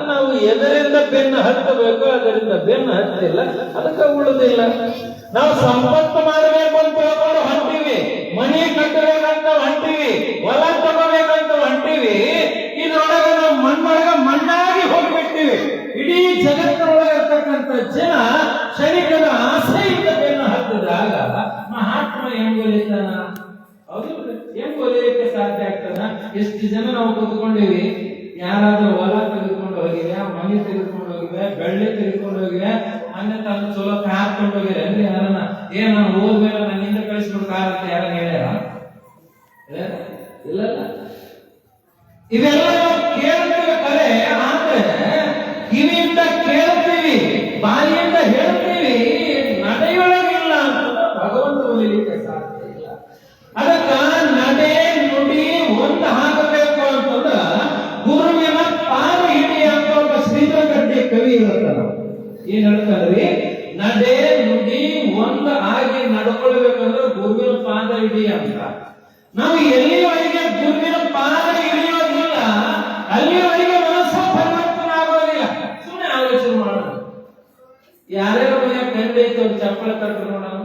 ನಾವು ಎದರಿಂದ ಬೆನ್ನು ಹತ್ತಬೇಕು, ಅದರಿಂದ ಬೆನ್ನು ಹತ್ತಿಲ್ಲ, ಅದಕ್ಕೆ ಉಳಿದಿಲ್ಲ. ನಾವು ಸಂಪತ್ತು ಮಾಡಬೇಕು ಅಂತ ಹೇಳ್ಕೊಂಡು ಹೊಂಟೀವಿ, ಮನೆ ಕಟ್ಟಬೇಕಂತ ಹೊಂಟೀವಿ, ಹೊಲ ತಗೋಬೇಕಂತ ಹೊಂಟೀವಿ. ಇದ್ರೊಳಗೆ ನಾವು ಮಣ್ಣಾಗಿ ಹೋಗ್ಬಿಡ್ತೀವಿ. ಇಡೀ ಜಗತ್ತಿನೊಳಗೆ ಇರ್ತಕ್ಕಂಥ ಜನ ಶರೀರದ ಆಸೆಯಿಂದ ಬೆನ್ನು ಹತ್ತಿದಾಗ ಮಹಾತ್ಮ ಹೆಂಗ್ ಒಲಿತಾನ? ಹೌದು, ಹೆಂಗ್ ಒಲಿಯಕ್ಕೆ ಸಾಧ್ಯ ಆಗ್ತದ? ಎಷ್ಟು ಜನ ನಾವು ಕೂತ್ಕೊಂಡಿವಿ, ಯಾರಾದ್ರೂ ಹೊಲ ತೆಗೆದುಕೊಂಡು ಹೋಗಿವೆ, ಮನೆ ತೆಗೆದುಕೊಂಡು ಹೋಗಿವೆ, ಬೆಳ್ಳಿ ತೆಗೆದುಕೊಂಡು ಹೋಗಿವೆ, ಮೊನ್ನೆ ತಂದು ಚಲೋ ಕಾರ್ ಕೊಂಡು ಹೋಗಿವೆ ಅಂದ್ರೆ ಯಾರನ್ನ ನಾನು ಹೋದ್ಮೇಲೆ ನನ್ನಿಂದ ಕಳಿಸ್ಬಿಟ್ಟು ಕಾರ್ ಅಂತ ಯಾರ ಹೇಳ್ಯಾರ? ಇಲ್ಲ. ಇವೆಲ್ಲ ನಾವು ಕೇಳ್ತೇವೆ ಕರೆ, ಆದ್ರೆ ಕಿವಿಯಿಂದ ಕೇಳ್ತೀವಿ, ಬಾಯಿಯಿಂದ ಹೇಳ್ತೀವಿ, ನಡೆಯೊಳಗಿಲ್ಲ ಅಂತ ಭಗವಂತ ಒಲಿಲಿಕ್ಕೆ ಸಾಧ್ಯ ಇಲ್ಲ. ಅದಕ್ಕ ನಡೆ ನುಡಿ ಒಂದು ಹಾಕಬೇಕು ಅಂತಂದ್ರ ಗುರುವಿನ ಪಾದ ಹಿಡಿ ಅಂತ ಒಬ್ಬ ಶ್ರೀಧರಗಡ್ಡಿ ಕವಿ ಹೇಳ್ತಾರ. ಏನ್ ಹೇಳ್ತಾರ್ರಿ? ನಡೆ ನುಡಿ ಒಂದು ಆಗಿ ನಡ್ಕೊಳ್ಬೇಕಂದ್ರೆ ಗುರುವಿನ ಪಾದ ಹಿಡಿ ಅಂತ. ನಾವು ಎಲ್ಲಿವರೆಗೆ ಗುರುವಿನ ಪಾದ ಹಿಡಿಯೋದಿಲ್ಲ ಅಲ್ಲಿವರೆಗೆ ಮನಸ್ಸು ಪರಿವರ್ತನೆ ಆಗೋದಿಲ್ಲ. ಸುಮ್ಮನೆ ಆಲೋಚನೆ ಮಾಡೋಣ. ಯಾರ್ಯಾರ ಮನೆಯಾಗ ಕಂಡೆ ಐತೆ ಒಂದು ಚಪ್ಪಳ ತಟ್ಟು ನೋಡೋಣ,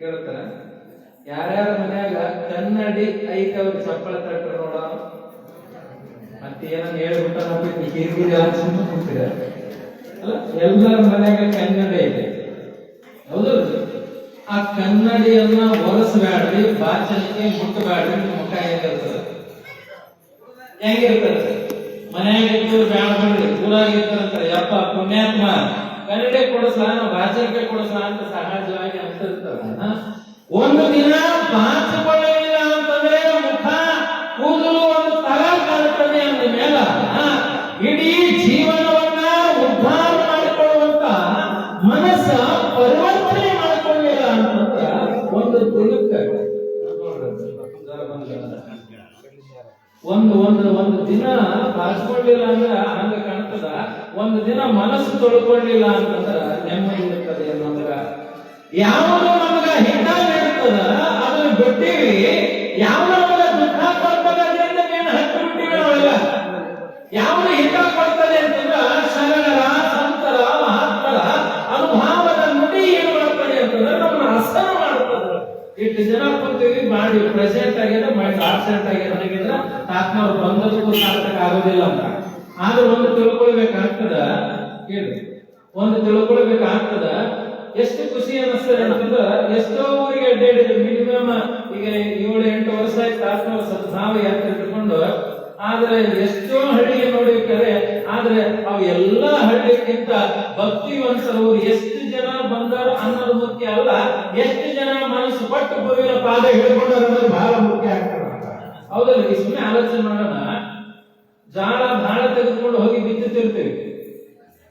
ಕೇಳ್ತಾರ? ಯಾರ್ಯಾರ ಮನ್ಯಾಗ ಕನ್ನಡಿ ಐತೆ ಅವ್ರ ಚಪ್ಪಳ ತಟ್ಟು ನೋಡೋಣ. ಮತ್ತೇನ ಹೇಳ್ಬಿಟ್ಟ ಕಿರಿಕಿರಿ ಸುಮ್ಮನೆ ಕೂತೀರ ಅಲ್ಲ? ಎಲ್ಲರ ಮನ್ಯಾಗ ಕನ್ನಡಿ ಐತೆ, ಹೌದು. ಆ ಕನ್ನಡಿಯನ್ನ ಒರೆಸಬೇಡ್ರಿ, ಬಾಚಣಿಕೆ ಮುಟ್ಟಬೇಡ್ರಿ. ಮುಖ ಹೇಗಿರ್ತದೆ? ಹೆಂಗಿರ್ತದೆ? ಮನ್ಯಾಗ ಇದ್ದವ್ರು ಬ್ಯಾಡ ಬಿಡ್ರಿ, ಊರಾಗಿರ್ತಾರಂತಾರೆ, ಯಪ್ಪ ಪುಣ್ಯಾತ್ಮ ಕನ್ನಡಿ ಕೊಡಿಸ್ಲಾ, ನಾವು ಬಾಚಣಿಕೆ ಕೊಡಿಸ್ಲಾ ಅಂತ ಸಹಜವಾಗಿ ಅನ್ಸಿರ್ತಾರ. ಒಂದು ದಿನ ಬಾಚಿಕೊಳ್ಳಲಿಲ್ಲ ಅಂತಂದ್ರೆ ಮುಖ ಕೂದಲು ಒಂದು ತರ ಕಾಣುತ್ತದೆ ಅಂದ ಮೇಲೆ ಇಡೀ ಜೀವನವನ್ನ ಉದ್ಧಾರ ಮಾಡಿಕೊಳ್ಳುವಂತ ಮನಸ್ಸ ಪರಿವರ್ತನೆ ಮಾಡಿಕೊಳ್ಳಿಲ್ಲ ಅಂತಂದ್ರ ಒಂದು ದಿನಕ್ಕೆ ಒಂದು ದಿನ ಬಾಚಿಕೊಳ್ಳಿಲ್ಲ ಅಂದ್ರೆ ಹಂಗ ಕಾಣ್ತದ. ಒಂದು ದಿನ ಮನಸ್ಸು ತೊಳ್ಕೊಳ್ಳಿಲ್ಲ ಅಂತಂದ್ರ ನೆಮ್ಮದಿ ಇರ್ತದೆ ನಮಗ. ಯಾವುದು ನಮಗ ಹಿತ ನೀಡುತ್ತದ ಅದನ್ನು ಬಿಟ್ಟಿವಿ, ಯಾವುದು ನಮಗ ದುಃಖ ಕೊಡ್ತದೆ ಅದರಿಂದ ನೀನು ಹತ್ತು ಬಿಟ್ಟಿವಿ ನಾವೆಲ್ಲ. ಯಾವುದು ಹಿತ ಕೊಡ್ತದೆ ಅಂತಂದ್ರ ಶರಣರ ಸಂತರ ಮಹಾತ್ಮರ ಅನುಭವದ ನುಡಿ ಏನು ಮಾಡ್ತದೆ ಅಂತಂದ್ರೆ ನಮ್ಮನ್ನ ಹಸನ ಮಾಡ್ತದೆ. ಇಷ್ಟು ಜನ ಕೂತೀವಿ, ಮಾಡಿ ಪ್ರೆಸೆಂಟ್ ಆಗಿದೆ, ಮಾಡಿ ಆಬ್ಸೆಂಟ್ ಆಗಿದ್ರೆ ಆತ್ಮವ್ರು ಬಂದದಕ್ಕೂ ಸಾರ್ಥಕ ಆಗೋದಿಲ್ಲ ಅಂತ. ಆದ್ರೆ ಒಂದು ತಿಳ್ಕೊಳ್ಬೇಕಾಗ್ತದ, ಹೇಳಿ, ಒಂದು ತಿಳ್ಕೊಳ್ಬೇಕಾಗ್ತದ. ಎಷ್ಟು ಖುಷಿ ಅನ್ನಿಸ್ತದೆ ಅಂತಂದ್ರ ಎಷ್ಟೋ ಊರಿಗೆ ಅಡ್ಡಾಡಿದ್ರು. ಮಿನಿಮಮ್ ಈಗ 7-8 ವರ್ಷ ಆಯ್ತು ಆತ್ಮ ಸದ್ಭಾವ ಯಾತ್ರೆ ಇಟ್ಕೊಂಡು. ಆದ್ರೆ ಎಷ್ಟೋ ಹಳ್ಳಿಗೆ ನೋಡಿರ್ತಾರೆ, ಆದ್ರೆ ಅವು ಎಲ್ಲಾ ಹಳ್ಳಿಗಿಂತ ಭಕ್ತಿವಂತರು ಎಷ್ಟು ಜನ ಬಂದರು ಅನ್ನೋದು ಮುಖ್ಯ ಅಲ್ಲ, ಎಷ್ಟು ಜನ ಮನಸ್ಸು ಪಟ್ಟು ಗುರುವಿನ ಪಾದ ಹಿಡ್ಕೊಂಡರು ಅನ್ನೋದು ಬಹಳ ಮುಖ್ಯ ಆಗ್ತದೆ. ಹೌದಲ್ಲ? ಈ ಸುಮ್ಮನೆ ಆಲೋಚನೆ ಮಾಡೋಣ. ಜಾಳ ಭಾಳ ತೆಗೆದುಕೊಂಡು ಹೋಗಿ ಬಿತ್ತುತ್ತಿರ್ತೀವಿ,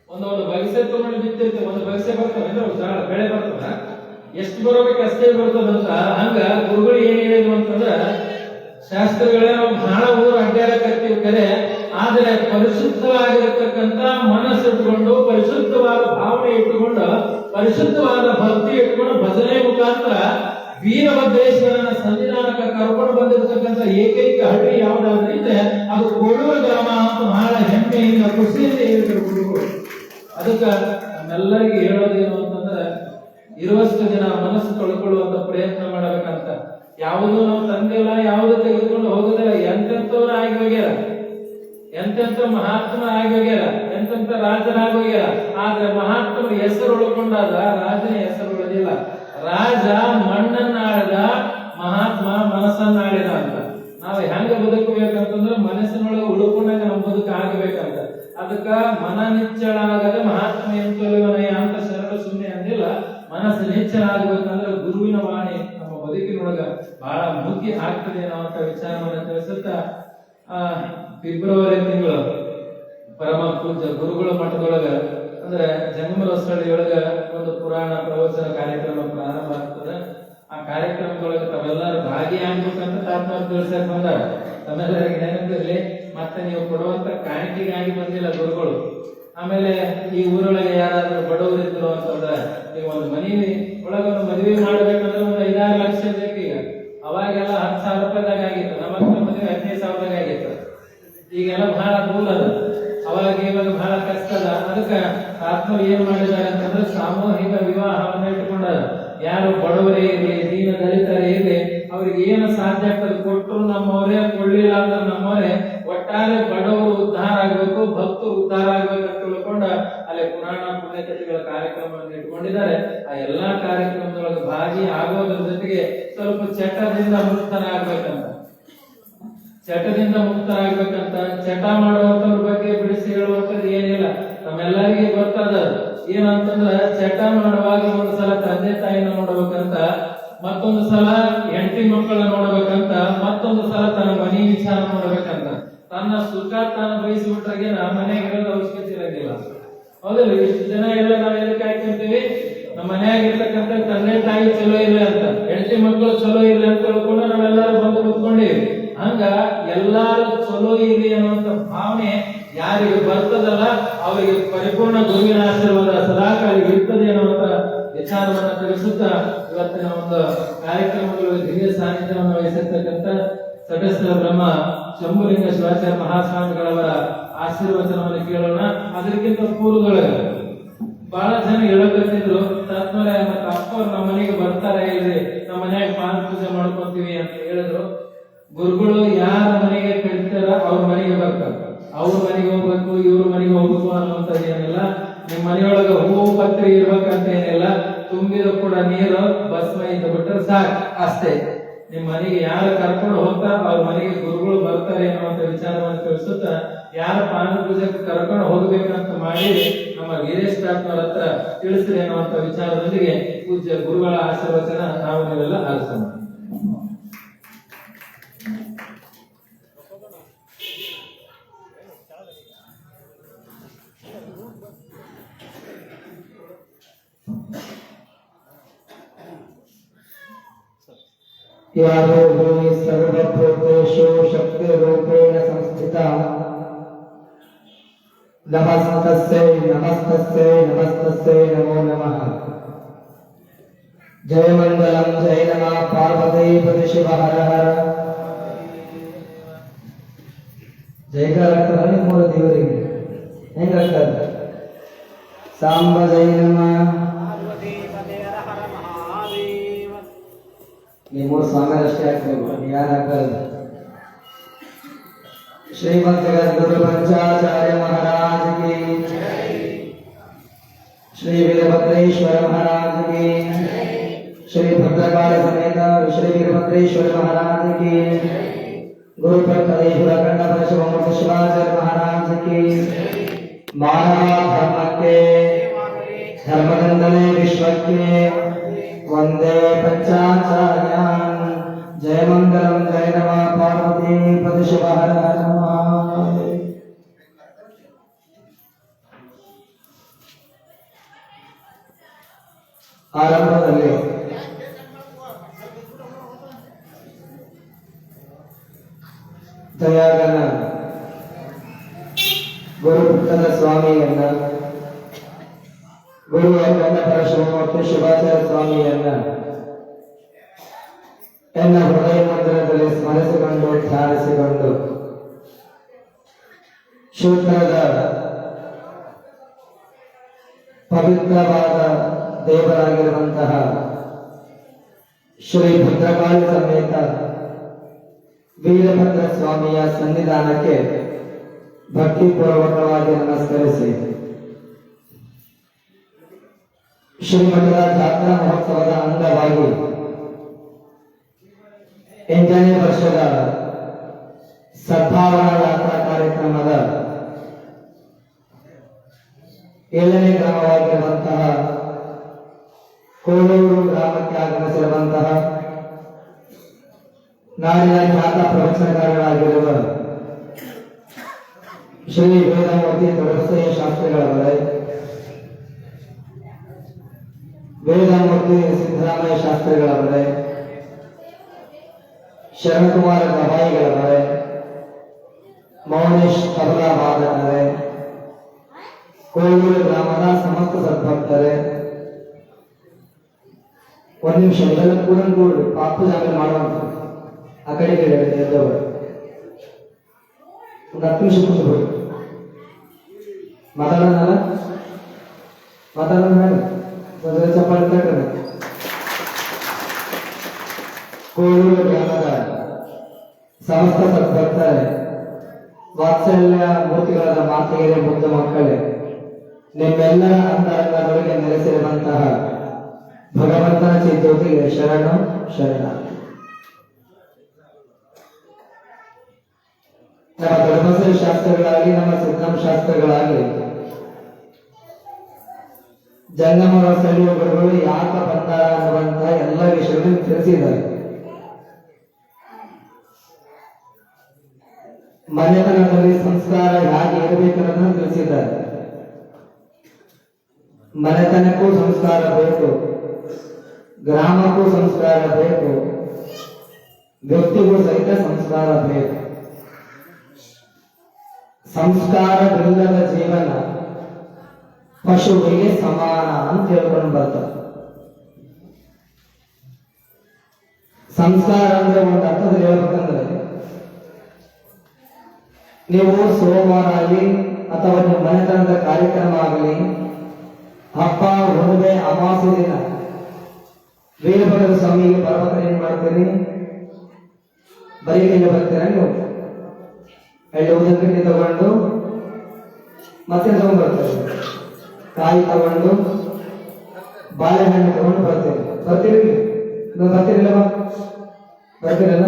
ಒಂದು ಬಗಸೆ ತಗೊಂಡು ಬಿತ್ತಿರ್ತೀವಿ, ಒಂದು ಬಗಸೆ ಬರ್ತವೆ ಅಂದ್ರೆ ಜಾಳ ಬೆಳೆ ಬರ್ತದ, ಎಷ್ಟು ಬರಬೇಕು ಅಷ್ಟೇ ಬರ್ತದಂತ. ಹಂಗ ಗುರುಗಳು ಏನ್ ಹೇಳಿದ್ರು ಅಂತಂದ್ರ ಶಾಸ್ತ್ರಗಳೇ ನಾವು ಬಹಳ ಊರು ಅಡ್ಡಾಡಕತ್ತೀವಿ ಕರೆ, ಆದರೆ ಪರಿಶುದ್ಧವಾಗಿರತಕ್ಕಂತ ಮನಸ್ಸು ಇಟ್ಕೊಂಡು, ಪರಿಶುದ್ಧವಾದ ಭಾವನೆ ಇಟ್ಟುಕೊಂಡು, ಪರಿಶುದ್ಧವಾದ ಭಕ್ತಿ ಇಟ್ಕೊಂಡು ಭಜನೆ ಮುಖಾಂತರ ವೀರಭದ್ರೇಶ್ವರನ ಸನ್ನಿಧಾನಕ್ಕೆ ಕರ್ಕೊಂಡು ಬಂದಿರತಕ್ಕಂತ ಏಕೈಕ ಹಳ್ಳಿ ಯಾವ್ದಾದ್ರೆ ಅದು ಕೋಡೂರು ಗ್ರಾಮ ಅಂತ ಬಹಳ ಹೆಮ್ಮೆಯಿಂದ ಖುಷಿಯಿಂದ ಹೇಳಿದ್ರು ಗುರುಗಳು. ಅದಕ್ಕೆ ನಮ್ಮೆಲ್ಲರಿಗೂ ಹೇಳೋದೇನು ಅಂತಂದ್ರೆ, ಇರುವಷ್ಟು ದಿನ ಮನಸ್ಸು ತೊಳ್ಕೊಳ್ಳುವಂತ ಪ್ರಯತ್ನ ಮಾಡಬೇಕಂತ. ಯಾವುದು ನಾವು ತಂದಿಲ್ಲ, ಯಾವುದು ತೆಗೆದುಕೊಂಡು ಹೋಗೋದಿಲ್ಲ. ಎಂತೆಂಥವ್ರು ಆಗಿ ಹೋಗ್ಯಾರ, ಎಂತೆಂಥ ಮಹಾತ್ಮ ಆಗಿ ಹೋಗ್ಯಾರ, ಎಂತೆಂಥ ರಾಜರಾಗಿ ಹೋಗ್ಯಾರ. ಆದ್ರೆ ಮಹಾತ್ಮರ ಹೆಸರು ಉಳ್ಕೊಂಡಾಗ ರಾಜನ ಹೆಸರು ಉಳಿದಿಲ್ಲ. ರಾಜ ಮಣ್ಣನ್ನಾಡಿದ, ಮಹಾತ್ಮ ಮನಸ್ಸನ್ನಾಡಿದ ಅಂತ. ನಾವು ಹೆಂಗ ಬದುಕಬೇಕಂತಂದ್ರೆ ಮನಸ್ಸಿನೊಳಗೆ ಉಳ್ಕೊಂಡಾಗ ನಮ್ಮ ಬದುಕು ಆಗಬೇಕಂತ. ಅದಕ್ಕ ಮನ ನಿಚ್ಚಳ ಆಗದೆ ಮಹಾತ್ಮ ಎಂತೊಲವನಯ ಅಂತ ಶರಣ ಸುಮ್ಮನೆ ಅಂದಿಲ್ಲ. ಮನಸ್ಸು ನಿಚ್ಚಳ ಆಗ್ಬೇಕಂದ್ರೆ ಗುರುವಿನ ವಾಣಿ ನಮ್ಮ ಬದುಕಿನೊಳಗ ಬಹಳ ಮುಖ್ಯ ಆಗ್ತದೆ ಅನ್ನೋ ವಿಚಾರವನ್ನು ತಿಳಿಸುತ್ತಾ, ಫೆಬ್ರವರಿ ತಿಂಗಳು ಪರಮ ಪೂಜ್ಯ ಗುರುಗಳ ಮಠದೊಳಗ ಅಂದ್ರೆ ಜಂಗಮರಸ್ಥಳಿಯೊಳಗ ಒಂದು ಪುರಾಣ ಪ್ರವಚನ ಕಾರ್ಯಕ್ರಮ ಪ್ರಾರಂಭ ಆಗ್ತದೆ. ಆ ಕಾರ್ಯಕ್ರಮದೊಳಗೆ ತಾವೆಲ್ಲರೂ ಭಾಗಿಯಾಗಬೇಕಂತ ತಾತ್ಮಾರ್ ತಿಳಿಸಕ್ ಬಂದಾರ. ತಮ್ಮೆಲ್ಲರಿಗೆ ನೆನಪಿರ್ಲಿ, ಮತ್ತೆ ನೀವು ಕೊಡುವಂತ ಕಾಣಿಕೆಗಾಗಿ ಬಂದಿಲ್ಲ ಗುರುಗಳು. ಆಮೇಲೆ ಈ ಊರೊಳಗೆ ಯಾರಾದ್ರೂ ಬಡವರು ಇದ್ರು ಅಂತಂದ್ರೆ, ನೀವು ಒಂದು ಮನೆಯಲ್ಲಿ ಒಳಗೊಂದು ಮದುವೆ ಮಾಡ್ಬೇಕಂದ್ರೆ ಒಂದು 5-6 ಲಕ್ಷ ಬೇಕು. ಈಗ ಅವಾಗೆಲ್ಲ 10,000 ರೂಪಾಯಿದಾಗ ಆಗಿತ್ತು. ನಮ್ಮ ಮದುವೆ 15,000ದಾಗ ಆಗಿತ್ತು. ಈಗೆಲ್ಲ ಬಹಳ ದೂರ ಅದ, ಅವಾಗ ಇವಾಗ ಬಹಳ ಕಷ್ಟ ಅದ. ಅದಕ್ಕೆ ಆತ್ಮ ಏನ್ ಮಾಡಿದ್ದಾರೆ ಅಂತಂದ್ರೆ ಸಾಮೂಹಿಕ ವಿವಾಹವನ್ನ ಇಟ್ಟುಕೊಂಡಾರ. ಯಾರು ಬಡವರೇ ಇರಲಿ, ದೀನ ದಲಿತರೇ ಇರಲಿ, ಅವ್ರಿಗೆ ಏನು ಸಾಧ್ಯ ಆಗ್ತದೆ ಕೊಟ್ಟರು ನಮ್ಮವರೇ, ಕೊಡ್ಲಿಲ್ಲ ಅಂದ್ರೆ ನಮ್ಮವರೇ. ಒಟ್ಟಾರೆ ಬಡವರು ಉದ್ಧಾರ ಆಗ್ಬೇಕು, ಭಕ್ತರು ಉದ್ಧಾರ ಆಗ್ಬೇಕು ಅಂತ ತಿಳ್ಕೊಂಡ ಅಲ್ಲಿ ಪುರಾಣ ಪುಣ್ಯಕಥೆಗಳ ಕಾರ್ಯಕ್ರಮವನ್ನು ಇಟ್ಕೊಂಡಿದ್ದಾರೆ. ಆ ಎಲ್ಲಾ ಕಾರ್ಯಕ್ರಮದೊಳಗೆ ಭಾಗಿ ಆಗೋದ್ರ ಜೊತೆಗೆ ಸ್ವಲ್ಪ ಚಟದಿಂದ ಮುಕ್ತರಾಗ್ಬೇಕಂತ, ಚಟದಿಂದ ಮುಕ್ತರಾಗ್ಬೇಕಂತ. ಚಟ ಮಾಡುವಂತವ್ರ ಬಗ್ಗೆ ಬಿಡಿಸಿ ಹೇಳುವಂತದ್ದು ಏನಿಲ್ಲ, ನಮ್ಮೆಲ್ಲರಿಗೆ ಗೊತ್ತದ. ಏನಂತಂದ್ರ ಚಟ ಮಾಡುವಾಗ ಒಂದ್ಸಲ ತಂದೆ ತಾಯಿನ ನೋಡ್ಬೇಕಂತ, ಮತ್ತೊಂದು ಸಲ ಹೆಂಡತಿ ಮಕ್ಕಳನ್ನ ನೋಡ್ಬೇಕಂತ, ಮತ್ತೊಂದು ಸಲ ತನ್ನ ಮನೆ ವಿಚಾರ ನೋಡ್ಬೇಕಂತ. ತನ್ನ ಸುಖ ತಾನು ಬಯಸಿಬಿಟ್ರಾಗೆ ಮನೆಯಾಗ ಇರೋದು ಅವಶ್ಯಕತೆ ಇರಂಗಿಲ್ಲ. ಹೌದಲ್ಲ? ಇಷ್ಟು ಜನ ಎಲ್ಲ ನಾವ್ ಎದಕ್ಕೆ ಹಾಕಿರ್ತೀವಿ, ನಮ್ಮ ಮನೆಯಾಗ ಇರ್ತಕ್ಕಂಥ ತಂದೆ ತಾಯಿ ಚಲೋ ಇಲ್ಲ ಅಂತ, ಹೆಂಡತಿ ಮಕ್ಕಳು ಚಲೋ ಇಲ್ಲ ಅಂತ ತಿಳ್ಕೊಂಡು ನಾವೆಲ್ಲರೂ ಬಂದು ಕೂತ್ಕೊಂಡಿವಿ. ಹಂಗ ಎಲ್ಲಾರು ಚಲೋ ಇರ್ಲಿ ಅನ್ನುವಂತ ಭಾವನೆ ಯಾರಿಗೆ ಬರ್ತದಲ್ಲ ಅವರಿಗೆ ಪರಿಪೂರ್ಣ ಗುರುವಿನ ಆಶೀರ್ವಾದ ಸದಾಕಾಲ ಇರ್ತದೆ ಅನ್ನುವಂತ ವಿಚಾರವನ್ನ ತಿಳಿಸುತ್ತಾ, ಇವತ್ತಿನ ಒಂದು ಕಾರ್ಯಕ್ರಮಗಳಲ್ಲಿ ಹಿರಿಯ ಸಾನ್ನಿಧ್ಯವನ್ನು ವಹಿಸಿರ್ತಕ್ಕಂಥ ಸದಸ್ಯರ ಬ್ರಹ್ಮ ಶಂಭುಲಿಂಗ ಶಿವಾಚಾರ್ಯ ಮಹಾಸ್ವಾಮಿಗಳವರ ಆಶೀರ್ವಚನವನ್ನು ಕೇಳೋಣ. ಅದಕ್ಕಿಂತ ಪೂರ್ವದೊಳಗೆ ಬಹಳ ಜನ ಹೇಳಕತ್ತಿದ್ರು, ತತ್ಮರ ಮತ್ತೆ ಅಪ್ಪವ್ರು ನಮ್ಮ ಮನೆಗೆ ಬರ್ತಾರೆ ಇಲ್ರಿ, ನಮ್ಮ ಮನೆಯಾಗ ಪಾದ ಪೂಜೆ ಮಾಡ್ಕೊಂತೀವಿ ಅಂತ ಹೇಳಿದ್ರು. ಗುರುಗಳು ಯಾರ ಮನೆಗೆ ಕರೀತಾರ ಅವ್ರ ಮನೆಗೆ ಬರ್ತಾರೆ. ಅವ್ರ ಮನೆಗೆ ಹೋಗ್ಬೇಕು, ಇವ್ರ ಮನೆಗೆ ಹೋಗ್ಬೇಕು ಅನ್ನುವಂಥದ್ದು ಏನಿಲ್ಲ. ನಿಮ್ ಮನೆಯೊಳಗ ಹೂವು ಪತ್ರಿ ಇರ್ಬೇಕಂತ ಏನಿಲ್ಲ. ತುಂಬಿದ ಕೂಡ ನೀರು ಭಸ್ಮ ಇದ್ದು ಬಿಟ್ರೆ ಸಾಕು, ಅಷ್ಟೇ. ನಿಮ್ ಮನೆಗೆ ಯಾರು ಕರ್ಕೊಂಡು ಹೋಗ್ತಾರ ಅವ್ರ ಮನೆಗೆ ಗುರುಗಳು ಬರ್ತಾರೆ ಅನ್ನುವಂಥ ವಿಚಾರವನ್ನು ತಿಳಿಸುತ್ತಾ, ಯಾರ ಪಾದ ಪೂಜೆಗೆ ಕರ್ಕೊಂಡು ಹೋಗ್ಬೇಕಂತ ಮಾಡಿ ನಮ್ಮ ವೀರೇಶ್ ಡಾಕ್ಟರ್ ಹತ್ರ ತಿಳಿಸ್ರಿ ಅನ್ನುವಂಥ ವಿಚಾರದೊಂದಿಗೆ ಪೂಜ್ಯ ಗುರುಗಳ ಆಶೀರ್ವಚನ ನಾವು ನೀವೆಲ್ಲ ಆಲಿಸೋಣ. यारो भूमि सर्वभूतेषु शक्तिरूपेण संस्थिता नमस्तस्यै नमस्तस्यै नमस्तस्यै नमो नमः। जय मंगलम जय नमः पार्वती शिव हर हर जयकार ಆಗ್ತದೆ ಮೂರು ದೇವರಿಗೆ ಹೆಂಗಾಗ್ತದೆ? ಸಾಂಬ ಜೈ ನಮಃ ये मोर स्वामी रष्टे यार आकर श्रीमद जगत गुरु पंचाचार्य महाराज की, श्री वीरभद्रेश्वर महाराज की, श्री भद्रकाली समेत श्री वीरभद्रेश्वर महाराज की, गुरु प्रकटेश्वर अखंड परशुराम शिवाचार्य महाराज की, मानव धर्म के धर्मगंधने विश्व के वंदे पंचाचार्यान्। जय मंगलम जय नमः पार्वती पद शिव हर हर महादेव। ಆರಂಭದಲ್ಲಿ ದಯಾಗನ ಗುರುಪುಟ್ಟದ ಸ್ವಾಮಿಯನ್ನ, ಗುರು ವೆಂಕಟಪರ ಶಿವಮೂರ್ತಿ ಶಿವಾಚಾರ್ಯ ಸ್ವಾಮಿಯನ್ನ ಎನ್ನ ಹೃದಯ ಮಂದಿರದಲ್ಲಿ ಸ್ಮರಿಸಿಕೊಂಡು ಧ್ಯಾನಿಸಿಕೊಂಡು ಶೂದ್ರದ ಪವಿತ್ರವಾದ ದೇವರಾಗಿರುವಂತಹ ಶ್ರೀ ಭದ್ರಕಾಳಿ ಸಮೇತ ವೀರಭದ್ರ ಸ್ವಾಮಿಯ ಸನ್ನಿಧಾನಕ್ಕೆ ಭಕ್ತಿಪೂರ್ವಕವಾಗಿ ನಮಸ್ಕರಿಸಿ ಶ್ರೀಮಠದ ಜಾತ್ರಾ ಮಹೋತ್ಸವದ ಅಂಗವಾಗಿ 8ನೇ ವರ್ಷದ ಸದ್ಭಾವನಾ ಯಾತ್ರಾ ಕಾರ್ಯಕ್ರಮದ 7ನೇ ಗ್ರಾಮವಾಗಿರುವಂತಹ ಕೋಳೂರು ಗ್ರಾಮಕ್ಕೆ ಆಗಮಿಸಿರುವಂತಹ ನಾಡಿನ ಖ್ಯಾತ ಪ್ರವಚನಕಾರರಾಗಿರುವ ಶ್ರೀ ವೇದಮೂರ್ತಿ ದೊಡ್ಡಬಸಯ್ಯ ಶಾಸ್ತ್ರಿಗಳವರೇ, ವೇದಮೂರ್ತಿ ಸಿದ್ದರಾಮಯ್ಯ ಶಾಸ್ತ್ರಿಗಳವರೇ, ಶರಣಕುಮಾರ ಗವಾಯಿಗಳವರೇ, ಮೌನೇಶ್ ತಬಲಾ ವಾದಕರೇ, ಕೋಳೂರು ಗ್ರಾಮದ ಸಮಸ್ತ ಸದ್ಭಕ್ತರೇ, ಒಂದು ನಿಮಿಷ ಇದೆಲ್ಲ ಕೂಡಿ ಪಾಪು ಜಾಗ ಮಾಡುವಂತ ಆ ಕಡೆಗೆ ಎದ್ದವರು ಒಂದು 10 ನಿಮಿಷ ಕೂತ್ಕೊಳ್ಳಿ. ಮಾತಾಡೋಣ ಚಪ್ಪಾಳೆ ತಟ್ಟರೆ. ಕೋಳೂರು ಗ್ರಾಮದ ಸಮಸ್ತ ಸದ್ಭಕ್ತರೇ, ವಾತ್ಸಲ್ಯ ಮೂರ್ತಿಗಳಾದ ಮಾತೆಯರೇ, ಮುದ್ದು ಮಕ್ಕಳೇ, ನಿಮ್ಮೆಲ್ಲರ ಅಂತರಂಗದೊಳಗೆ ನೆಲೆಸಿರುವಂತಹ ಭಗವಂತನ ಚಿಜ್ಯೋತಿಗೆ ಶರಣ ಶರಣ. ನಮ್ಮ ದೊಡ್ಡಬಸಯ್ಯ ಶಾಸ್ತ್ರಿಗಳಾಗಿ, ನಮ್ಮ ಸಿದ್ದರಾಮ ಶಾಸ್ತ್ರಿಗಳಾಗಿ ಜಂಗಮರ ಸ್ಥಳೀಯ ಗುರುಗಳು ಯಾಕ ಬಂದಾರ ಅನ್ನುವಂತ ಎಲ್ಲ ವಿಷಯಗಳನ್ನು ತಿಳಿಸಿದ್ದಾರೆ. ಮನೆತನದಲ್ಲಿ ಸಂಸ್ಕಾರ ಹೇಗೆ ಇರಬೇಕನ್ನೋದನ್ನು ತಿಳಿಸಿದ್ದಾರೆ. ಮನೆತನಕ್ಕೂ ಸಂಸ್ಕಾರ ಬೇಕು, ಗ್ರಾಮಕ್ಕೂ ಸಂಸ್ಕಾರ ಬೇಕು, ವ್ಯಕ್ತಿಗೂ ಸಹಿತ ಸಂಸ್ಕಾರ ಬೇಕು. ಸಂಸ್ಕಾರವಿಲ್ಲದ ಜೀವನ ಪಶುವಿಗೆ ಸಮಾನ ಅಂತ ಹೇಳ್ಕೊಂಡು ಬರ್ತಾರೆ. ಸಂಸ್ಕಾರ ಅಂದ್ರೆ ಒಂದು ಅರ್ಥದಲ್ಲಿ ಹೇಳ್ಬೇಕಂದ್ರೆ, ನೀವು ಸೋಮವಾರ ಆಗಲಿ ಅಥವಾ ನಿಮ್ಮ ಮನೆತನದ ಕಾರ್ಯಕ್ರಮ ಆಗಲಿ, ಹಬ್ಬ ಹುಣ್ಣಿಮೆ ಅಮಾವಾಸ್ಯೆ ದಿನ ವೀರಭದ್ರ ಸ್ವಾಮಿಗೆ ಬರ್ಬೇಕಾದ್ರೆ ಏನ್ ಮಾಡ್ತೀರಿ? ಬರೀ ಕೈಗೆ ಬರ್ತೀರಾ ನೀವು? ಎಳ್ಳು ಉದ್ದಿನ ಕಡ್ಡಿ ತಗೊಂಡು ಮತ್ತೆ ತಗೊಂಡ್ಬರ್ತೀರಿ, ಕಾಯಿ ತಗೊಂಡು ಬಾಳೆಹಣ್ಣು ತಗೊಂಡು ಬರ್ತೀರಿ. ಬರ್ತೀರಿಲ್ಲವಾ? ಬರ್ತೀರಲ್ಲ?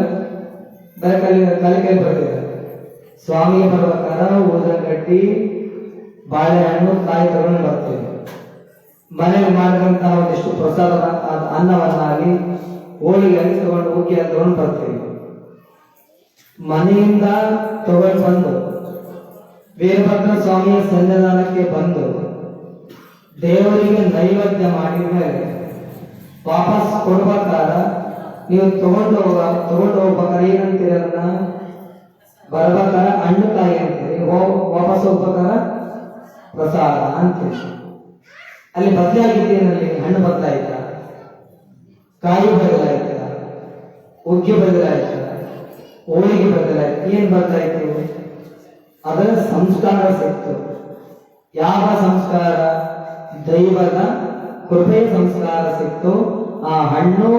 ಬರೀ ಕಾಲಿ ಕೈ ಬರ್ತೀರ. ಸ್ವಾಮಿಗೆ ಬರ್ಬೇಕಾದ್ರೆ ಉದ್ದಿನ ಕಡ್ಡಿ, ಬಾಳೆಹಣ್ಣು, ಕಾಯಿ ತಗೊಂಡು ಬರ್ತೀವಿ. ಮನೆಗೆ ಮಾಡಿದಂತಹ ಒಂದಿಷ್ಟು ಪ್ರಸಾದ ಅನ್ನವನ್ನಾಗಿ ಹೋಳಿಗೆ ತಗೊಂಡು ಉಗ್ಗಿ ತಗೊಂಡು ಬರ್ತೀವಿ. ಮನೆಯಿಂದ ತಗೊಂಡು ಬಂದು ವೀರಭದ್ರ ಸ್ವಾಮಿಯ ಸನ್ನಿಧಾನಕ್ಕೆ ಬಂದು ದೇವರಿಗೆ ನೈವೇದ್ಯ ಮಾಡಿದ ಮೇಲೆ ವಾಪಸ್ ಕೊಡ್ಬೇಕಾರ ನೀವು ತಗೊಂಡು ಹೋಗ್ಬೇಕಾರೆ ಏನಂತೀರಿ? ಅದನ್ನ ಬರ್ಬೇಕಾರ ಹಣ್ಣು ಕಾಯಿ ಅಂತೀರಿ, ವಾಪಸ್ ಹೋಗ್ಬೇಕಾರ ಪ್ರಸಾದ ಅಂತೀರಿ. ಅಲ್ಲಿ ಬದಲಾಗಿದ್ದೇನಲ್ಲಿ ಹಣ್ಣು ಬದಲಾಯ್ತ, ಕಾಯಿ ಬದಲಾಯ್ತ, ಉಗ್ಗಿ ಬದಲಾಯ್ತ, ಹೋಳಿಗೆ ಬದಲಾಯ್ತು. ಏನ್ ಬದಲಾಯ್ತು? ಅದರ ಸಂಸ್ಕಾರ ಸಿಕ್ತು. ಯಾವ ಸಂಸ್ಕಾರ? ದೈವದ ಕೃಪೆ ಸಂಸ್ಕಾರ ಸಿಕ್ತು. ಆ ಹಣ್ಣು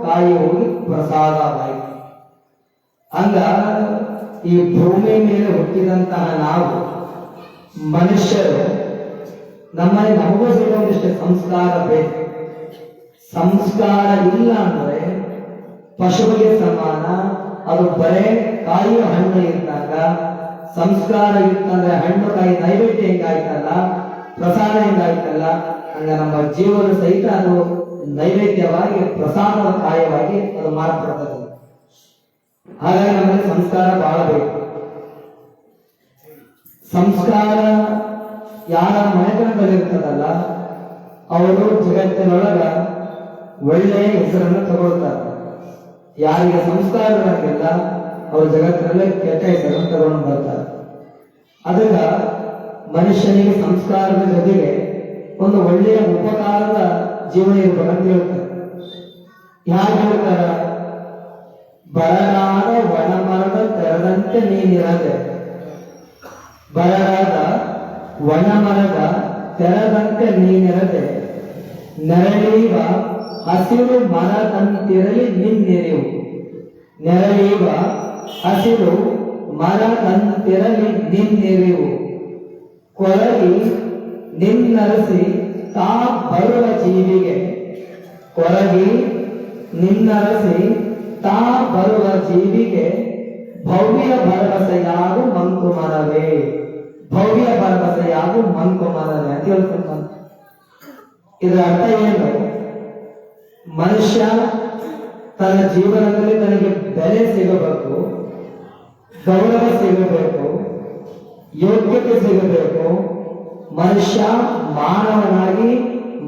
ಕಾಯಿ ಹೋಗಿ ಪ್ರಸಾದವಾಯಿತು. ಹಂಗ ಈ ಭೂಮಿ ಮೇಲೆ ಹುಟ್ಟಿದಂತಹ ನಾವು ಮನುಷ್ಯರು ನಮ್ಮಲ್ಲಿ ನಮಗೂ ಸಿಗೋದಿಷ್ಟೇ ಸಂಸ್ಕಾರ ಬೇಕು. ಸಂಸ್ಕಾರ ಇಲ್ಲ ಅಂದ್ರೆ ಪಶುವಿಗೆ ಸಮಾನ. ಅದು ಬರೇ ಕಾಯಿ ಹಣ್ಣು ಇದ್ದಾಗ, ಸಂಸ್ಕಾರ ಇತ್ತಂದ್ರೆ ಹಣ್ಣು ಕಾಯಿ ನೈವೇದ್ಯ ಹೆಂಗಾಯ್ತಲ್ಲ, ಪ್ರಸಾದ ಹೆಂಗಾಯ್ತಲ್ಲ, ಹಂಗ ನಮ್ಮ ಜೀವನ ಸಹಿತ ಅದು ನೈವೇದ್ಯವಾಗಿ ಪ್ರಸಾದದ ಕಾಯವಾಗಿ ಅದು ಮಾರ್ಪಡ್ತದೆ. ಹಾಗಾಗಿ ನಮಗೆ ಸಂಸ್ಕಾರ ಬಹಳ ಬೇಕು. ಸಂಸ್ಕಾರ ಯಾರ ಮನೆತನದಲ್ಲಿರ್ತದಲ್ಲ ಅವರು ಜಗತ್ತಿನೊಳಗ ಒಳ್ಳೆಯ ಹೆಸರನ್ನು ತಗೊಳ್ತಾರೆ. ಯಾರಿಗೆ ಸಂಸ್ಕಾರ ಇರಂಗಿಲ್ಲ ಅವ್ರ ಜಗತ್ತಿನಲ್ಲಿ ಕೆಟ್ಟ ಹೆಸರನ್ನು ತಗೊಂಡು ಬರ್ತಾರೆ. ಅದಕ್ಕ ಮನುಷ್ಯನಿಗೆ ಸಂಸ್ಕಾರದ ಜೊತೆಗೆ ಒಂದು ಒಳ್ಳೆಯ ಉಪಕಾರದ ಜೀವನ ಇರ್ಬೇಕಂತ ಹೇಳ್ತಾರೆ. ಯಾರು ಹೇಳ್ತಾರ? ಬರಡಾದ ಒಣಮರದ ತೆರದಂತೆ ನೀನಿರದೆ, ಬರಡಾದ ಒಣಮರದ ತೆರದಂತೆ ನೀನಿರದೆ, ನೆರಳೀವ ಹಸಿರು ಮರದಂತಿರಲಿ ನಿನ್ನೆರೆವು, ನೆರಳೀವ ಹಸಿರು ಮರದಂತಿರಲಿ ನಿನ್ನೆರೆವು, ಕೊರಗಿ ನಿನ್ನರಸಿ ತಾ ಬರುವ ಜೀವಿಗೆ, ಕೊರಗಿ ನಿನ್ನರಸಿ ತಾ ಬರುವ ಜೀವಿಗೆ ಭವ್ಯ ಭರವಸೆಯಾಗು ಮಂಕುಮರವೇ, ಭವ್ಯ ಭರವಸೆಯಾಗು ಮಂಕುಮರವೇ ಅಂತ ಹೇಳ್ಕೊಂತ. ಇದರ ಅರ್ಥ ಏನು? ಮನುಷ್ಯ ತನ್ನ ಜೀವನದಲ್ಲಿ ತನಗೆ ಬೆಲೆ ಸಿಗಬೇಕು, ಗೌರವ ಸಿಗಬೇಕು, ಯೋಗ್ಯತೆ ಸಿಗಬೇಕು. ಮನುಷ್ಯ ಮಾನವನಾಗಿ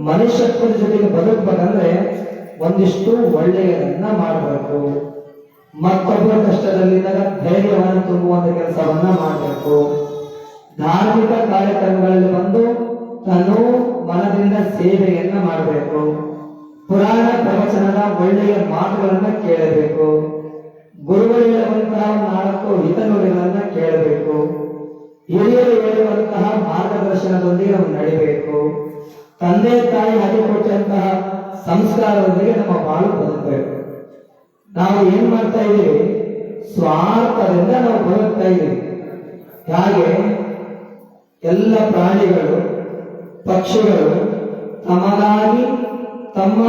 ಮನುಷ್ಯತ್ವದ ಜೊತೆಗೆ ಬದುಕಬೇಕಂದ್ರೆ ಒಂದಿಷ್ಟು ಒಳ್ಳೆಯದನ್ನ ಮಾಡಬೇಕು. ಮತ್ತೊಬ್ಬರ ಕಷ್ಟದಲ್ಲಿದ್ದಾಗ ಧೈರ್ಯವನ್ನು ತುಂಬುವಂತ ಕೆಲಸವನ್ನ ಮಾಡಬೇಕು. ಧಾರ್ಮಿಕ ಕಾರ್ಯಕ್ರಮಗಳಲ್ಲಿ ಬಂದು ತಾನು ಮನದಿಂದ ಸೇವೆಯನ್ನ ಮಾಡಬೇಕು. ಪುರಾಣ ಪ್ರವಚನದ ಒಳ್ಳೆಯ ಮಾತುಗಳನ್ನ ಕೇಳಬೇಕು. ಗುರುಗಳು ಹೇಳುವಂತಹ 4 ಹಿತನುಡಿಗಳನ್ನ ಕೇಳಬೇಕು. ಹಿರಿಯರು ಹೇಳುವಂತಹ ಮಾರ್ಗದರ್ಶನದೊಂದಿಗೆ ನಾವು ನಡಿಬೇಕು. ತಂದೆ ತಾಯಿ ಹಾಕಿಕೊಟ್ಟಂತಹ ಸಂಸ್ಕಾರದೊಂದಿಗೆ ನಮ್ಮ ಬಾಳು ಬದುಕಬೇಕು. ನಾವು ಏನ್ ಮಾಡ್ತಾ ಇದ್ದೀವಿ? ಸ್ವಾರ್ಥದಿಂದ ನಾವು ಬದುಕ್ತಾ ಇದ್ದೀವಿ. ಹಾಗೆ ಎಲ್ಲ ಪ್ರಾಣಿಗಳು, ಪಕ್ಷಿಗಳು ತಮಗಾಗಿ, ತಮ್ಮ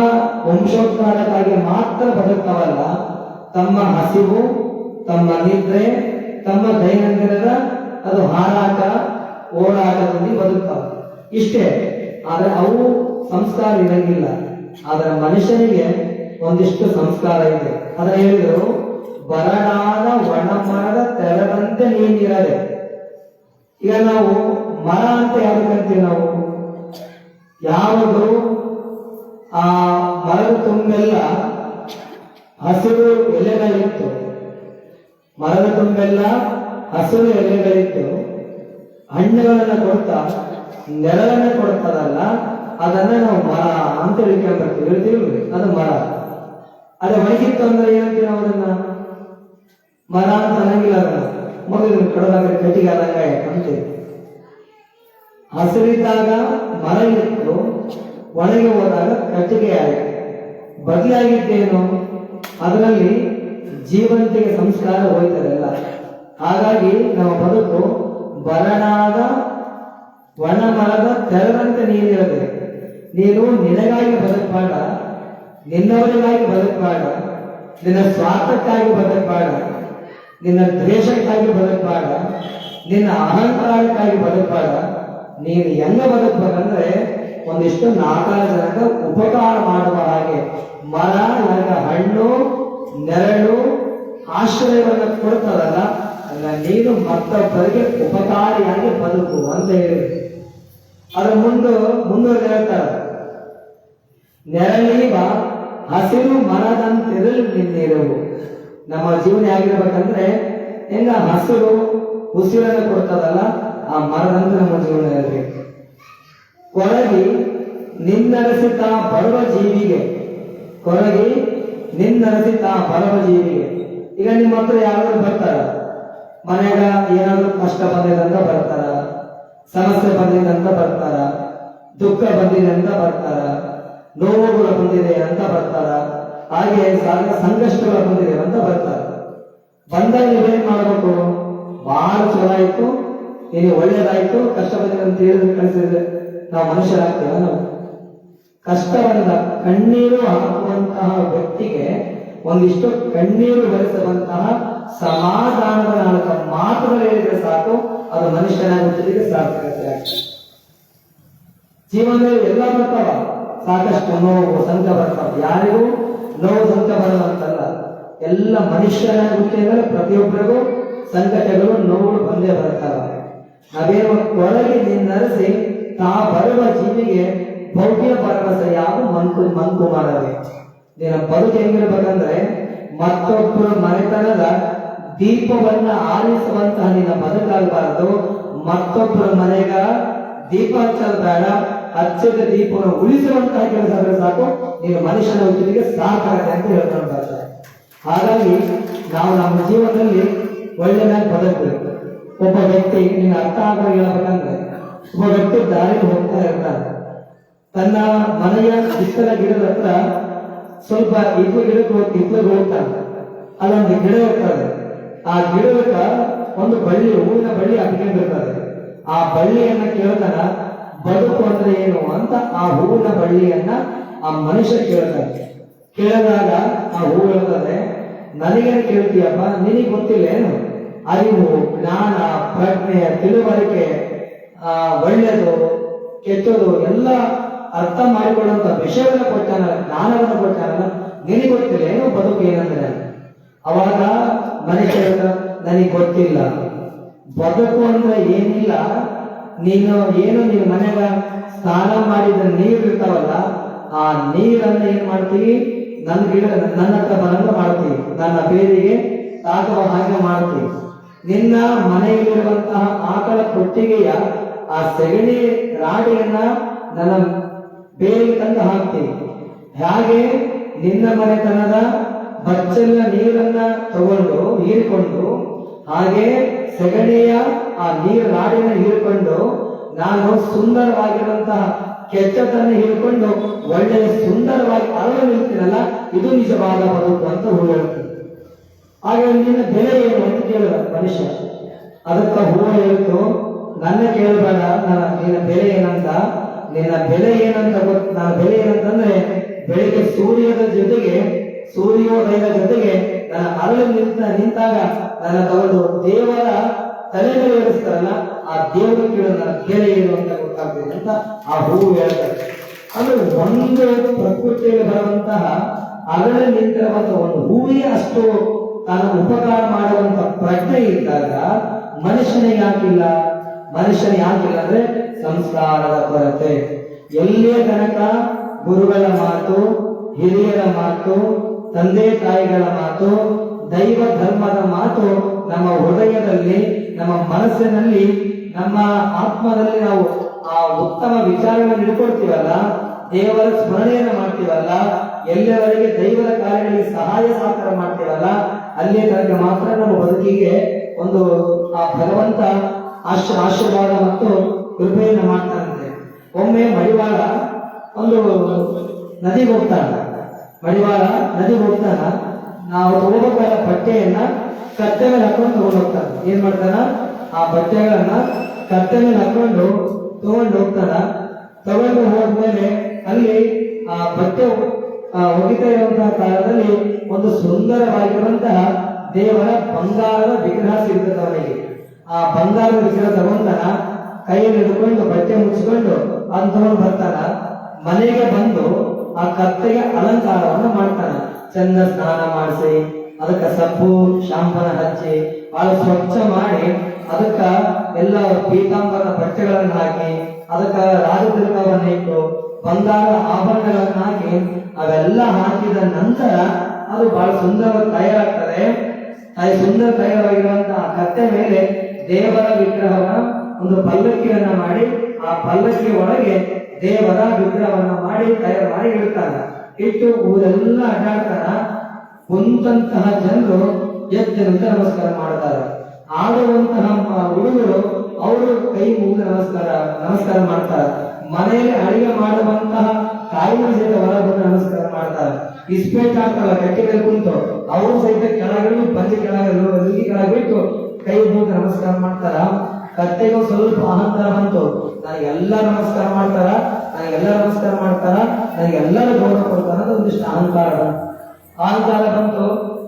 ವಂಶೋದ್ಧಾರಕ್ಕಾಗಿ ಮಾತ್ರ ಬದುಕ್ತವಲ್ಲ, ತಮ್ಮ ಹಸಿವು, ತಮ್ಮ ನಿದ್ರೆ, ತಮ್ಮ ದೈನಂದಿನದ ಅದು ಹಾರಾಟ ಓಡಾಟದಲ್ಲಿ ಬದುಕ್ತವೆ. ಇಷ್ಟೇ. ಆದ್ರೆ ಅವು ಸಂಸ್ಕಾರ ಇರಂಗಿಲ್ಲ. ಆದ್ರೆ ಮನುಷ್ಯನಿಗೆ ಒಂದಿಷ್ಟು ಸಂಸ್ಕಾರ ಇದೆ. ಅದನ್ನ ಹೇಳಿದ್ರು, ಬರಡಾದ ಒಣಮರದ ತೆರದಂತೆ ನೀನಿರದೆ. ಈಗ ನಾವು ಮರ ಅಂತ ಯಾವ್ದು ಕರಿತೀವಿ? ನಾವು ಯಾವುದು ಆ ಮರದ ತುಂಬೆಲ್ಲ ಹಸಿರು ಎಲೆಗಳಿತ್ತು, ಮರದ ತುಂಬೆಲ್ಲ ಹಸಿರು ಎಲೆಗಳಿತ್ತು, ಹಣ್ಣುಗಳನ್ನ ಕೊಡ್ತಾ ನೆರಳನ್ನ ಕೊಡ್ತದಲ್ಲ, ಅದನ್ನ ನಾವು ಮರ ಅಂತ ಹೇಳ್ತೀವಿ. ಅದು ಮರ. ಅದೇ ಒಣಗಿತ್ತು ಅಂದ್ರೆ ಏನಂತೀವಿ ನಾವು? ಅದನ್ನ ಮರ ಅಂತ ಅನ್ನಂಗಿಲ್ಲ. ಅದನ್ನ ಮೊದಲು ಕಡದಾಗ ಕಟ್ಟಿಗೆ ಆದಂಗ ಅಂತೀವಿ. ಹಸಿರಿದ್ದಾಗ ಮರ ಇತ್ತು, ಒಣಗಿ ಹೋದಾಗ ಕಟ್ಟಿಗೆ ಆಯಿತು. ಬದಲಾಗಿದ್ದೇನು? ಅದರಲ್ಲಿ ಜೀವಂತಿಗೆ ಸಂಸ್ಕಾರ ಹೋಯ್ತದಲ್ಲ. ಹಾಗಾಗಿ ನಮ್ಮ ಬದುಕು ಬರಡಾದ ಒಣ ಮರದ ತೆರದಂತೆ ನೀನಿರಬೇಕು. ನೀನು ನಿನಗಾಗಿ ಬದುಕಬೇಡ, ನಿನ್ನವರಿಗಾಗಿ ಬದುಕಬೇಡ, ನಿನ್ನ ಸ್ವಾರ್ಥಕ್ಕಾಗಿ ಬದುಕಬೇಡ, ನಿನ್ನ ದ್ವೇಷಕ್ಕಾಗಿ ಬದುಕಬೇಡ, ನಿನ್ನ ಅಹಂಕಾರಕ್ಕಾಗಿ ಬದುಕಬೇಡ. ನೀನು ಹೆಂಗ ಬದುಕಬೇಕಂದ್ರೆ ಒಂದಿಷ್ಟು 4 ಜನಕ್ಕೆ ಉಪಕಾರ ಮಾಡುವ ಹಾಗೆ. ಮರ ಯಾಗ ಹಣ್ಣು, ನೆರಳು, ಆಶ್ರಯವನ್ನು ಕೊಡ್ತದಲ್ಲ, ಅಲ್ಲ ನೀನು ಮತ್ತೊಬ್ಬರಿಗೆ ಉಪಕಾರಿಯಾಗಿ ಬದುಕು ಅಂತ ಹೇಳಿ ಅದ್ರ ಮುಂದುವರೆದು ಹೇಳ್ತಾರೆ, ನೆರಳೀವ ಹಸಿರು ಮರದಂತಿರಲು ನಿನ್ನಿರವು. ನಮ್ಮ ಜೀವನ ಹೇಗಿರ್ಬೇಕಂದ್ರೆ ಹೆಂಗ ಹಸಿರು ಉಸಿರನ್ನು ಕೊಡ್ತದಲ್ಲ, ಆ ಮರದಂತೆ ನಮ್ಮ ಜೀವನ ಇರಬೇಕು. ಕೊರಗಿ ನಿನ್ನರಸಿತಾ ಬರುವ ಜೀವಿಗೆ, ಕೊರಗಿ ನಿನ್ನರಸಿತಾ ಬರುವ ಜೀವಿಗೆ. ಈಗ ನಿಮ್ಮ ಹತ್ರ ಯಾರಾದ್ರೂ ಬರ್ತಾರ, ಮನೆಯಾಗ ಏನಾದ್ರು ಕಷ್ಟ ಬಂದಿದೆ ಅಂತ ಬರ್ತಾರ, ಸಮಸ್ಯೆ ಬಂದಿದೆ ಅಂತ ಬರ್ತಾರ, ದುಃಖ ಬಂದಿದೆ ಅಂತ ಬರ್ತಾರ, ನೋವುಗಳು ಬಂದಿದೆ ಅಂತ ಬರ್ತಾರ, ಹಾಗೆ ಸಂಕಷ್ಟಗಳು ಬಂದಿದೆ ಅಂತ ಬರ್ತಾರ. ಬಂದಾಗ ನೀವೇನ್ ಮಾಡ್ಬೇಕು? ಬಹಳ ಚಲೋ ಆಯ್ತು, ನಿನಗೆ ಒಳ್ಳೇದಾಯ್ತು, ಕಷ್ಟ ಬಂದಿದೆ ಅಂತ ಹೇಳಿದ್ರೆ ಕಳಿಸಿದ್ರೆ ನಾವು ಮನುಷ್ಯರಾಗ್ತೇವ? ನಾವು ಕಷ್ಟವನ್ನ ಕಣ್ಣೀರು ಹಾಕುವಂತಹ ವ್ಯಕ್ತಿಗೆ ಒಂದಿಷ್ಟು ಕಣ್ಣೀರು ಬೆಳೆಸುವಂತಹ ಸಮಾಧಾನದ 4 ಮಾತುಗಳು ಹೇಳಿದ್ರೆ ಸಾಕು, ಅದು ಮನುಷ್ಯನಾಗುತ್ತಿಗೆ ಸಾರ್ಥಕತೆ ಆಗ್ತದೆ. ಜೀವನದಲ್ಲಿ ಎಲ್ಲ ಬರ್ತಾವ, ಸಾಕಷ್ಟು ನೋವು ಸಂಕ ಬರ್ತಾವ. ಯಾರಿಗೂ ನೋವು ಸಂಕ ಬರುವಂತಲ್ಲ, ಎಲ್ಲ ಮನುಷ್ಯನಾಗುತ್ತಿದ್ದರೆ ಪ್ರತಿಯೊಬ್ಬರಿಗೂ ಸಂಕಟಗಳು, ನೋವುಗಳು ಬಂದೇ ಬರ್ತಾವ. ಅದೇನು ಒಳಗೆ ನಿನ್ನರಸಿ ತಾ ಬರುವ ಜೀವಿಗೆ ಭವ್ಯ ಭರವಸೆ ಯಾವ ಮಂಕುಮಾರವೇ. ನಿನ್ನ ಬದುಕು ಹೆಂಗಿರ್ಬೇಕಂದ್ರೆ ಮತ್ತೊಬ್ಬರು ಮನೆತನದ ದೀಪವನ್ನ ಆರಿಸುವಂತಹ ನಿನ್ನ ಬದುಕಾಗಬಾರದು. ಮತ್ತೊಬ್ಬರ ಮನೆಗ ದೀಪ ಹಚ್ಚೋದು ಬೇಡ, ಹಚ್ಚಿದ ದೀಪವನ್ನು ಉಳಿಸುವಂತಹ ಕೆಲಸ ಆದ್ರೆ ಸಾಕು, ನೀನು ಮನುಷ್ಯನ ಜೊತೆಗೆ ಸಾಕಾಗತ್ತೆ ಅಂತ ಹೇಳ್ಕೊಂಡು ಬರ್ತಾರೆ. ಹಾಗಾಗಿ ನಾವು ನಮ್ಮ ಜೀವನದಲ್ಲಿ ಒಳ್ಳೆದಾಗಿ ಬದುಕಬೇಕು. ಒಬ್ಬ ವ್ಯಕ್ತಿ ನಿನ್ನ ಅರ್ಥ ಆಗೋ ಹೇಳ್ಬೇಕಂದ್ರೆ, ಒಬ್ಬ ವ್ಯಕ್ತಿ ದಾರಿಗೆ ಹೋಗ್ತಾ ಇರ್ತಾನೆ. ತನ್ನ ಮನೆಯ ಬಿತ್ತಲ ಗಿಡದ ಹತ್ರ ಸ್ವಲ್ಪ ಇತ್ಲಿಗೆ ಹೋಗ್ತಾನೆ. ಅಲ್ಲೊಂದು ಗಿಡ ಇರ್ತದೆ. ಆ ಗಿಡದ ಒಂದು ಬಳ್ಳಿ, ಹೂವಿನ ಬಳ್ಳಿ ಹತ್ಕೊಂಡಿರ್ತದೆ. ಆ ಬಳ್ಳಿಯನ್ನ ಕೇಳ್ತಾನ, ಬದುಕು ಅಂದ್ರೆ ಏನು ಅಂತ ಆ ಹೂವಿನ ಬಳ್ಳಿಯನ್ನ ಆ ಮನುಷ್ಯ ಕೇಳ್ತಾನೆ. ಕೇಳಿದಾಗ ಆ ಹೂ ಹೇಳ್ತದೆ, ನನಗೇನು ಕೇಳ್ತೀಯಪ್ಪ, ನಿನಗೆ ಗೊತ್ತಿಲ್ಲ ಏನು? ಅರಿವು, ಜ್ಞಾನ, ಪ್ರಜ್ಞೆ, ತಿಳುವಳಿಕೆ, ಒಳ್ಳೆಯದು ಕೆಟ್ಟದು ಎಲ್ಲ ಅರ್ಥ ಮಾಡಿಕೊಳ್ಳುವಂತ ವಿಷಯವನ್ನು ಕೊಟ್ಟಾನ, ಜ್ಞಾನವನ್ನು ಕೊಟ್ಟಾನ, ನಿನಗೆ ಗೊತ್ತಿಲ್ಲ ಏನು ಬದುಕು ಏನಂದ್ರೆ? ಅವಾಗ ಮನುಷ್ಯ ನನಗೆ ಗೊತ್ತಿಲ್ಲ, ಬದುಕು ಅಂದ್ರೆ ಏನಿಲ್ಲ, ನೀನು ಏನು ನಿನ್ನ ಮನೆಗ ಸ್ನಾನ ಮಾಡಿದ ನೀರು ಇರ್ತಾವಲ್ಲ, ಆ ನೀರನ್ನ ಏನ್ ಮಾಡ್ತೀವಿ, ನನ್ನ ಹತ್ರ ಬರಂಗ ಮಾಡ್ತೀವಿ, ನನ್ನ ಬೇರಿಗೆ ತಾಕುವ ಹಾಗೆ ಮಾಡ್ತೀವಿ. ನಿನ್ನ ಮನೆಯಲ್ಲಿರುವಂತಹ ಆಕಳ ಕೊಟ್ಟಿಗೆಯ ಆ ಸೆಗಣಿ ರಾಡಿಯನ್ನ ನನ್ನ ಬೇರಿಗೆ ತಂದು ಹಾಕ್ತೀವಿ. ಹಾಗೆ ನಿನ್ನ ಮನೆತನದ ಬಚ್ಚಲ ನೀರನ್ನ ತಗೊಂಡು ಹೀರಿಕೊಂಡು, ಹಾಗೆ ಸೆಗಣಿಯ ಆ ನೀರು ನಾಡಿನ ಹೀರಿಕೊಂಡು ನಾನು ಸುಂದರವಾಗಿರುವಂತಹ ಕೆಟ್ಟದನ್ನು ಹೀರಿಕೊಂಡು ಒಳ್ಳೆಯ ಸುಂದರವಾಗಿ ಅರಳು ನಿಲ್ತೀನಲ್ಲ, ಇದು ನಿಜವಾದ ಬದುಕು ಅಂತ ಹೂ ಹೇಳ್ತೀನಿ. ಹಾಗೆ ನಿನ್ನ ಬೆಲೆ ಏನು ಅಂತ ಕೇಳಿದ ಮನುಷ್ಯ. ಅದಕ್ಕ ಹೂ ಹೇಳ್ತು, ನನ್ನ ಕೇಳಬೇಡ, ನಿನ್ನ ಬೆಲೆ ಏನಂತ. ನಿನ್ನ ಬೆಲೆ ಏನಂತ ನನ್ನ ಬೆಲೆ ಏನಂತಂದ್ರೆ, ಬೆಳಿಗ್ಗೆ ಸೂರ್ಯೋದಯದ ಜೊತೆಗೆ ನನ್ನ ಅರಳು ನಿಂತಾಗ ನನ್ನ ತಗೊಂಡು ದೇವರ ತಲೆಗಳು ಏರಿಸ್ತಾರಲ್ಲ, ಆ ದೇವರ ಕೇಳು ನನ್ನ ಬೆಲೆ ಏನು ಅಂತ ಗೊತ್ತಾಗ್ತದೆ ಅಂತ ಆ ಹೂವು ಹೇಳ್ತಾರೆ. ಅಂದ್ರೆ ಒಂದು ಪ್ರಕೃತಿಯಲ್ಲಿ ಬರುವಂತಹ ಅರಳು ನಿಂತಿರುವಂತಹ ಒಂದು ಹೂವಿಗೆ ಅಷ್ಟು ತಾನು ಉಪಕಾರ ಮಾಡುವಂತ ಪ್ರಜ್ಞೆ ಇದ್ದಾಗ ಮನುಷ್ಯನಿಗೆ ಯಾಕಿಲ್ಲ ಅಂದ್ರೆ ಸಂಸ್ಕಾರದ ಕೊರತೆ. ಎಲ್ಲಿಯ ತನಕ ಗುರುಗಳ ಮಾತು, ಹಿರಿಯರ ಮಾತು, ತಂದೆ ತಾಯಿಗಳ ಮಾತು, ದೈವ ಧರ್ಮದ ಮಾತು ನಮ್ಮ ಹೃದಯದಲ್ಲಿ, ನಮ್ಮ ಮನಸ್ಸಿನಲ್ಲಿ, ನಮ್ಮ ಆತ್ಮದಲ್ಲಿ ನಾವು ಆ ಉತ್ತಮ ವಿಚಾರಗಳನ್ನು ಇಟ್ಕೊಳ್ತೀವಲ್ಲ, ದೇವರ ಸ್ಮರಣೆಯನ್ನು ಮಾಡ್ತೀವಲ್ಲ, ಎಲ್ಲವರೆಗೆ ದೈವದ ಕಾರ್ಯಗಳಿಗೆ ಸಹಾಯ ಸಹಕಾರ ಮಾಡ್ತೀವಲ್ಲ, ಅಲ್ಲಿಯ ತನಕ ಮಾತ್ರ ನಮ್ಮ ಬದುಕಿಗೆ ಒಂದು ಆ ಭಗವಂತ ಆಶೀರ್ವಾದ ಮತ್ತು ಕೃಪೆಯನ್ನು ಮಾಡ್ತಾನಂತೆ. ಒಮ್ಮೆ ಮಡಿವಾಳ ಒಂದು ನದಿಗೆ ಹೋಗ್ತಾನ. ನಾವು ತಗೋಬೇಕಾದ ಬಟ್ಟೆಯನ್ನ ಕತ್ತೆ ಮೇಲೆ ಹಾಕೊಂಡು ತಗೊಂಡು ಹೋಗ್ತಾನ. ಏನ್ ಮಾಡ್ತಾನ, ಆ ಬಟ್ಟೆಗಳನ್ನ ಕತ್ತೆ ಮೇಲೆ ಹಾಕೊಂಡು ತಗೊಂಡು ಹೋಗ್ತಾನ. ತಗೊಂಡು ಹೋದ್ಮೇಲೆ ಅಲ್ಲಿ ಆ ಬಟ್ಟೆ ಒಗಿತಾ ಇರುವಂತಹ ಕಾಲದಲ್ಲಿ ಒಂದು ಸುಂದರವಾಗಿರುವಂತಹ ದೇವರ ಬಂಗಾರದ ವಿಗ್ರಹ ಸಿಗ್ತದೆ ಅವನಿಗೆ. ಆ ಬಂಗಾರದ ವಿಗ್ರಹ ತಗೊಂಡನ, ಕೈಯಲ್ಲಿ ಹಿಡ್ಕೊಂಡು ಬಟ್ಟೆ ಮುಚ್ಚಿಕೊಂಡು ಅದನ್ನ ತಗೊಂಡು ಬರ್ತಾನ. ಮನೆಗೆ ಬಂದು ಆ ಕತ್ತೆಗೆ ಅಲಂಕಾರವನ್ನು ಮಾಡ್ತಾನ. ಚಂದ ಸ್ನಾನ ಮಾಡಿಸಿ, ಅದಕ್ಕ ಸಬ್ಬು ಶಾಂಪನ ಹಚ್ಚಿ ಬಹಳ ಸ್ವಚ್ಛ ಮಾಡಿ, ಅದಕ್ಕ ಎಲ್ಲ ಪೀತಾಂಬರದ ಬಟ್ಟೆಗಳನ್ನು ಹಾಕಿ, ಅದಕ್ಕ ರಾಜತಿಲಕವನ್ನು ಇಟ್ಟು, ಬಂಗಾರ ಆಭರಣಗಳನ್ನು ಹಾಕಿ, ಅವೆಲ್ಲ ಹಾಕಿದ ನಂತರ ಅದು ಬಹಳ ಸುಂದರವಾಗಿ ತಯಾರಾಗ್ತದೆ. ಸುಂದರ ತಯಾರಾಗಿರುವಂತಹ ಕತ್ತೆ ಮೇಲೆ ದೇವರ ವಿಗ್ರಹವನ್ನ ಒಂದು ಪಲ್ಲಕ್ಕಿಯನ್ನ ಮಾಡಿ, ಆ ಪಲ್ಲಕ್ಕಿ ಒಳಗೆ ದೇವರ ವಿಗ್ರಹವನ್ನ ಮಾಡಿ ತಯಾರು ಮಾಡಿ ಇಡ್ತಾನ. ಇಟ್ಟು ಊರೆಲ್ಲ ಅಡ್ಡಾಡ್ತಾನ. ಕುಂತಹ ಜನರು ಎದ್ದಂತ ನಮಸ್ಕಾರ ಮಾಡ್ತಾರೆ. ಆಡುವಂತಹ ಹುಡುಗರು ಅವರು ಕೈ ಮುಗಿದು ನಮಸ್ಕಾರ ಮಾಡ್ತಾರೆ. ಮನೆಯಲ್ಲಿ ಅಡಿಗೆ ಮಾಡುವಂತಹ ತಾಯಿನ ಸಹಿತ ಹೊರ ಬಂದು ನಮಸ್ಕಾರ ಮಾಡ್ತಾರೆ. ಇಸ್ಪೇಟ್ ಆಗ್ತಾರಲ್ಲ ಕಟ್ಟಿ ಮೇಲೆ ಕುಂತು, ಅವರು ಸಹಿತ ಕೆಳಗಿಳಿದು ಪಂಚೆ ಕೆಳಗಿಟ್ಟು ಕೈ ಮುಗಿದು ನಮಸ್ಕಾರ ಮಾಡ್ತಾರ. ಕತ್ತೆಗೂ ಸ್ವಲ್ಪ ಅಹಂಕಾರ ಬಂತು, ನನಗೆಲ್ಲ ನಮಸ್ಕಾರ ಮಾಡ್ತಾರ, ನನಗೆಲ್ಲರೂ ಗೌರವ ಕೊಡ್ತಾರ ಅಂತ ಒಂದಿಷ್ಟು ಅಹಂಕಾರ ಬಂತು.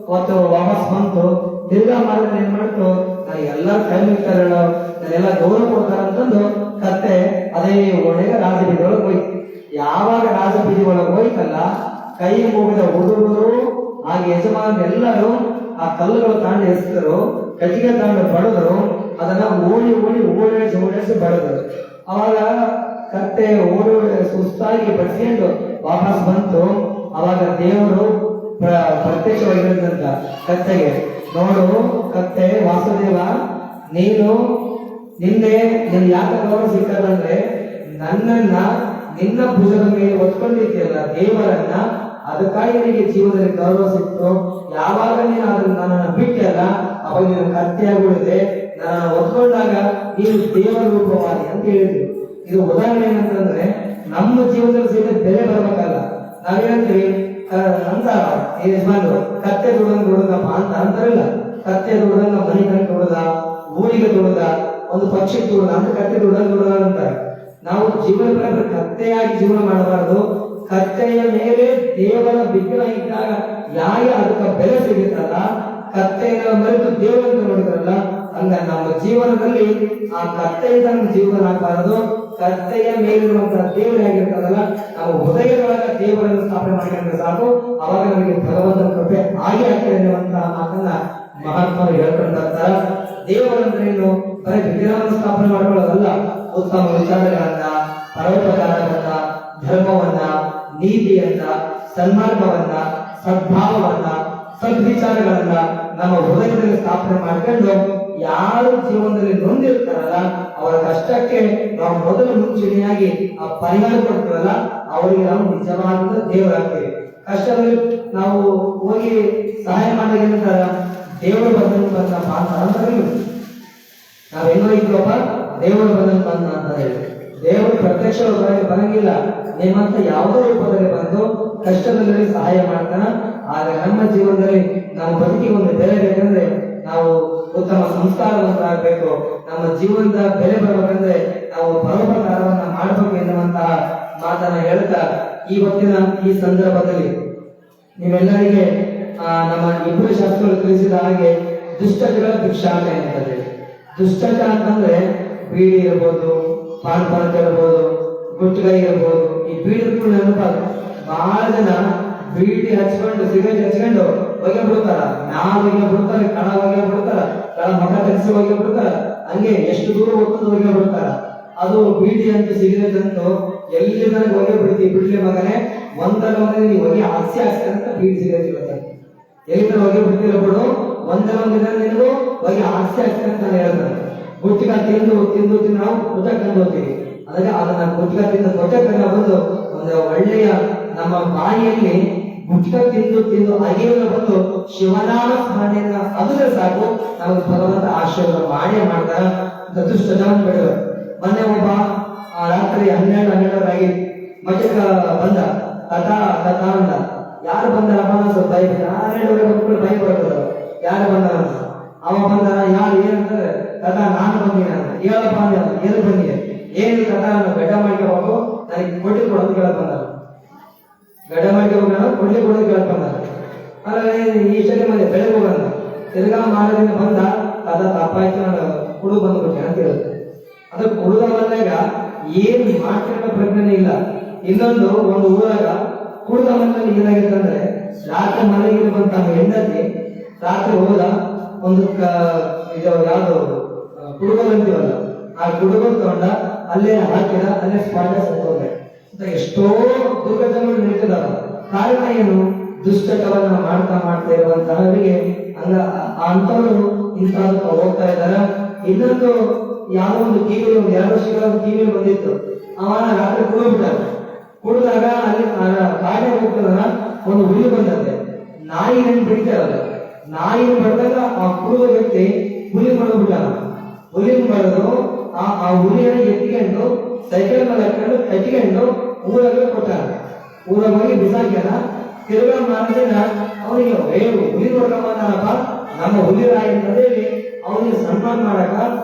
ಅವತ್ತು ವಾಪಸ್ ಬಂತು. ತಿರ್ಗಾ ಮಾಡಿದ್ರೆ ಏನ್ ಮಾಡ್ತು, ನನಗೆಲ್ಲ ಕೈ ಮುಗ್ತಾರ, ನಾನೆಲ್ಲ ಗೌರವ ಕೊಡ್ತಾರ ಅಂತಂದು ಕತ್ತೆ ಅದೇ ಓಣೆಗೆ ರಾಜಬೀದಿ ಒಳಗೆ ಹೋಯ್ತು. ಯಾವಾಗ ರಾಜಬೀದಿ ಒಳಗೆ ಹೋಯ್ತಲ್ಲ, ಕೈ ಮುಗಿದ ಹುಡುಗರು ಹಾಗೆ ಯಜಮಾನ ಎಲ್ಲರೂ ಆ ಕಲ್ಲುಗಳು ತಾಂಡು ಎಸೆದರು, ಕಟ್ಟಿಗೆ ತಾಂಡು ಬಡದರು, ಅದನ್ನ ಓಡಿಸಿ ಬಡದರು. ಅವಾಗ ಕತ್ತೆ ಓಡಿ ಸುಸ್ತಾಗಿ ಬಡ್ಸ್ಕೊಂಡು ವಾಪಸ್ ಬಂತು. ಅವಾಗ ದೇವರು ಪ್ರತ್ಯಕ್ಷವಾಗಿರುತ್ತಂತ ಕತ್ತೆಗೆ, ನೋಡು ಕತ್ತೆ ವಾಸುದೇವ, ನೀನು ನಿನ್ ಯಾಕೆ ಗೌರವ ಸಿಕ್ಕದಂದ್ರೆ ನನ್ನನ್ನ ನಿನ್ನ ಭುಜದ ಮೇಲೆ ಒತ್ಕೊಂಡಿದ್ದೀಯಲ್ಲ ದೇವರನ್ನ, ಅದಕ್ಕಾಗಿ ನಿನಗೆ ಜೀವನದಲ್ಲಿ ಗೌರವ ಸಿಕ್ತು. ಯಾವಾಗ ನೀನು ಅದನ್ನ ನನ್ನನ್ನು ಬಿಟ್ಟಿಯಲ್ಲ ಅವಾಗ ನೀನು ಕತ್ತೆಯಾಗುಳಿದೆ. ನನ್ನನ್ನು ಒತ್ಕೊಂಡಾಗ ನೀನು ದೇವರ ರೂಪವಾದಿ ಅಂತ ಹೇಳಿದ್ರು. ಇದು ಉದಾಹರಣೆ ಏನಂತಂದ್ರೆ ನಮ್ಮ ಜೀವನದಲ್ಲಿ ಸಹಿತ ಬೆಲೆ ಬರ್ಬೇಕಲ್ಲ. ನಾವೇನಂತೀವಿ ಅಂತಾರ ಯಜಮಾನ್ರು, ಕತ್ತೆ ದುಡ್ದಂಗ್ ದುಡ್ದಪ್ಪ ಅಂತ ಅಂತಾರಿಲ್ಲ. ಕತ್ತೆ ದುಡ್ದಂಗ ಮನೆ ಕಣ್ ದುಡ್ದ, ಊರಿಗೆ ದುಡ್ದ, ಒಂದು ಪಕ್ಷಿ ದುಡ್ದ ಅಂತ ಕತ್ತೆ ದುಡ್ದಂಗ್ ದುಡ್ದ ಅಂತಾರೆ. ನಾವು ಜೀವನ ಕತ್ತೆಯಾಗಿ ಜೀವನ ಮಾಡಬಾರದು. ಕತ್ತೆಯ ಮೇಲೆ ದೇವರ ವಿಗ್ರಹ ಇದ್ದಾಗ ಯಾಕೆ ಅದಕ್ಕೆ ಬೆಲೆ ಸಿಗುತ್ತಲ್ಲ, ಕತ್ತೆಯ ಮರೆತು ದೇವರನ್ನು ನೋಡಿದ್ರಲ್ಲ, ಹಂಗ ನಮ್ಮ ಜೀವನದಲ್ಲಿ ಆ ಕತ್ತೆಯಿಂದ ನಮ್ಮ ಜೀವನ ಆಗಬಾರದು. ಕತ್ತೆಯ ಮೇಲಿರುವಂತಹ ದೇವರಾಗಿರ್ತದಲ್ಲ, ನಾವು ಹೃದಯದೊಳಗ ದೇವರನ್ನು ಸ್ಥಾಪನೆ ಮಾಡಿಕೊಂಡ್ರೆ ಸಾಕು, ಅವಾಗ ನಮಗೆ ಭಗವಂತನ ಕೃಪೆ ಹಾಗೆ ಆಗ್ತದೆ ಎನ್ನುವಂತಹ ಮಾತನ್ನ ಮಹಾತ್ಮರು ಹೇಳ್ಕೊಂಡಾರ. ದೇವರಂದ್ರೇನು ಬರೀ ವಿಗ್ರಹವನ್ನು ಸ್ಥಾಪನೆ ಮಾಡಿಕೊಳ್ಳೋದಲ್ಲ, ಉತ್ತಮ ವಿಚಾರಗಳನ್ನ, ಪರೋಪಕಾರವನ್ನ, ಧರ್ಮವನ್ನ, ನೀತಿಯನ್ನ, ಸನ್ಮಾರ್ಗವನ್ನ, ಸದ್ಭಾವವನ್ನ, ಸದ್ವಿಚಾರಗಳನ್ನ ನಮ್ಮ ಹೃದಯದಲ್ಲಿ ಸ್ಥಾಪನೆ ಮಾಡ್ಕೊಂಡು ಯಾರು ಜೀವನದಲ್ಲಿ ನೊಂದಿರ್ತಾರಲ್ಲ ಅವರ ಕಷ್ಟಕ್ಕೆ ನಾವು ಮೊದಲು ಮುಂಚೂಣಿಯಾಗಿ ಆ ಪರಿಹಾರ ಕೊಡ್ತೀವಲ್ಲ, ಅವರಿಗೆ ನಾವು ನಿಜವಾದ ದೇವರಾಗ್ತೀವಿ. ಕಷ್ಟದಲ್ಲಿ ನಾವು ಹೋಗಿ ಸಹಾಯ ಮಾಡಿದಾಗ ಏನಂತಾರ, ದೇವರು ಬಂದಪ್ಪ ಅಂತ ಅಂತಾರೆ. ನಾವ್ ಹೆಂಗೋ ಇದ್ವಪ್ಪ, ದೇವರು ಬಂದಪ್ಪ ಅಂತ ಹೇಳಿ. ದೇವರು ಪ್ರತ್ಯಕ್ಷ ಬರಂಗಿಲ್ಲ, ನಿಮ್ಮಂತ ಯಾವುದೋ ರೂಪದಲ್ಲಿ ಬಂದು ಕಷ್ಟದಲ್ಲಿ ಸಹಾಯ ಮಾಡ್ತಾನ. ಆಗ ನಮ್ಮ ಜೀವನದಲ್ಲಿ ನಮ್ಮ ಬದುಕಿಗೆ ಒಂದು ಬೆಲೆ ಬೇಕಂದ್ರೆ ನಾವು ಉತ್ತಮ ಸಂಸ್ಕಾರವಂತರಾಗಬೇಕು. ನಮ್ಮ ಜೀವನದ ಬೆಲೆ ಬರಬೇಕಂದ್ರೆ ನಾವು ಪರೋಪಕಾರವನ್ನ ಮಾಡಬೇಕು ಎನ್ನುವಂತಹ ಮಾತನ್ನ ಹೇಳ್ತಾ, ಇವತ್ತಿನ ಈ ಸಂದರ್ಭದಲ್ಲಿ ನೀವೆಲ್ಲರಿಗೆ ನಮ್ಮ ಇಬ್ಬರು ಶಾಸ್ತ್ರಗಳು ತಿಳಿಸಿದ ಹಾಗೆ ದುಷ್ಟತೆಗಳ ಭಿಕ್ಷಾಟ ಎನ್ನುತ್ತದೆ. ದುಷ್ಟಟ ಅಂತಂದ್ರೆ ಬೀಡಿ ಇರ್ಬೋದು, ಪಾನ್ ಪರಾಗ ಇರ್ಬೋದು, ಗುಟ್ಕಾಯಿ ಇರ್ಬೋದು. ಈ ಬೀಡಿ ನೆನಪಾಗ ಬಹಳ ಜನ ಬೀಡಿ ಹಚ್ಕೊಂಡು ಸಿಗರೇಟ್ ಹಚ್ಕೊಂಡು ಒಗೆ ಬಿಡ್ತಾರ, ಮ್ಯಾಲ ಒಗೆ ಬಿಡ್ತಾರೆ, ಕಣ ಒಗೆ ಬಿಡ್ತಾರ, ಕಣ ಮಗ ತೆಗೆಸಿ ಒಗೆ ಬಿಡ್ತಾರ, ಹಂಗೆ ಎಷ್ಟು ದೂರ ಹೋಗ್ತದೆ ಒಗೆ ಬಿಡ್ತಾರ. ಅದು ಬೀಡಿ ಅಂತ ಸಿಗರೇಟ್ ಅಂತೂ ಎಲ್ಲಿ ನನಗೆ ಒಗೆ ಬಿಡ್ತೀವಿ ಬಿಡ್ಲಿ ಮಗನೇ, ಒಂದಲ್ಲ ಒಂದಿನ ನೀವು ಒಗೆ ಹಾಸ್ಯ ಹಾಕ್ತಾರೆ ಅಂತ ಬೀಡಿ ಸಿಗರೇಟ್ ಇರುತ್ತೆ. ಎಲ್ಲಿ ಒಗೆ ಬಿಡ್ತಿರೋ ಬಿಡು, ಒಂದಲ್ಲ ಒಂದಿನ ನಿನಗೂ ಒಗೆ ಹಾಸ್ಯ ಹಾಕ್ತಾರೆ ಅಂತ ಹೇಳ್ತಾರೆ. ಗುಟ್ಟಿಗ ತಿಂದು ತಿಂದು ತಿಂದು ನಾವು ಊಟ ಕಂಡು ಹೋಗ್ತೀವಿ. ಅದಕ್ಕೆ ಅದನ್ನ ಗುಟ್ಟಿಗ ತಿಂದು ಕೊಟ್ಟೆ ಬಂದು ಒಂದು ಒಳ್ಳೆಯ ನಮ್ಮ ಬಾಯಿಯಲ್ಲಿ ಗುಟ್ಟಿಗ ತಿಂದು ತಿಂದು ಅಗೆಯನ್ನು ಬಂದು ಶಿವನಾಮ ಸ್ಮರಣೆಯನ್ನ ಅದುದ್ರೆ ಸಾಕು, ನಮಗೆ ಭಗವಂತ ಆಶೀರ್ವಾದ ಮಾಡೇ ಮಾಡ್ತಾರ. ದುಷ್ಟ ಜನ ಬಿಡುವ. ಮೊನ್ನೆ ಒಬ್ಬ ರಾತ್ರಿ 12 ಮಠಕ್ಕ ಬಂದ, ಕಥಾ ಕಥಾ ಅಂದ. ಯಾರು ಬಂದಾರಪ್ಪ ಸ್ವಲ್ಪ ಭಯ ಬಿಟ್ಟ, 12 ಮಕ್ಕಳು ಭಯ ಬರ್ತದ. ಯಾರು ಬಂದಾರ ಅವ ಬಂದಾರ, ಯಾರು ಏನಂತಾರೆ ಕಥಾ ನಾನು ಬಂದಿನ ಅಂತ ಹೇಳಪ್ಪ ಅಂದ. ಎಲ್ಲಿ ಬಂದಿದೆ, ಏನು ಕಥಾ ನಾನು ಗಡ್ಡ ಮಾಡ್ಕೋಬೇಕು, ನನಗೆ ಕೊಟ್ಟಿ ಕೊಡೋದು ಕೇಳಕ್ ಬಂದಾರ. ಗಡ್ಡ ಮಾಡ್ಕೋಬೇಕು, ನಾನು ಕೊಡ್ಲಿ ಕೊಡೋದು ಕೇಳಕ್ ಬಂದಾರ. ಆದ್ರೆ ಈಶ್ವರಿ ಮಂದಿ ಬೆಳಗ್ಗೆ ಹೋಗಂದ, ತಿರ್ಗಾ ಮಾಡೋದ್ರಿಂದ ಬಂದ ಕಥಾ ತಪ್ಪಾಯ್ತು, ನಾನು ಕುಡು ಬಂದ್ಬಿಟ್ಟೆ ಅಂತ ಹೇಳುತ್ತೆ. ಅದಕ್ಕೆ ಕುಡುದ ಬಂದಾಗ ಏನ್ ಮಾಡ್ತಿರೋ ಪ್ರಜ್ಞೆ ಇಲ್ಲ. ಇನ್ನೊಂದು ಒಂದು ಊರಾಗ ಕುಡುದ ಮನೆಯಲ್ಲಿ ಏನಾಗಿತ್ತಂದ್ರೆ, ರಾತ್ರಿ ಮನೆಗೆ ಬಂತ ಹೆಂಡತಿ ರಾತ್ರಿ ಹೋದ ಒಂದು ಇದು ಯಾವ್ದು ಕುಡುಗೋಲ್ ಅಂತೀವಲ್ಲ, ಆ ಕುಡುಗೋಲ್ ತಗೊಂಡ ಅಲ್ಲೇ ಹಾಕಿದ, ಅಲ್ಲೇ ಸ್ಪಾಟ ಸತ್ತೋದೆ. ಎಷ್ಟೋ ದುರ್ಘಟನೆಗಳು ನಡೀತಿದಾವ. ಕಾರಣ ಏನು? ದುಷ್ಟತವನ್ನ ಮಾಡ್ತಾ ಇರುವಂತಹವರಿಗೆ ಅಂತವರು ಇಂಥದಕ್ಕೆ ಹೋಗ್ತಾ ಇದಾರ. ಇನ್ನೊಂದು ಯಾವ ಒಂದು ಟಿವಿ, ಒಂದು 2 ವರ್ಷಗಳ ಟಿವಿ ಬಂದಿತ್ತು. ಅವನ ರಾತ್ರಿ ಕುಡಿದಾಗ ಅಲ್ಲಿ ಕಾಡೆ ಹೋಗ್ತದ, ಒಂದು ಹುಲಿ ಬಂದಂತೆ. ನಾಯಿ ಬಿಡ್ತಾರಲ್ಲ, ನಾಯಿ ಬಡ್ದಾಗ ಆ ಕುಡಿದ ವ್ಯಕ್ತಿ ಹುಲಿ ಬಡದ್ಬಿಟ್ಟಾನ. ಹುಲಿ ಬಡದು ಆ ಹುಲಿಯನ್ನು ಎತ್ತಿಕೊಂಡು ಸೈಕಲ್ ಮೇಲೆ ಹಾಕೊಂಡು ಕಟ್ಟಿಕೊಂಡು ಊರಾಗ ಕೊಟ್ಟಾನ. ಊರಾಗ ಹೋಗಿ ಬಿಸಾಕ್ಯಾನ. ತಿರ್ಗಾ ಮಾಡಿದ ಅವನಿಗೆ ಹುಲಿ ನೋಡ್ಕೊಂಬಂದಾನಪ್ಪ, ನಮ್ಮ ಹುಲಿ ರಾಯಿ ಅಂತ ಹೇಳಿ ಅವನಿಗೆ ಸನ್ಮಾನ ಮಾಡಕ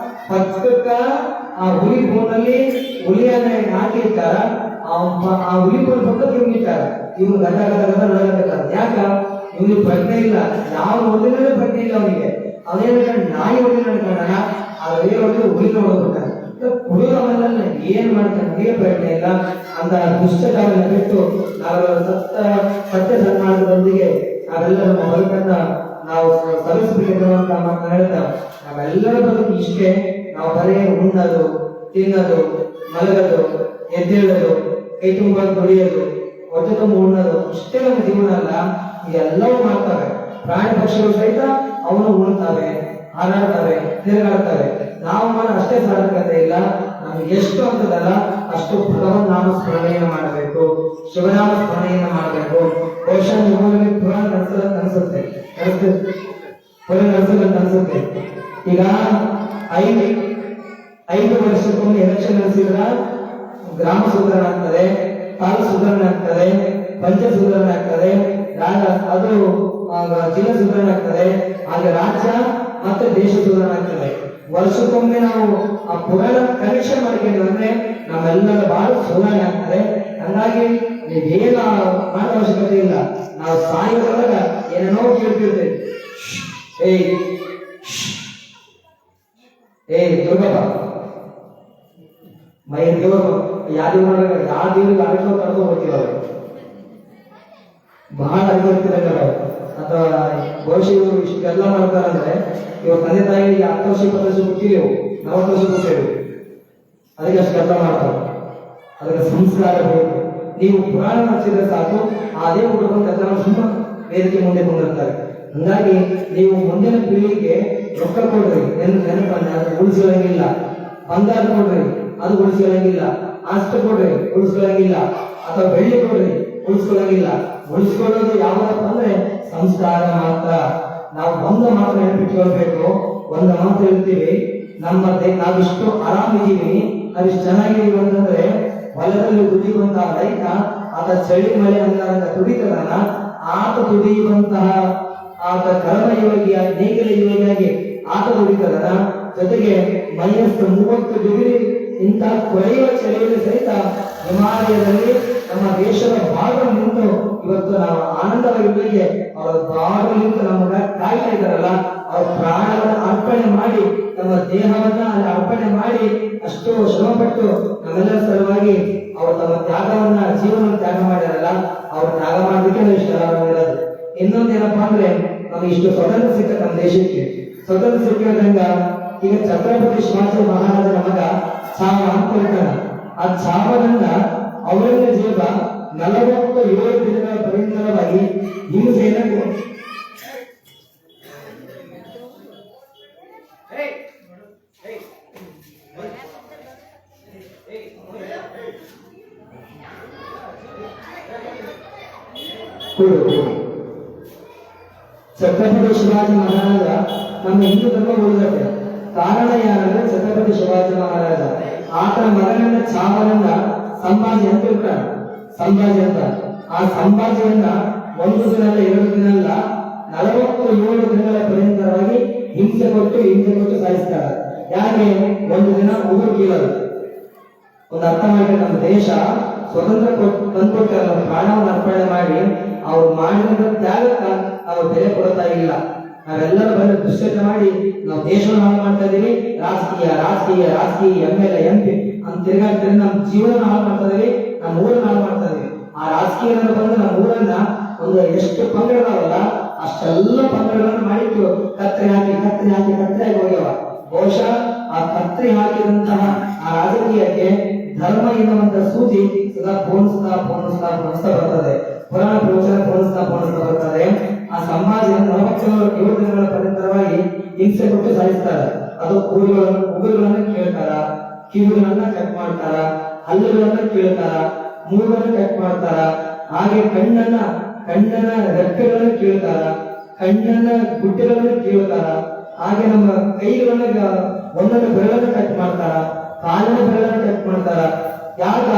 ಪಕ್ಕಕ್ಕ ಆ ಹುಲಿ ಬೋನಲ್ಲಿ ಹುಲಿಯನ್ನ ಹಾಕಿರ್ತಾರ. ಆ ಹುಲಿ ಬೋನ್ ಪಕ್ಕ ತಿರುಗಿರ್ತಾರ. ಇವ್ನು ಗಂಡ ಯಾಕ ಇವನಿಗೆ ಪ್ರಜ್ಞೆ ಇಲ್ಲ, ಯಾವ ನೋಡಿದ್ರೆ ಪ್ರಜ್ಞೆ ಇಲ್ಲ ಅವನಿಗೆ. ಅವನೇನ ನಾಯಿ ಹೊಡಿ ನಡ್ಕೊಂಡಾನ, ಅದೇ ಹೊಡೆದು ಹುಲಿ ನೋಡ್ಬಿಟ್ಟಾನ. ಕುಡಿಯೋ ಮನೆಯಲ್ಲ ಏನ್ ಮಾಡ್ತಾನೆ, ನನಗೆ ಪ್ರಜ್ಞೆ ಇಲ್ಲ ಅಂತ ದುಷ್ಟಕಾರನ ಬಿಟ್ಟು ನಾವೆಲ್ಲ ಸತ್ಯ ಸನ್ಮಾನದೊಂದಿಗೆ ನಾವೆಲ್ಲ ನಮ್ಮ ಬದುಕನ್ನ ನಾವು ಸಲ್ಲಿಸಬೇಕೆನ್ನುವಂತ ಮಾತನ್ನ ಹೇಳ್ತಾ, ನಾವೆಲ್ಲರ ಬದುಕು ಇಷ್ಟೇ. ನಾವು ಬರೇ ಉಣ್ಣೋದು, ತಿನ್ನೋದು, ಮಲಗೋದು, ಎದ್ದೇಳೋದು, ಕೈ ತುಂಬ ದುಡಿಯೋದು, ಹೊಟ್ಟೆ ತುಂಬ ಉಣ್ಣೋದು ಇಷ್ಟೇ ನಮ್ಮ ಜೀವನ ಅಲ್ಲ. ಇದೆಲ್ಲವೂ ಮಾಡ್ತಾರೆ. ಪ್ರಾಣಿ ಪಕ್ಷಿಗಳು ಸಹಿತ ಅವನು ಉಳ್ತಾವೆ, ಹಾರಾಡ್ತವೆ, ತಿರುಗಾಡ್ತವೆ. ನಾವು ಮಾಡೋ ಅಷ್ಟೇ ಸಾರ್ಥಕತೆ ಇಲ್ಲ. ನಮ್ಗೆ ಎಷ್ಟು ಅಂತದಲ್ಲ ಅಷ್ಟು ಭಗವನ್ ನಾಮ ಸ್ಮರಣೆಯನ್ನು ಮಾಡಬೇಕು, ಶಿವನಾಮ ಸ್ಮರಣೆಯನ್ನು ಮಾಡಬೇಕು. ಬಹುಶಃ ನಿಮ್ಮಲ್ಲಿ ಪುರಾಣ ಅನ್ಸುತ್ತೆ ಈಗ 5 ವರ್ಷಕ್ಕೊಮ್ಮೆ ಎಲೆಕ್ಷನ್ ನಡೆಸಿದ್ರ ಗ್ರಾಮ ಸುಧಾರಣೆ ಆಗ್ತದೆ, ತಾಲೂಕು ಸುಧಾರಣೆ ಆಗ್ತದೆ, ಪಂಚಾಯತ್ ಸುಧಾರಣೆ ಆಗ್ತದೆ, ಅದು ಜಿಲ್ಲಾ ಸುಧಾರಣೆ ಆಗ್ತದೆ, ಹಾಗೆ ರಾಜ್ಯ ಮತ್ತೆ ದೇಶ ಸುಧಾರಣೆ ಆಗ್ತದೆ. ವರ್ಷಕ್ಕೊಮ್ಮೆ ನಾವು ಆ ಪುರಾಣ ಕನೆಕ್ಷನ್ ಮಾಡ್ಕೊಂಡ್ವಿ ಅಂದ್ರೆ ನಮ್ಮೆಲ್ಲರ ಬಹಳ ಸುಧಾರಣೆ ಆಗ್ತದೆ. ಹಂಗಾಗಿ ನೀವೇನ ಮಾಡೋ ಅವಶ್ಯಕತೆ ಇಲ್ಲ. ನಾವು ಸಾಯೋದ್ರೊಳಗ ಏನೇನೋ ಕೇಳ್ತಿರ್ತೇವೆ. ದುರ್ಗಪ್ಪ ಮೈ ದೇವರು ಯಾವ ದೇವ್ರಿಗೆ ಅರಿಕೋ ಕರ್ಕೊಂಡು ಹೋಗ್ತೀರ ಅವರು ಬಹಳ ಅರಿಗೊತ್ತಿರಂಗ ಅಥವಾ ಬಹುಶಃ ಇವರು ಇಷ್ಟೆಲ್ಲ ಮಾಡ್ತಾರಂದ್ರೆ ಇವಾಗ ತಂದೆ ತಾಯಿ 10 ವರ್ಷ 20 ವರ್ಷ ಹುಟ್ಟಿದೆವು, 40 ವರ್ಷ ಹುಟ್ಟಿದೆವು, ಅದಕ್ಕೆ ಅಷ್ಟೆಲ್ಲ ಮಾಡ್ತಾರೆ. ಅದಕ್ಕೆ ಸಂಸ್ಕಾರ ಬೇಕು. ನೀವು ಪುರಾಣ ಹಚ್ಚಿದ್ರೆ ಸಾಕು, ಅದೇ ಹುಡುಕೊಂಡು ಎಲ್ಲ ಸುಮ್ಮನೆ ವೇದಿಕೆ ಮುಂದೆ ಬಂದಿರ್ತಾರೆ. ಹಂಗಾಗಿ ನೀವು ಮುಂದಿನ ಪೀಳಿಗೆಗೆ ರೊಕ್ಕ ಕೊಡ್ರಿ, ನೆನಪನ್ನ ಉಳಿಸ್ಕೊಳ್ಳಂಗಿಲ್ಲ. ಬಂಗಾರ ಕೊಡ್ರಿ, ಅದು ಉಳಿಸ್ಕೊಳ್ಳಂಗಿಲ್ಲ. ಆಸ್ತಿ ಕೊಡ್ರಿ, ಉಳಿಸ್ಕೊಳ್ಳಂಗಿಲ್ಲ. ಅಥವಾ ಬೆಳ್ಳಿ ಕೊಡ್ರಿ, ಉಳಿಸ್ಕೊಳ್ಳಂಗಿಲ್ಲ. ಉಳಿಸ್ಕೊಳ್ಳೋದು ಯಾವಪ್ಪ ಅಂದ್ರೆ ಸಂಸ್ಕಾರ ಮಾತ್ರ. ನಾವು ಒಂದು ಮಾತ್ರ ನೆನಪಿಟ್ಕೊಳ್ಬೇಕು. ಒಂದು ಮಾತ್ರ ಹೇಳ್ತೀವಿ, ನಾವಿಷ್ಟು ಆರಾಮಿದ್ದೀವಿ, ಅದಿಷ್ಟು ಚೆನ್ನಾಗಿದ್ದೀವಿ ಅಂತಂದ್ರೆ ಹೊಲದಲ್ಲಿ ದುಡಿಯುವಂತಹ ರೈತ ಆತ ಚಳಿ ಮಳೆ ಅಂದಾಗ ದುಡಿತದನ, ಆತ ದುಡಿಯುವಂತಹ ಆತ ಕರ್ಮಯೋಗಿಯ ನೇಗಿಲ ಯೋಗಿಯಾಗಿ ಆತ ದುಡಿತದನ. ಜೊತೆಗೆ -30 ಡಿಗ್ರಿ ಇಂಥ ಕೊಳೆಯುವ ಚಳಿಯಲ್ಲಿ ಸಹಿತ ಹಿಮಾಲಯದಲ್ಲಿ ನಮ್ಮ ದೇಶದ ಭಾಗ ನಿಂತು ಇವತ್ತು ನಾವು ಆನಂದವಾಗಿದ್ದಕ್ಕೆ ಅವರ ಭಾಗ ನಿಂತು ನಮಗ ಕಾಯ್ತಾ ಇದ್ದಾರಲ್ಲ, ಅವ್ರ ಪ್ರಾಣವನ್ನು ಅರ್ಪಣೆ ಮಾಡಿ ನಮ್ಮ ದೇಹವನ್ನ ಅಲ್ಲಿ ಅರ್ಪಣೆ ಮಾಡಿ ಅಷ್ಟು ಶ್ರಮಪಟ್ಟು ನಮ್ಮೆಲ್ಲರ ಸಲುವಾಗಿ ಅವರು ತಮ್ಮ ತ್ಯಾಗವನ್ನ ಜೀವನವನ್ನು ತ್ಯಾಗ ಮಾಡ್ಯಾರಲ್ಲ, ಅವ್ರ ತ್ಯಾಗ ಮಾಡೋದಕ್ಕೆ ಇಷ್ಟೆಲ್ಲ ಇರೋದು. ಇನ್ನೊಂದೇನಪ್ಪಾ ಅಂದ್ರೆ ನಮ್ಗೆ ಇಷ್ಟು ಸ್ವತಂತ್ರ ಸಿಕ್ಕ ನಮ್ಮ ದೇಶಕ್ಕೆ ಸ್ವತಂತ್ರ ಸಿಕ್ಕಿರೋದ್ರಿಂದ ಈಗ ಛತ್ರಪತಿ ಶಿವಾಜಿ ಮಹಾರಾಜರ ಮಗ ಚಾವ ಅಂತ ಹೇಳ್ತಾರ. ಆ ಚಾವದಿಂದ ಔರಂಗಜೇಬ 47 ದಿನಗಳ ಪರಿಣಾಮವಾಗಿ ಹಿಂಸೆಯನ್ನು ಛತ್ರಪತಿ ಶಿವಾಜಿ ಮಹಾರಾಜ ನಮ್ಮ ಹಿಂದೂ ಧರ್ಮ ಉಳಿದಕ್ಕೆ ಕಾರಣ ಯಾರಂದ್ರೆ ಛತ್ರಪತಿ ಶಿವಾಜಿ ಮಹಾರಾಜ ಆತನ ಮಗನನ್ನ ಚಾವನನ್ನ ಸಂಭಾಜಿ ಅಂತ ಇರ್ತಾನೆ. ಸಂಭಾಜಿ ಅಂತ ಆ ಸಂಭಾಜಿಯನ್ನ 1 ದಿನ ಅಲ್ಲ 2 ದಿನ ಅಲ್ಲ 47 ದಿನಗಳ ಪರ್ಯಂತರವಾಗಿ ಹಿಂಸೆ ಕೊಟ್ಟು ಸಾಯಿಸ್ತಾರೆ. ಯಾಕೆ? 1 ದಿನ ಉಗುರು ಕೀಳಲು. ಒಂದು ಅರ್ಥ ಮಾಡಿ, ನಮ್ಮ ದೇಶ ಸ್ವತಂತ್ರ ತಂದ್ಕೊಟ್ಟಾರ, ಪ್ರಾಣವನ್ನು ಅರ್ಪಣೆ ಮಾಡಿ ಅವ್ರು ಮಾಡಿದ ತ್ಯಾಗಕ್ಕ ನಾವು ಬೆಲೆ ಕೊಡ್ತಾ ಇಲ್ಲ. ನಾವೆಲ್ಲರೂ ಬಂದು ದುಶ್ಚರ್ಯ ಮಾಡಿ ನಾವು ದೇಶವನ್ನು ಹಾಳು ಮಾಡ್ತಾ ಇದೀವಿ. ರಾಜಕೀಯ MLA MP ಅಂತ ತಿರ್ಗಾಡ್ತಾರೆ. ನಮ್ಮ ಜೀವನ ಹಾಳು ಮಾಡ್ತಾ ಇದೀವಿ, ನಮ್ಮ ಊರನ್ನ ಹಾಳು ಮಾಡ್ತಾ ಇದೀವಿ. ಆ ರಾಜಕೀಯ ಬಂದು ನಮ್ಮ ಊರನ್ನ ಒಂದು ಎಷ್ಟು ಪಂಗಡಗಳಲ್ಲ ಅಷ್ಟೆಲ್ಲ ಪಂಗಡಗಳನ್ನು ಮಾಡಿಟ್ಟು ಕತ್ತರಿ ಹಾಕಿ ಹೋಗ್ಯವ. ಬಹುಶಃ ಆ ಕತ್ತರಿ ಹಾಕಿದಂತಹ ಆ ರಾಜಕೀಯಕ್ಕೆ ಧರ್ಮ ಎನ್ನುವಂತ ಸೂಚಿ ಸದಾ ಪೋಣಿಸ್ತಾ ಬರ್ತದೆ. ಪುರಾಣ ಪ್ರವಚನ ಪೋಣಿಸ್ತಾ ಬರ್ತದೆ. ಆ ಸಮಾಜ 47 ದಿನಗಳ ಪರ್ಯಂತರವಾಗಿ ಹಿಂಸೆ ಕೊಟ್ಟು ಸಾಯಿಸ್ತಾರೆ. ಅದು ಉಗುರುಗಳನ್ನ ಕೇಳ್ತಾರ, ಕಿವಿಗಳನ್ನ ಕಟ್ ಮಾಡ್ತಾರ, ಹಲ್ಲುಗಳನ್ನ ಕೇಳ್ತಾರ, ಮೂಗನ್ನ ಕಟ್ ಮಾಡ್ತಾರ, ಹಾಗೆ ಕಣ್ಣನ ರೆಕ್ಕೆಗಳನ್ನ ಕೇಳ್ತಾರ, ಕಣ್ಣನ ಗುಡ್ಡೆಗಳನ್ನ ಕೇಳ್ತಾರ, ಹಾಗೆ ನಮ್ಮ ಕೈಗಳನ್ನ ಒಂದೊಂದು ಬೆರಳನ್ನ ಕಟ್ ಮಾಡ್ತಾರ, ಕಾಲಿನ ಬೆರಳನ್ನ ಕಟ್ ಮಾಡ್ತಾರ. ಯಾಕ?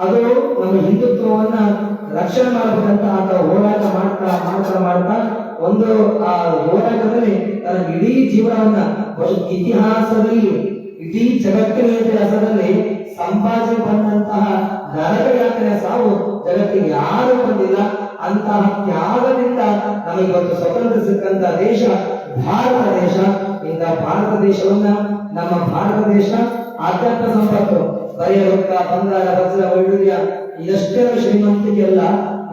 ಅದು ನಮ್ಮ ಹಿಂದುತ್ವವನ್ನ ರಕ್ಷಣೆ ಮಾಡಬೇಕಂತ ಆತ ಹೋರಾಟ ಮಾಡ್ತಾ ಒಂದು ಆ ಹೋರಾಟದಲ್ಲಿ ತನ್ನ ಇಡೀ ಜೀವನವನ್ನ ಇತಿಹಾಸದಲ್ಲಿ, ಇಡೀ ಜಗತ್ತಿನ ಇತಿಹಾಸದಲ್ಲಿ ಸಂಭಾಜಿ ಬಂದಂತಹ ನರಕ ಯಾತನೆ ಸಾವು ಜಗತ್ತಿಗೆ ಯಾರು ಬಂದಿಲ್ಲ. ಅಂತಹ ತ್ಯಾಗದಿಂದ ನಮಗಿವತ್ತು ಸ್ವತಂತ್ರ ಸಿಕ್ಕಂತ ದೇಶ ಭಾರತ ದೇಶ. ಇಂಥ ಭಾರತ ದೇಶವನ್ನ, ನಮ್ಮ ಭಾರತ ದೇಶ ಆಧ್ಯಾತ್ಮ ಸಂಪತ್ತು, ಬರೀ ರೊಕ್ಕ, ಬಂಗಾರ, ವಜ್ರ, ವೈಡೂರ್ಯ ಇದಷ್ಟೇ ಶ್ರೀಮಂತಿಕೆ ಅಲ್ಲ,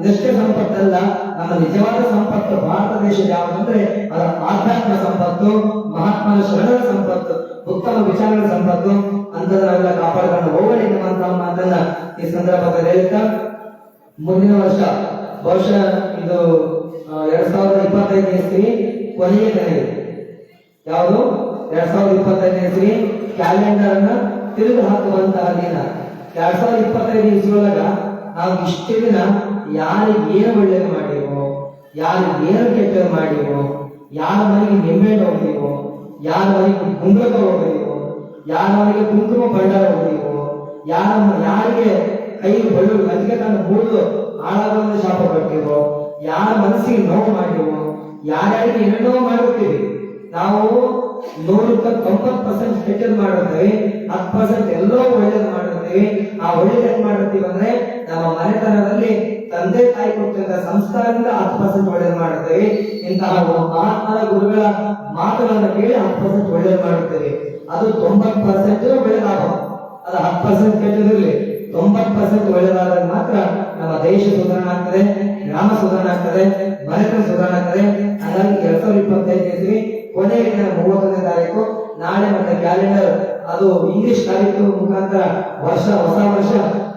ಇದಷ್ಟೇ ಸಂಪತ್ತಲ್ಲ. ನಮ್ಮ ನಿಜವಾದ ಸಂಪತ್ತು ಭಾರತ ದೇಶ ಯಾವುದಂದ್ರೆ ಅದರ ಆಧ್ಯಾತ್ಮ ಸಂಪತ್ತು, ಮಹಾತ್ಮನ ಶರಣರ ಸಂಪತ್ತು, ಉತ್ತಮ ವಿಚಾರಗಳ ಸಂಪತ್ತು. ಅಂತದನ್ನೆಲ್ಲ ಕಾಪಾಡಿಕೊಂಡು ಹೋಗಲಿ ಎನ್ನುವಂತಹ ಮಾತನ್ನ ಈ ಸಂದರ್ಭದಲ್ಲಿ ಹೇಳ್ತಾ, ಮುಂದಿನ ವರ್ಷ ಬಹುಶಃ ಇದು 2025 ಇಸ್ವಿ ಕೊನೆಯ ದಿನ ಇದೆ. ಯಾವುದು 2025 ಇಸ್ವಿ ಕ್ಯಾಲೆಂಡರ್ ಅನ್ನ ತಿರುಗಿ ಹಾಕುವಂತಹ ದಿನ. 2025 ಇಸ್ವಿಯೊಳಗ ನಾವು ಇಷ್ಟು ದಿನ ಯಾರಿಗೆ ಏನು ಒಳ್ಳೇದು ಮಾಡಿವೋ, ಯಾರಿಗೆ ಏನು ಕೆಟ್ಟದ್ದು ಮಾಡಿವೋ, ಯಾರ ಮನೆಗೆ ನಿಂಬೆ ಹೋಗಿವೋ, ಯಾರ ಮನೆಗೆ ಕುಂಕುಮ ಹೋಗಿವೋ, ಯಾರ ಮನೆಗೆ ಕುಂಕುಮ ಭಂಡಾರ ಹೋಗಿವೋ, ಯಾರಿಗೆ ಕೈಗೆ ಬಳ್ಳು ಲಂಚಕತನ ಬೂದು ಹಾಳಾಗೋದು ಶಾಪ ಕೊಟ್ಟಿವೋ, ಯಾರ ಮನಸ್ಸಿಗೆ ನೋವು ಮಾಡಿವೋ, ಯಾರ್ಯಾರಿಗೆ ಏನೇನೋ ಮಾಡುತ್ತೀವಿ. ನಾವು 100ಕ್ಕೆ 90% ಕೆಟ್ಟದ್ದು ಮಾಡುತ್ತೇವೆ, 10% ಎಲ್ಲೋ ಒಳ್ಳೇದು ಮಾಡುತ್ತೇವೆ. ಆ ಒಳ್ಳೇದು ಹೆಂಗ್ ಮಾಡುತ್ತೀವಿ ಅಂದ್ರೆ ನಮ್ಮ ಮನೆತನದಲ್ಲಿ ತಂದೆ ತಾಯಿ ಕೊಟ್ಟಿದ್ದ ಸಂಸ್ಕಾರದಿಂದ 10% ಒಳ್ಳೇದು ಮಾಡುತ್ತೇವೆ. ಇಂತಹ ಮಹಾತ್ಮರ ಗುರುಗಳ ಮಾತುಗಳನ್ನು ಕೇಳಿ 10% ಒಳ್ಳೇದು ಮಾಡುತ್ತೇವೆ. ಅದು 90% ಒಳ್ಳೇದಾಗ, ಅದು 10% ಕೆಟ್ಟದಿರಲಿ, 90% ಒಳ್ಳೇದಾದಾಗ ಮಾತ್ರ ನಮ್ಮ ದೇಶ ಸುಧಾರಣೆ ಆಗ್ತದೆ, ಗ್ರಾಮ ಸುಧಾರಣೆ ಆಗ್ತದೆ, ಮನೆತನ ಸುಧಾರಣೆ ಆಗ್ತದೆ. ಹಾಗಾಗಿ 2025 ಇಸ್ವಿ ಕೊನೆಯ ದಿನ 30ನೇ ತಾರೀಕು, ನಾಳೆ ಮತ್ತೆ ಕ್ಯಾಲೆಂಡರ್ ಅದು ಇಂಗ್ಲಿಷ್ ತಾರೀಕು ಮುಖಾಂತರ ಹೊಸ ವರ್ಷ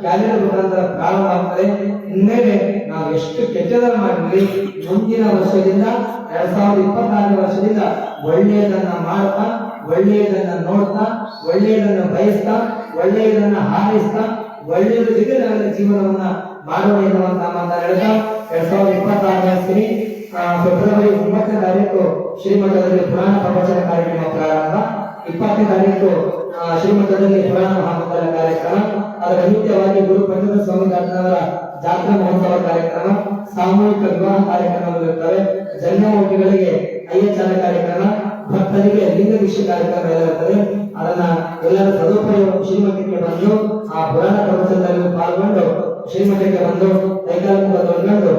ಕ್ಯಾಲೆಂಡರ್ ಮುಖಾಂತರ ಪ್ರಾರಂಭ ಆಗ್ತದೆ. ಇನ್ಮೇಲೆ ನಾವು ಎಷ್ಟು ಕೆಟ್ಟದನ್ನು ಮಾಡಿದ್ವಿ, ಮುಂದಿನ ವರ್ಷದಿಂದ 2026 ವರ್ಷದಿಂದ ಒಳ್ಳೆಯದನ್ನ ಮಾಡ್ತಾ, ಒಳ್ಳೆಯದನ್ನ ನೋಡ್ತಾ, ಒಳ್ಳೆಯದನ್ನ ಬಯಸ್ತಾ, ಒಳ್ಳೆಯದನ್ನ ಹಾರೈಸ್ತಾ, ಒಳ್ಳೆಯದ ಜೊತೆ ನಾವೆಲ್ಲ ಜೀವನವನ್ನ ಮಾಡೋಣ ಎನ್ನುವಂತ ಮಾತನ್ನ ಹೇಳ್ತಾ 2026 ಫೆಬ್ರವರಿ 9ನೇ ತಾರೀಕು ಶ್ರೀಮಠದಲ್ಲಿ ಪುರಾಣ ಪ್ರವಚನ ಕಾರ್ಯಕ್ರಮ ಪ್ರಾರಂಭ. 20ನೇ ತಾರೀಕು ಶ್ರೀಮಠದಲ್ಲಿ ಪುರಾಣ ಮಹಾಮಂಗಲ ಕಾರ್ಯಕ್ರಮ. ಅದರ ನಿತ್ಯವಾಗಿ ಗುರು ಪಂಡಿತ ಸ್ವಾಮಿ ದಾಸನವರ ಜಾತ್ರಾ ಮಹೋತ್ಸವ ಕಾರ್ಯಕ್ರಮ, ಸಾಮೂಹಿಕ ವಿವಾಹ ಕಾರ್ಯಕ್ರಮಗಳು ಇರ್ತವೆ, ಜನ್ಮಮೂರ್ತಿಗಳಿಗೆ ಅಯ್ಯಚಾರ ಕಾರ್ಯಕ್ರಮ, ಭಕ್ತರಿಗೆ ಲಿಂಗ ದೀಕ್ಷೆ ಕಾರ್ಯಕ್ರಮ ಎಲ್ಲ ಇರ್ತದೆ. ಅದನ್ನ ಎಲ್ಲರ ಸದುಪಯೋಗ ಶ್ರೀಮಠಕ್ಕೆ ಬಂದು ಆ ಪುರಾಣ ಪ್ರವಚನದಲ್ಲಿ ಪಾಲ್ಗೊಂಡು ಶ್ರೀಮಠಕ್ಕೆ ಬಂದು ಕೈಕಾಲು ತೊಳ್ಕೊಂಡು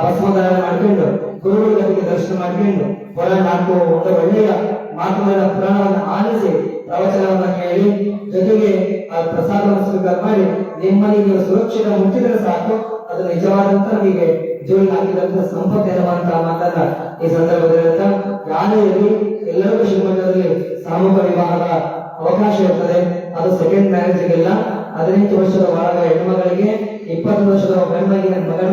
ಭಸ್ಮದಾನ ಮಾಡ್ಕೊಂಡು ಗುರುಗಳಿಗೆ ದರ್ಶನ ಮಾಡ್ಕೊಂಡು ಪುರಾಣ ನಾಲ್ಕು ಒಂದು ಒಳ್ಳೆಯ ಮಾತುಗಳ ಪುರಾಣವನ್ನು ಆಲಿಸಿ ಪ್ರವಚನವನ್ನ ಕೇಳಿ ಜೊತೆಗೆ ಆ ಪ್ರಸಾದವನ್ನು ಸ್ವೀಕಾರ ಮಾಡಿ ನಿಮ್ಮಲ್ಲಿ ನೀವು ಸುರಕ್ಷಿತ ಮುಟ್ಟಿದರೆ ಸಾಕು, ಅದು ನಿಜವಾದಂತ ನಮಗೆ ಜೋಡಿ ಹಾಕಿದಂತ ಸಂಪತ್ತು ಎನ್ನುವಂತಹ ಮಾತನ್ನ ಈ ಸಂದರ್ಭದಲ್ಲಿ ಯಾರೇ ಇರಲಿ ಎಲ್ಲರಿಗೂ ಶ್ರೀಮಠದಲ್ಲಿ ಸಾಮೂಹಿಕ ವಿವಾಹದ ಅವಕಾಶ ಇರ್ತದೆ. ಅದು ಸೆಕೆಂಡ್ ಮ್ಯಾರೇಜ್ಗೆಲ್ಲ 18 ವರ್ಷದ ಒಳಗ ಹೆಣ್ಮಗಳಿಗೆ, 20 ವರ್ಷದ ಗಂಡ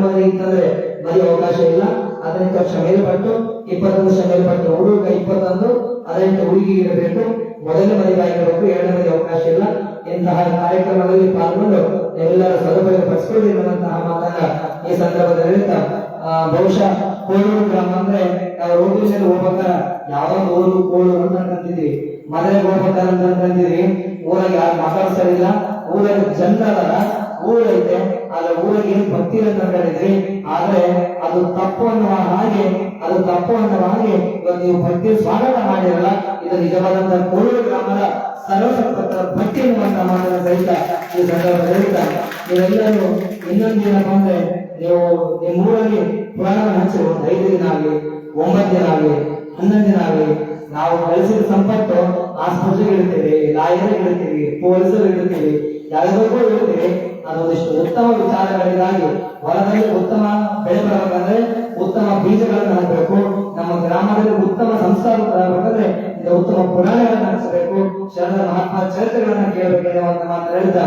ಮಗನಿಗೆ ಇತ್ತಂದ್ರೆ ಮದುವೆ ಅವಕಾಶ ಇಲ್ಲ. 18 ವರ್ಷ ಮೇಲ್ಪಟ್ಟು 20 ವರ್ಷ ಮೇಲ್ಪಟ್ಟು ಹುಡುಗ 21, 18 ಹುಡುಗಿ ಇರಬೇಕು. ಮೊದಲನೇ ಮದುವೆ ಆಗಿರಬೇಕು, ಎರಡನೇ ಮದುವೆ ಅವಕಾಶ ಇಲ್ಲ. ಇಂತಹ ಕಾರ್ಯಕ್ರಮದಲ್ಲಿ ಪಾಲ್ಗೊಂಡು ಎಲ್ಲರ ಸದುಪಯೋಗ ಪಡಿಸಿಕೊಳ್ಳಿ ಎನ್ನುವಂತಹ ಮಾತನ್ನ ಈ ಸಂದರ್ಭದಲ್ಲಿ ಹೇಳ್ತಾ, ಬಹುಶಃ ಕೋಳೂರು ಗ್ರಾಮ ಅಂದ್ರೆ ನಾವು ರೋಡ್ ಮೇಲೆ ಹೋಗ್ಬೇಕಾರ ಯಾವಾಗ ಊರು ಕೋಳೂರು ಅಂತ ಅನ್ಕೊಂತಿದ್ವಿ, ಮನೆಗೆ ಹೋಗ್ಬೇಕಾರ ಅಂತ ಅನ್ಕೊಂತಿದ್ವಿ. ಊರಾಗ ಯಾರು ಮಾತಾಡ್ಸಲಿಲ್ಲ, ಊರಾಗ ಜನರ ಊರೈತೆ, ಆದ್ರೆ ಊರಿಗೆ ಏನು ಭಕ್ತಿ ಅಂತ ಅನ್ಕೊಂಡಿದ್ವಿ. ಆದ್ರೆ ಅದು ತಪ್ಪು ಅನ್ನುವ ಹಾಗೆ, ಅದು ತಪ್ಪು ಅನ್ನುವ ಹಾಗೆ ಇವಾಗ ನೀವು ಭಕ್ತಿ ಸ್ವಾಗತ ಮಾಡಿರಲ್ಲ, ಇದು ನಿಜವಾದಂತಹ ಕೋಳೂರು ಗ್ರಾಮದ ಸರ್ವಸಂಪತ್ತರ ಭಕ್ತಿ ಎನ್ನುವಂತಹ ಮಾತನ್ನ ಸಹಿತ ಈ ಸಂದರ್ಭದಲ್ಲಿ ನೀವೆಲ್ಲರೂ ಇನ್ನೊಂದು ಏನಪ್ಪ ಅಂದ್ರೆ ನೀವು ನಿಮ್ಮೂರಲ್ಲಿ ಪುರಾಣವನ್ನು ಹಚ್ಚಿ ಒಂದು 5 ದಿನ ಆಗಲಿ, 9 ದಿನ ಆಗಲಿ, 11 ದಿನ ಆಗಲಿ, ನಾವು ಕಳಿಸಿದ ಸಂಪತ್ತು ಆಸ್ಪತ್ರೆಗೆ ಇಡ್ತೀವಿ, ಲಾಯರ್ಗೆ ಇಡ್ತೀವಿ, ಪೊಲೀಸರಿಗೆ ಇಡ್ತೀವಿ, ಯಾರಿಗೂ ಇಡ್ತೀವಿ. ಅದೊಂದಿಷ್ಟು ಉತ್ತಮ ವಿಚಾರಗಳಿಗಾಗಿ ಹೊಲದಲ್ಲಿ ಉತ್ತಮ ಬೆಳೆ ಬರಬೇಕಂದ್ರೆ ಉತ್ತಮ ಬೀಜಗಳನ್ನು ಹಾಕಬೇಕು. ನಮ್ಮ ಗ್ರಾಮದಲ್ಲಿ ಉತ್ತಮ ಸಂಸ್ಕಾರ ಬರಬೇಕಂದ್ರೆ ಉತ್ತಮ ಪುರಾಣಗಳನ್ನು ಹಚ್ಚಬೇಕು, ಶರಣ ಮಹಾತ್ಮ ಚರಿತ್ರೆಗಳನ್ನ ಕೇಳಬೇಕು ಎನ್ನುವಂತ ಮಾತು ಹೇಳಿದ.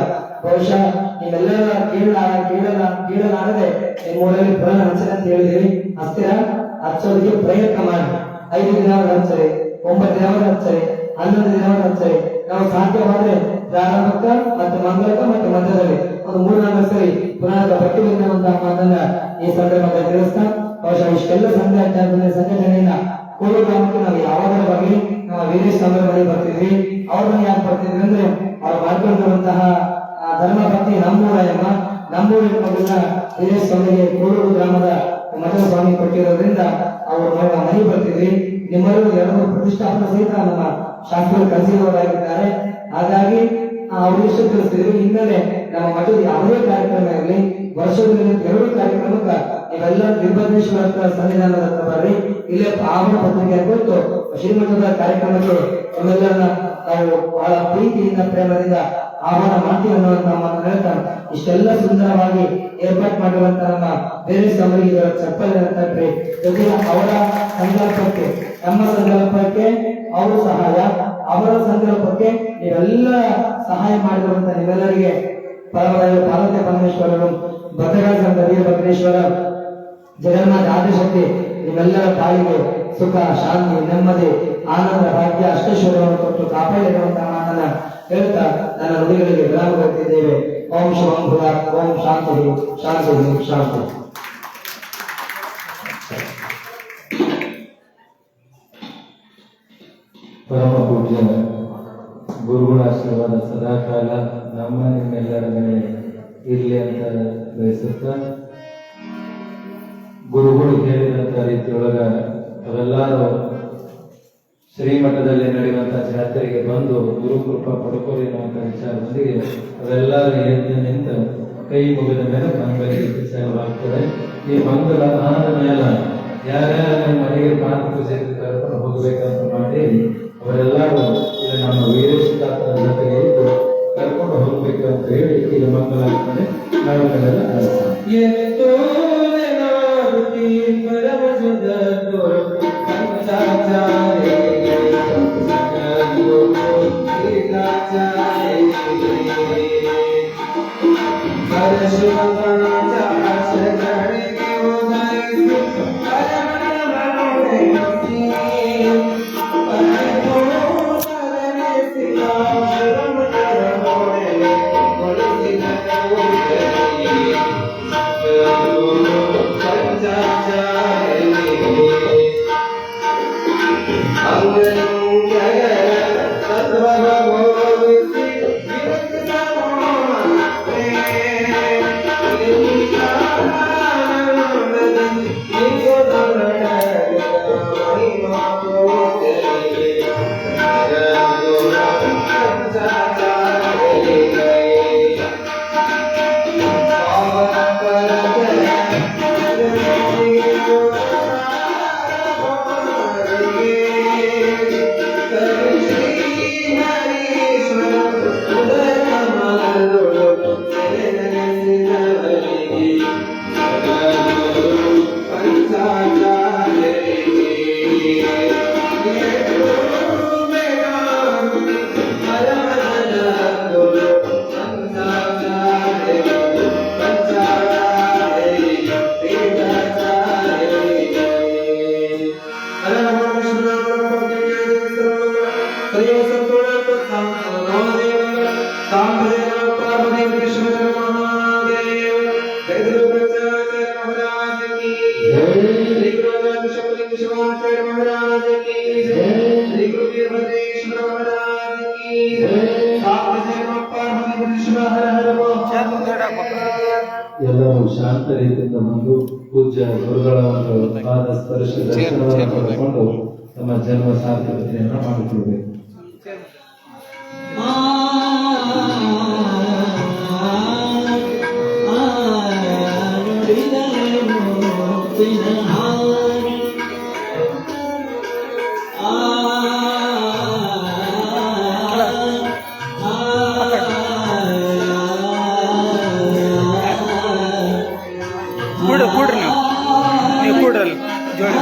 ಬಹುಶಃ ನೀವೆಲ್ಲರ ಕೇಳಲಾಗದೆ ನಿಮ್ಮೂರಲ್ಲಿ ಪುರಾಣ ಹಚ್ಚರಿ ಅಂತ ಹೇಳಿದಿರಿ. ಹಚ್ಚಿರ ಹಚ್ಚೋದಕ್ಕೆ ಪ್ರಯತ್ನ ಮಾಡಿ. 5 ದಿನವಾದ ಹಚ್ಚರಿ, 9 ದಿನವಾದ ಹಚ್ಚರಿ, 11 ದಿನವಾದ ಹಚ್ಚರಿ. ನಾವು ಸಾಧ್ಯವಾದ್ರೆ ಪ್ರಾರಂಭಕ್ಕ ಮತ್ತೆ ಮಂಗಳಕ ಮತ್ತೆ ಮಧ್ಯದಲ್ಲಿ ಒಂದು 3-4 ಸರಿ ಪುರಾಣದ ಪಟ್ಟಿ ಬಂದಿರುವಂತಹ ಮಾತನ್ನ ಈ ಸಂದರ್ಭದಲ್ಲಿ ತಿಳಿಸ್ತಾ, ಬಹುಶಃ ಇಷ್ಟೆಲ್ಲ ಸಂಘಟನೆಯಿಂದ ಕೋಳೂರು ಗ್ರಾಮಕ್ಕೆ ನಾವು ಯಾವಾಗಲೂ ಬರಲಿ ನಾವು ವೀರೇಶ್ ಸ್ವಾಮಿ ಮನೆಗೆ ಬರ್ತಿದ್ವಿ. ಅವ್ರ ಮನೆ ಯಾಕೆ ಬರ್ತಿದ್ವಿ ಅಂದ್ರೆ ಅವ್ರು ಮಾಡ್ಕೊಂಡಿರುವಂತಹ ಧರ್ಮ ಪತ್ನಿ ನಮ್ಮೂರಿನ ಮಗನ ವೀರೇಶ್ ಸ್ವಾಮಿಗೆ ಕೋಳೂರು ಗ್ರಾಮದ ಮಠದ ಸ್ವಾಮಿ ಕೊಟ್ಟಿರೋದ್ರಿಂದ ಅವ್ರ ಮನೆಗೆ ಬರ್ತಿದ್ವಿ. ನಿಮ್ಮಲ್ಲೂ 2 ಪ್ರತಿಷ್ಠಾಪನಾ ಸಹಿತ ನಮ್ಮ ಶಾಸ್ತ್ರದ ಕಲಿಸಿದವರಾಗಿದ್ದಾರೆ. ಹಾಗಾಗಿ ಅವ್ರು ಇಷ್ಟ ತಿಳಿಸ್ತಿದ್ವಿ. ಹಿನ್ನೆಲೆ ನಮ್ಮ ಮಠದ ಯಾವುದೇ ಕಾರ್ಯಕ್ರಮ ಇರಲಿ, ವರ್ಷದಲ್ಲಿ 2 ಕಾರ್ಯಕ್ರಮಕ್ಕೆ ನೀವೆಲ್ಲ ನಿರ್ಬಂಧೇಶ್ವರ ಹತ್ರ ಸನ್ನಿಧಾನದ ಹತ್ರ ಬರ್ರಿ. ಇಲ್ಲೇ ಆಹ್ವಾನ ಪತ್ರಿಕೆ ಕೊಟ್ಟು ಶ್ರೀಮಠದ ಕಾರ್ಯಕ್ರಮಕ್ಕೆ ನಮ್ಮೆಲ್ಲರನ್ನ ನಾವು ಬಹಳ ಪ್ರೀತಿಯಿಂದ ಪ್ರೇಮದಿಂದ ಆಹ್ವಾನ ಮಾಡ್ತೀವಿ ಅನ್ನುವಂತ ಮಾತನ್ನು ಹೇಳ್ತಾ, ಇಷ್ಟೆಲ್ಲ ಸುಂದರವಾಗಿ ಏರ್ಪಾಟ್ ಮಾಡಿರುವಂತ ನಮ್ಮ ಬೇರೆ ಸ್ವಾಮಿಗೆ ಚಪ್ಪಲಿ ತಟ್ರಿ. ಜೊತೆಗೆ ಅವರ ಸಂಕಲ್ಪಕ್ಕೆ ನಮ್ಮ ಸಂಕಲ್ಪಕ್ಕೆ ಅವರು ಸಹಾಯ, ಅವರ ಸಂಕಲ್ಪಕ್ಕೆ ನೀವೆಲ್ಲ ಸಹಾಯ ಮಾಡಿರುವಂತ ನೀವೆಲ್ಲರಿಗೆ ಪಾರ್ವತಿ ಪರಮೇಶ್ವರರು, ಭದ್ರಕಾಳಿ ಸಂತ ವೀರಭದ್ರೇಶ್ವರ, ಜಗನ್ನಾಥ ಆದಿಶಕ್ತಿ ನಿಮ್ಮೆಲ್ಲರ ತಾಯಿಗೆ ಸುಖ ಶಾಂತಿ ನೆಮ್ಮದಿ ಆನಂದ ಭಾಗ್ಯ ಅಷ್ಟೈಶ್ವರ್ಯವನ್ನು ಕೊಟ್ಟು ಕಾಪಾಡಿರುವಂತಹ ಮಾತನ್ನ ಹೇಳ್ತಾ ನನ್ನ ನುಡಿಗಳಿಗೆ ವಿರಾಮ ಕೊಟ್ಟಿದ್ದೇವೆ. ಓಂ ಶಿವಂ ಭೂಯಾತ್. ಓಂ ಶಾಂತಿ ಶಾಂತಿ ಶಾಂತಿ. ಪರಮ ಪೂಜ್ಯ ಗುರುಗಳ ಆಶೀರ್ವಾದ ಸದಾಕಾಲ ನಮ್ಮ ನಿಮ್ಮೆಲ್ಲರ ಮೇಲೆ ಇರಲಿ ಅಂತ ಬಯಸುತ್ತಾ, ಗುರುಗಳು ಹೇಳಿದಂತ ರೀತಿಯೊಳಗ ಅವೆಲ್ಲರೂ ಶ್ರೀಮಠದಲ್ಲಿ ನಡೆಯುವಂತಹ ಜಾತ್ರೆಗೆ ಬಂದು ಗುರುಕೃಪಾ ಪಡ್ಕೊಳ್ಳಿ ಅನ್ನುವಂಥ ವಿಚಾರದೊಂದಿಗೆ ಅವೆಲ್ಲರೂ ಎದ್ದು ನಿಂತು ಕೈ ಮುಗಿದ ಮೇಲೆ ಮಂಗಲಿಗೆ ಸೇವಾಗ್ತದೆ. ಈ ಮಂಗಲ ಆದ ಮೇಲೆ ಯಾರ್ಯಾರ ನಿಮ್ಮ ಮನೆಗೆ ಪಾನ ಪೂಜೆಗೆ ಕರ್ಕೊಂಡು ಹೋಗ್ಬೇಕಂತ ಮಾಡಿ ಅವರೆಲ್ಲರೂ ಇದು ನಮ್ಮ ವೀರೇಶ್ ತಾತನ ಜೊತೆಗೆ ಇದ್ದು ಕರ್ಕೊಂಡು ಹೋಗ್ಬೇಕು ಅಂತ ಹೇಳಿ ಈಗ ಮಂಗಲ ಆಗ್ತದೆ. ನಾವೆಲ್ಲ ಎಲ್ಲರೂ ಶಾಂತ ರೀತಿಯಿಂದ ಬಂದು ಪೂಜ್ಯ ಗುರುಗಳ ಒಂದು ಪಾದ ಸ್ಪರ್ಶ ದರ್ಶನವನ್ನು ಪಡೆದುಕೊಂಡು ತಮ್ಮ ಜನ್ಮ ಸಾರ್ಥಕತೆಯನ್ನು ಮಾಡಿಕೊಳ್ಬೇಕು. ಕೂಡ್ರಿ ನೀವು ಕೂಡ್ರಲ್ಲಿ ಜೋಡಿ